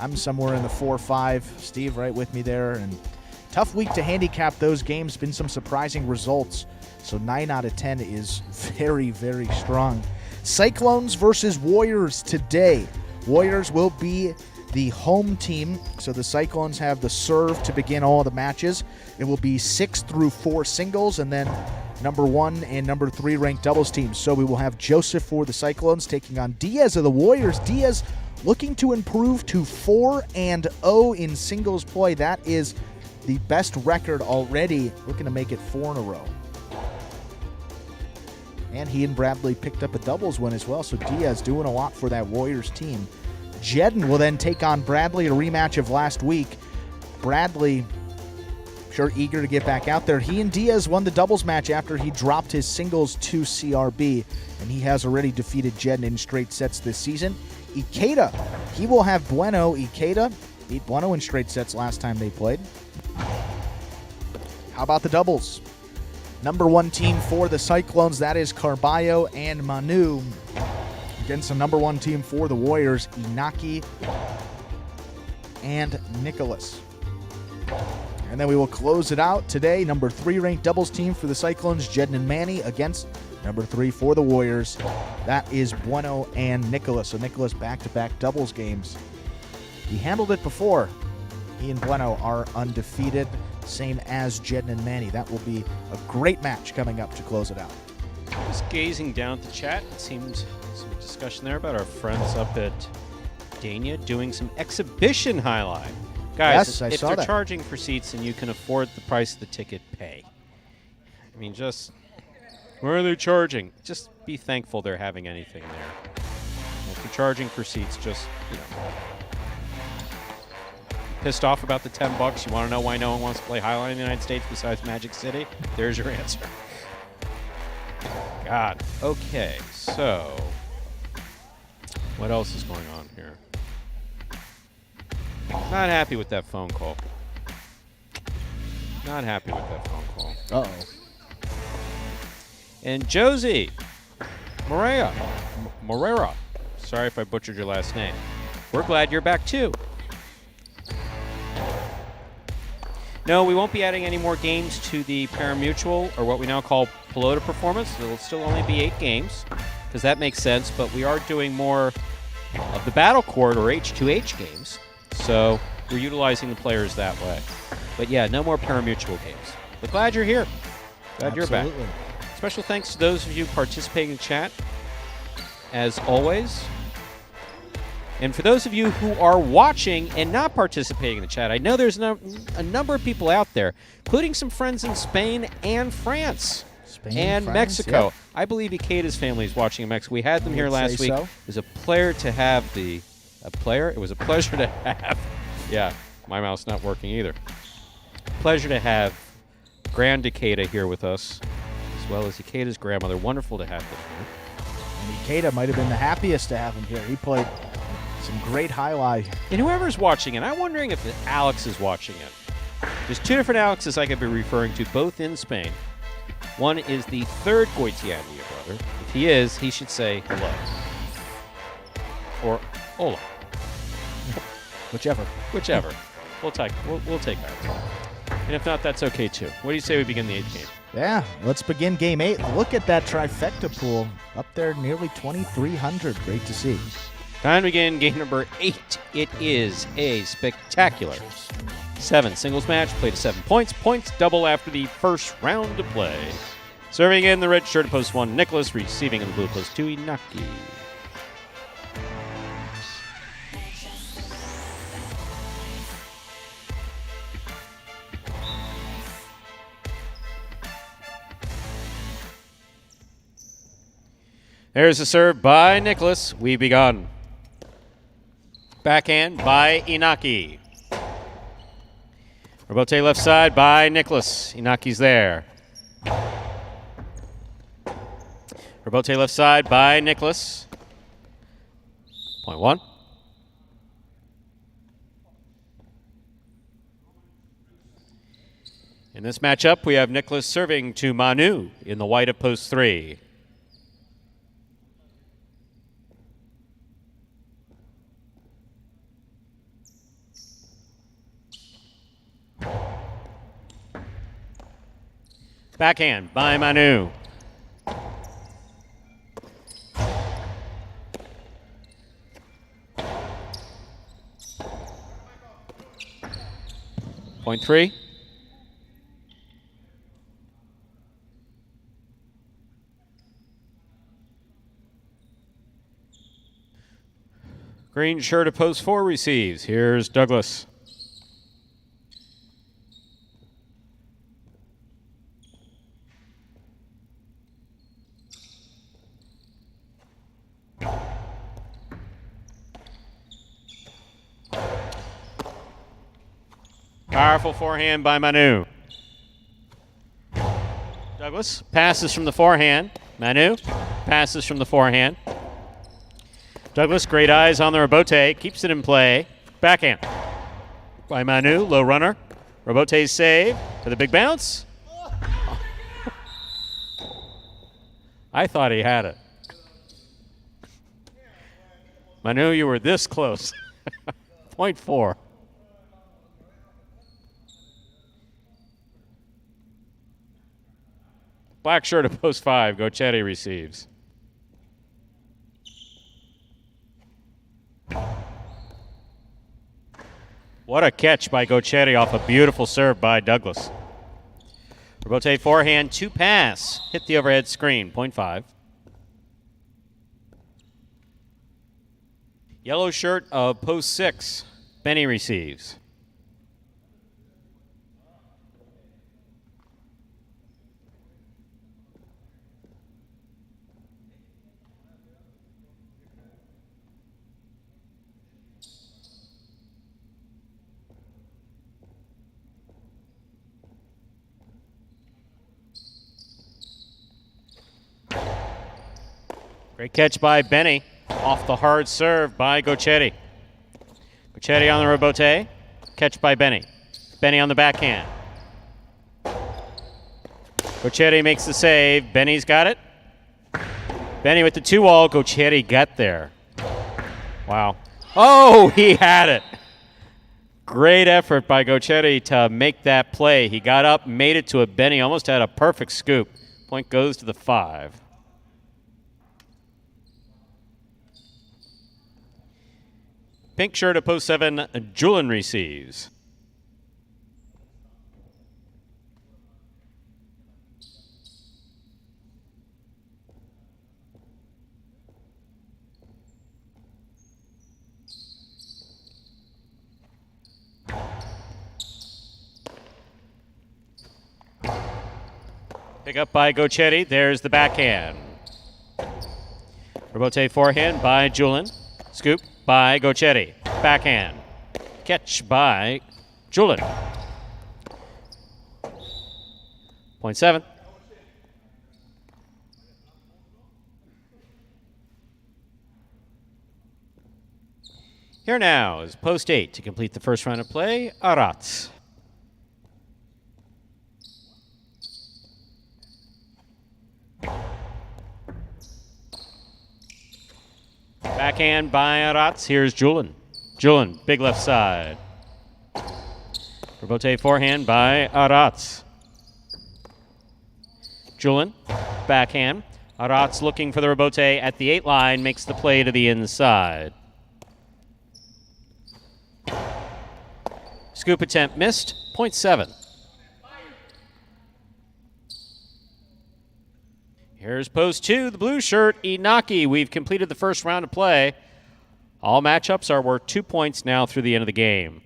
I'm somewhere in the 4 or 5. Steve right with me there. And tough week to handicap those games. Been some surprising results. So 9 out of 10 is very, very strong. Cyclones versus Warriors today. Warriors will be the home team, so the Cyclones have the serve to begin all the matches. It will be 6 through 4 singles, and then number 1 and number 3 ranked doubles teams. So we will have Joseph for the Cyclones taking on Diaz of the Warriors. Diaz looking to improve to 4-0 in singles play. That is the best record already. Looking to make it 4 in a row. And he and Bradley picked up a doubles win as well, so Diaz doing a lot for that Warriors team. Jedden will then take on Bradley, a rematch of last week. Bradley, sure, eager to get back out there. He and Diaz won the doubles match after he dropped his singles to CRB, and he has already defeated Jedden in straight sets this season. Ikeda, he will have Bueno. Ikeda beat Bueno in straight sets last time they played. How about the doubles? Number 1 team for the Cyclones, that is Carballo and Manu. Against the number 1 team for the Warriors, Inaki and Nicholas. And then we will close it out today. Number 3 ranked doubles team for the Cyclones, Jedden and Manny, against number 3 for the Warriors. That is Bueno and Nicholas. So Nicholas back-to-back doubles games. He handled it before. He and Bueno are undefeated, same as Jedden and Manny. That will be a great match coming up to close it out. Just gazing down at the chat, it seems some discussion there about our friends up at Dania doing some exhibition highlight. Guys, Yes, I if saw they're that. charging for seats and you can afford the price of the ticket, pay. I mean, just, where are they charging? Just be thankful they're having anything there. If you're charging for seats, just, you know, pissed off about the $10, you want to know why no one wants to play highlight in the United States besides Magic City? There's your answer. God. Okay, so what else is going on here? Not happy with that phone call. Not happy with that phone call. Uh-oh. And Josie Moreira, sorry if I butchered your last name. We're glad you're back too. No, we won't be adding any more games to the Pari-mutuel, or what we now call Pelota performance. It'll still only be 8 games, because that makes sense, but we are doing more of the Battle Court, or H2H games, so we're utilizing the players that way. But yeah, no more Pari-mutuel games. But glad you're here. Glad you're back. Special thanks to those of you participating in chat, as always. And for those of you who are watching and not participating in the chat, I know there's a number of people out there, including some friends in Spain and France. And France, Mexico. yep. I believe Ikeda's family is watching in Mexico. We had them I here would last say week. so. It was a pleasure to have It was a pleasure to have. Yeah, my mouth's not working either. Pleasure to have Grand Ikeda here with us, as well as Ikeda's grandmother. Wonderful to have them here. And Ikeda might have been the happiest to have him here. He played some great highlight. And whoever's watching it, I'm wondering if Alex is watching it. There's 2 different Alexes I could be referring to, both in Spain. One is the 3rd Goitiania brother. If he is, he should say hello. Or hola. Whichever. We'll take that. And if not, that's okay too. What do you say we begin the 8th game? Yeah, let's begin game 8. Look at that trifecta pool. Up there, nearly 2,300. Great to see. Time to begin game number 8. It is a spectacular 7 singles match, played to 7 points. Points double after the first round of play. Serving in the red shirt, post 1, Nicholas. Receiving in the blue, post 2, Inaki. There's a serve by Nicholas. We begun. Backhand by Inaki. Rebote left side by Nicholas. Inaki's there. Rebote left side by Nicholas. Point 1. In this matchup, we have Nicholas serving to Manu in the white of post 3. Backhand by Manu. Point 3. Green shirt at post 4 receives. Here's Douglas. Powerful forehand by Manu. Douglas passes from the forehand. Manu passes from the forehand. Douglas, great eyes on the rebote, keeps it in play. Backhand by Manu, low runner. Rebote's save to the big bounce. I thought he had it. Manu, you were this close. Point 4. Black shirt at post 5. Gochetti receives. What a catch by Gochetti off a beautiful serve by Douglas. Rebote forehand, 2 pass. Hit the overhead screen, point 5. Yellow shirt of post 6. Benny receives. Great catch by Benny. Off the hard serve by Gochetti. Gochetti on the rebote. Catch by Benny. Benny on the backhand. Gochetti makes the save. Benny's got it. Benny with the 2-wall. Gochetti got there. Wow. Oh, he had it. Great effort by Gochetti to make that play. He got up, made it to a Benny, almost had a perfect scoop. Point goes to the 5. Pink shirt at post 7, Julian receives. Pick up by Gochetti. There's the backhand. Rebote forehand by Julian. Scoop by Gochetti. Backhand. Catch by Julian. Point 7. Here now is post 8 to complete the first round of play, Arats. Backhand by Arats. Here's Julian. Julian, big left side. Rebote forehand by Arats. Julian, backhand. Arats looking for the rebote at the 8 line, makes the play to the inside. Scoop attempt missed, point 7. Here's post 2, the blue shirt, Inaki. We've completed the first round of play. All matchups are worth 2 points now through the end of the game.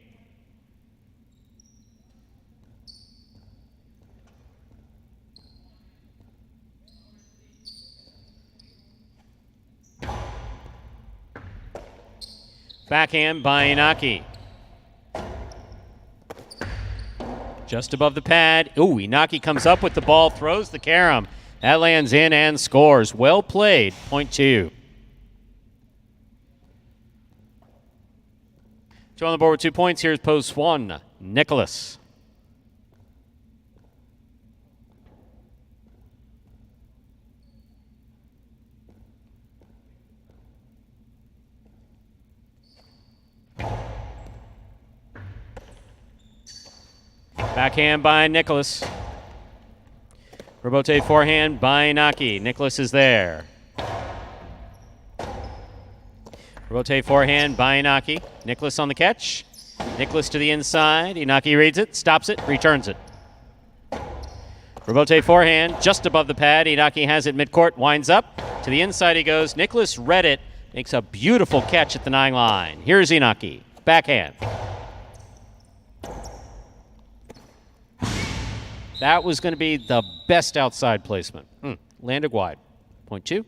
Backhand by Inaki. Just above the pad. Ooh, Inaki comes up with the ball, throws the carom. That lands in and scores. Well played, point 2. 2 on the board with 2 points. Here's post 1, Nicholas. Backhand by Nicholas. Rebote forehand by Inaki. Nicholas is there. Rebote forehand by Inaki. Nicholas on the catch. Nicholas to the inside. Inaki reads it, stops it, returns it. Rebote forehand just above the pad. Inaki has it midcourt, winds up. To the inside he goes. Nicholas read it, makes a beautiful catch at the 9 line. Here's Inaki. Backhand. That was going to be the best outside placement. Landed wide. Point 2.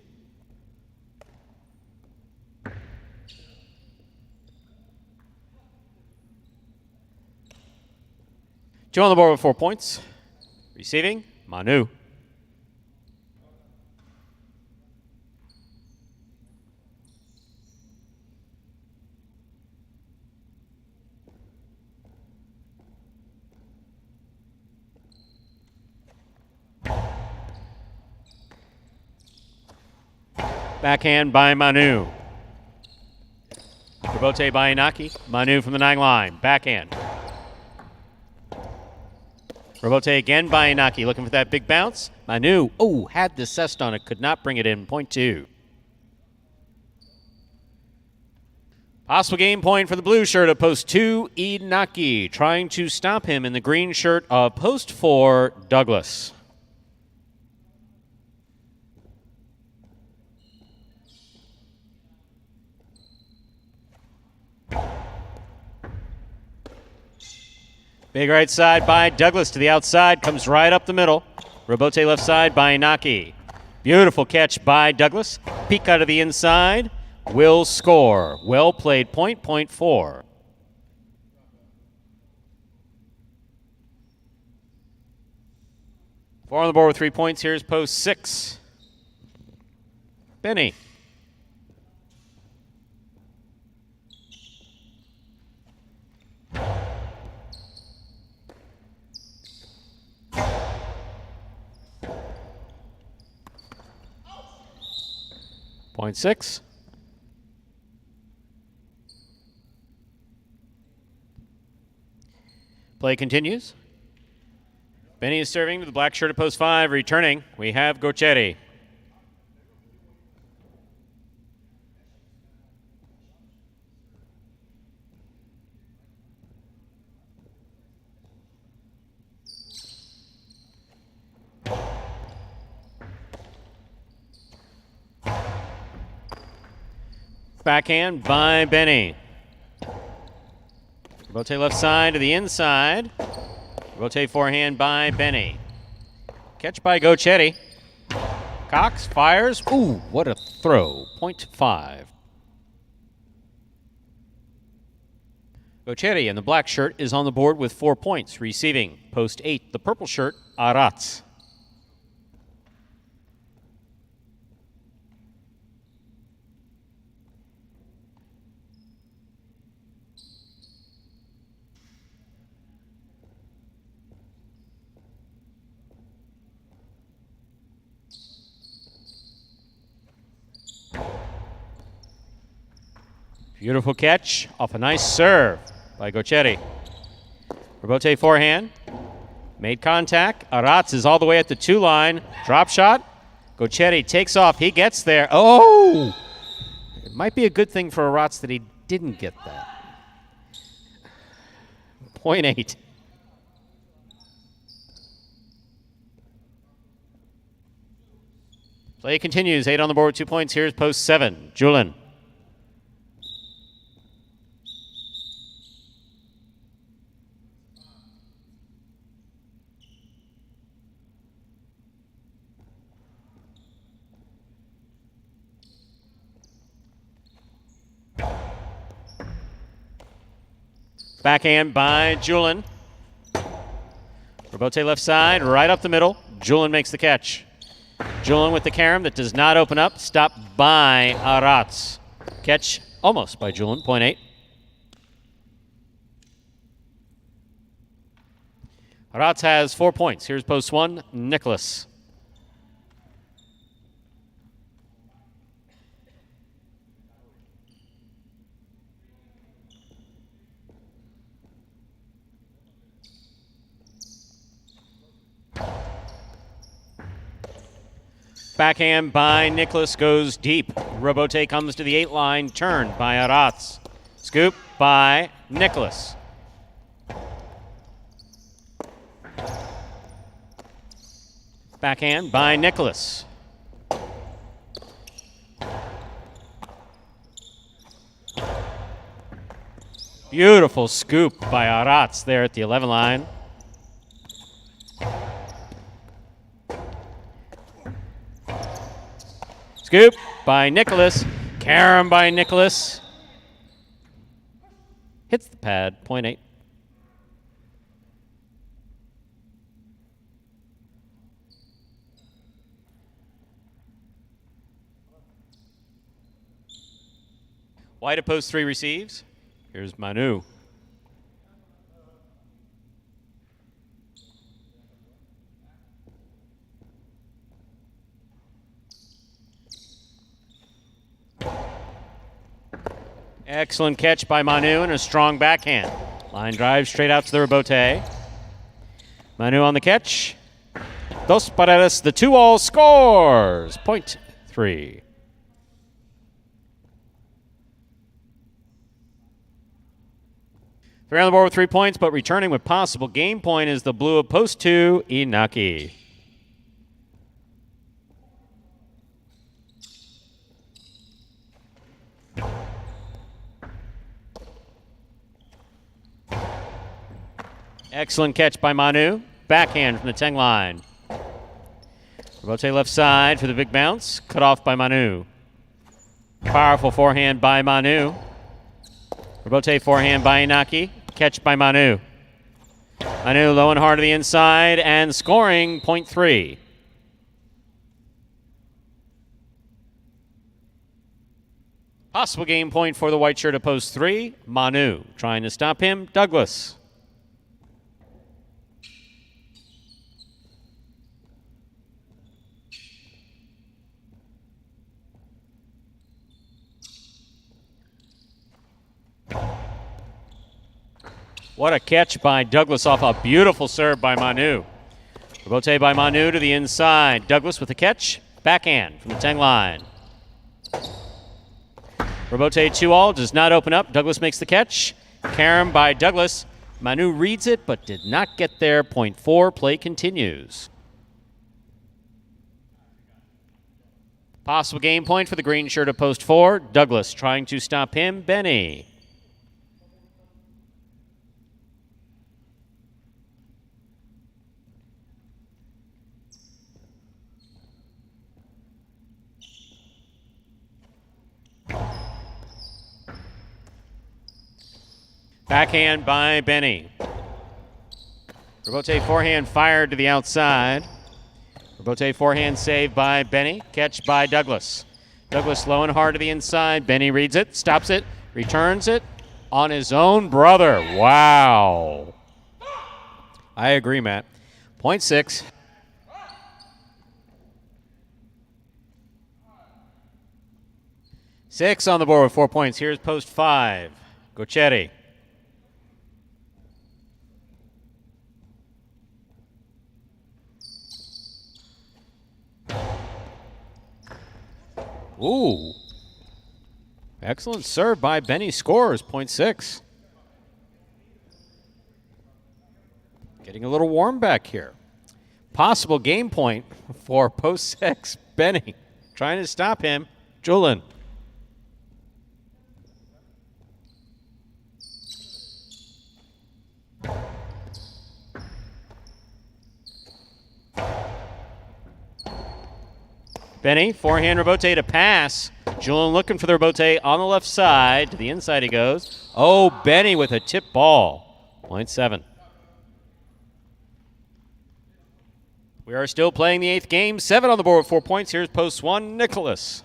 Joe on the board with 4 points. Receiving, Manu. Backhand by Manu. Rebote by Inaki. Manu from the 9 line. Backhand. Rebote again by Inaki. Looking for that big bounce. Manu, had the cest on it. Could not bring it in. Point 2. Possible game point for the blue shirt of post 2, Inaki. Trying to stop him in the green shirt of post 4, Douglas. Big right side by Douglas to the outside. Comes right up the middle. Rebote left side by Inaki. Beautiful catch by Douglas. Peek out of the inside. Will score. Well played point. Point 4. Four on the board with 3 points. Here's post 6. Benny. Point 6. Play continues. Benny is serving to the black shirt at post 5. Returning, we have Gochetti. Backhand by Benny. Rebote left side to the inside. Rebote forehand by Benny. Catch by Gochetti. Cox fires. Ooh, what a throw. Point 5. Gochetti in the black shirt is on the board with 4 points. Receiving post 8, the purple shirt, Arats. Beautiful catch off a nice serve by Gochetti. Rebote forehand. Made contact. Arats is all the way at the 2 line. Drop shot. Gochetti takes off. He gets there. Oh! It might be a good thing for Arats that he didn't get that. Point 8. Play continues. 8 on the board with 2 points. Here's post 7. Julin. Backhand by Julin. Rebote left side, right up the middle. Julin makes the catch. Julin with the carom that does not open up. Stopped by Arats. Catch almost by Julin. Point 8. Arats has 4 points. Here's post 1, Nicholas. Backhand by Nicholas goes deep. Rebote comes to the 8 line, turned by Arats. Scoop by Nicholas. Backhand by Nicholas. Beautiful scoop by Arats there at the 11 line. Scoop by Nicholas. Carom by Nicholas. Hits the pad, point 8. White at post 3 receives. Here's Manu. Excellent catch by Manu and a strong backhand. Line drive straight out to the rebote. Manu on the catch. Dos Paredes, the 2-all scores. Point 3. Three on the board with 3 points, but returning with possible game point is the blue of post 2, Inaki. Excellent catch by Manu. Backhand from the 10 line. Rebote left side for the big bounce. Cut off by Manu. Powerful forehand by Manu. Rebote forehand by Inaki. Catch by Manu. Manu low and hard to the inside and scoring, point 3. Possible game point for the white shirt at post 3. Manu trying to stop him. Douglas. What a catch by Douglas off a beautiful serve by Manu. Rebote by Manu to the inside. Douglas with the catch. Backhand from the 10 line. Rebote 2-all does not open up. Douglas makes the catch. Carom by Douglas. Manu reads it but did not get there. Point 4. Play continues. Possible game point for the green shirt at post 4. Douglas trying to stop him. Benny. Backhand by Benny. Rebote forehand fired to the outside. Rebote forehand saved by Benny. Catch by Douglas. Douglas low and hard to the inside. Benny reads it, stops it, returns it on his own brother. Wow. I agree, Matt. Point 6. Six on the board with 4 points. Here's post 5. Gochetti. Ooh. Excellent serve by Benny. Scores, point 6. Getting a little warm back here. Possible game point for post 6. Benny trying to stop him. Julian. Benny, forehand rebote to pass. Julian looking for the rebote on the left side. To the inside he goes. Oh, Benny with a tip ball. Point 7. We are still playing the 8th game. 7 on the board with 4 points. Here's post 1, Nicholas.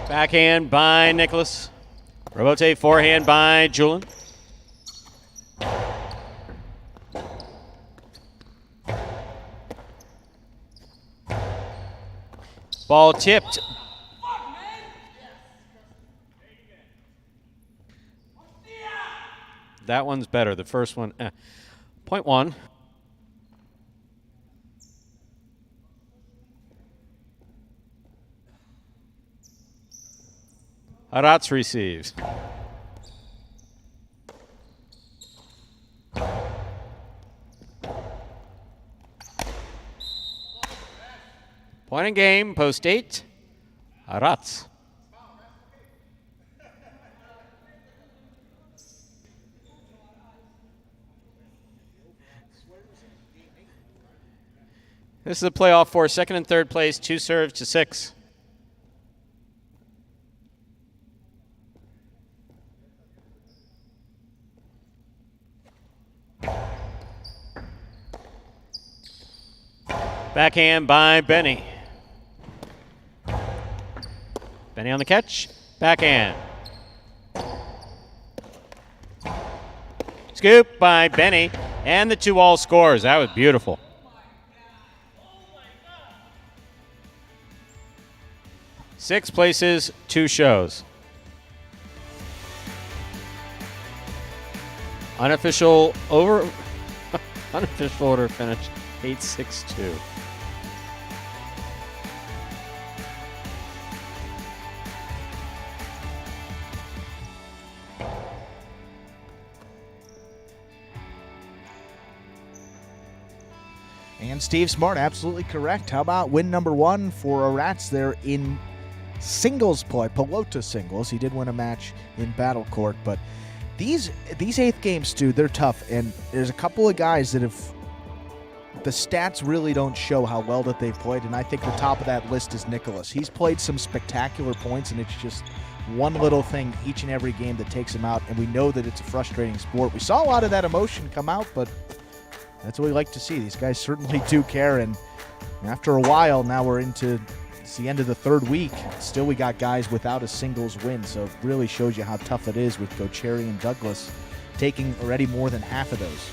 Backhand by Nicholas. Rebote forehand by Julian. Ball tipped. That one's better. The first one. Point 1. Arats receives. Point in game, post 8, Arats. This is a playoff for second and third place, 2 serves to 6. Backhand by Benny. Benny on the catch. Backhand. Scoop by Benny. And the 2-all scores. That was beautiful. Six places, 2 shows. Unofficial order finish 8-6-2. And Steve Smart, absolutely correct. How about win number 1 for Rats there in singles play, Pelota singles. He did win a match in Battle Court, but these 8th games, Stu, they're tough. And there's a couple of guys that have, the stats really don't show how well that they've played, and I think the top of that list is Nicholas. He's played some spectacular points, and it's just one little thing each and every game that takes him out, and we know that it's a frustrating sport. We saw a lot of that emotion come out, but that's what we like to see. These guys certainly do care, and after a while, now we're into the end of the 3rd week. Still, we got guys without a singles win, so it really shows you how tough it is with Gocherry and Douglas taking already more than half of those.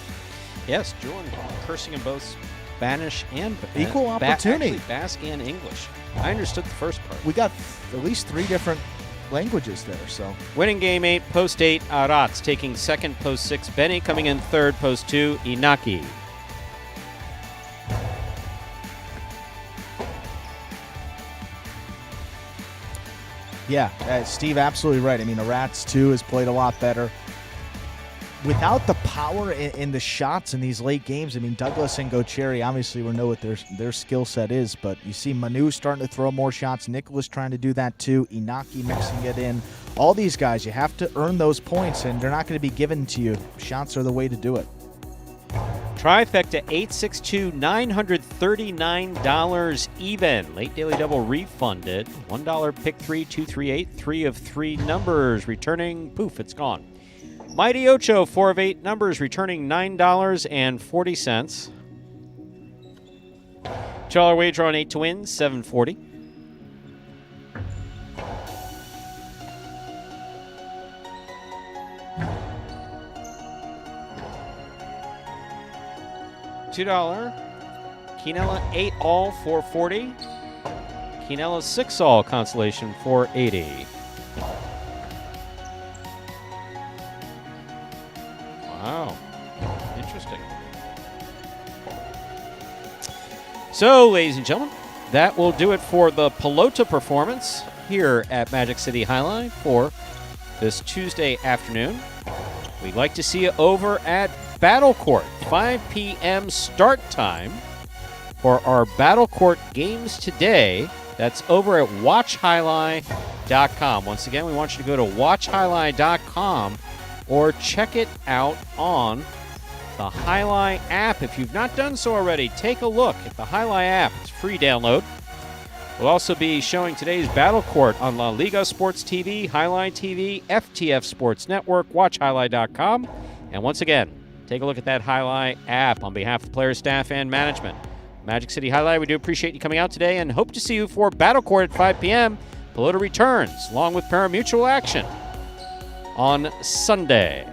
Yes, Jordan cursing in both Spanish and equal opportunity. Basque and English. I understood the first part. We got at least 3 different languages there. So winning game 8, post 8, Arats taking second, post 6, Benny coming in third, post 2, Inaki. Yeah, Steve, absolutely right. I mean, Arats, too, has played a lot better. Without the power in the shots in these late games, I mean, Douglas and Gocherry, obviously we know what their skill set is, but you see Manu starting to throw more shots, Nicholas trying to do that too, Inaki mixing it in. All these guys, you have to earn those points, and they're not going to be given to you. Shots are the way to do it. Trifecta 862, $939 even. Late daily double refunded. $1 pick 3, 238, 3 of 3 numbers. Returning, poof, it's gone. Mighty Ocho, 4 of 8 numbers, returning $9.40. $2 wager on 8 to win, $7.40. $2. Quinella 8 all, $4.40. Quinella 6 all consolation, $4.80. Wow, interesting. So, ladies and gentlemen, that will do it for the Pelota performance here at Magic City Highline for this Tuesday afternoon. We'd like to see you over at Battle Court, 5 p.m. start time for our Battle Court games today. That's over at watchhighlight.com. Once again, we want you to go to watchhighlight.com or check it out on the Highlight app. If you've not done so already, take a look at the Highlight app. It's a free download. We'll also be showing today's Battle Court on La Liga Sports TV, Highlight TV, FTF Sports Network, watchhighlight.com. And once again, take a look at that Highlight app on behalf of players, staff, and management. Magic City Highlight, we do appreciate you coming out today and hope to see you for Battle Court at 5 p.m. Pelota returns along with Pari-mutuel action on Sunday.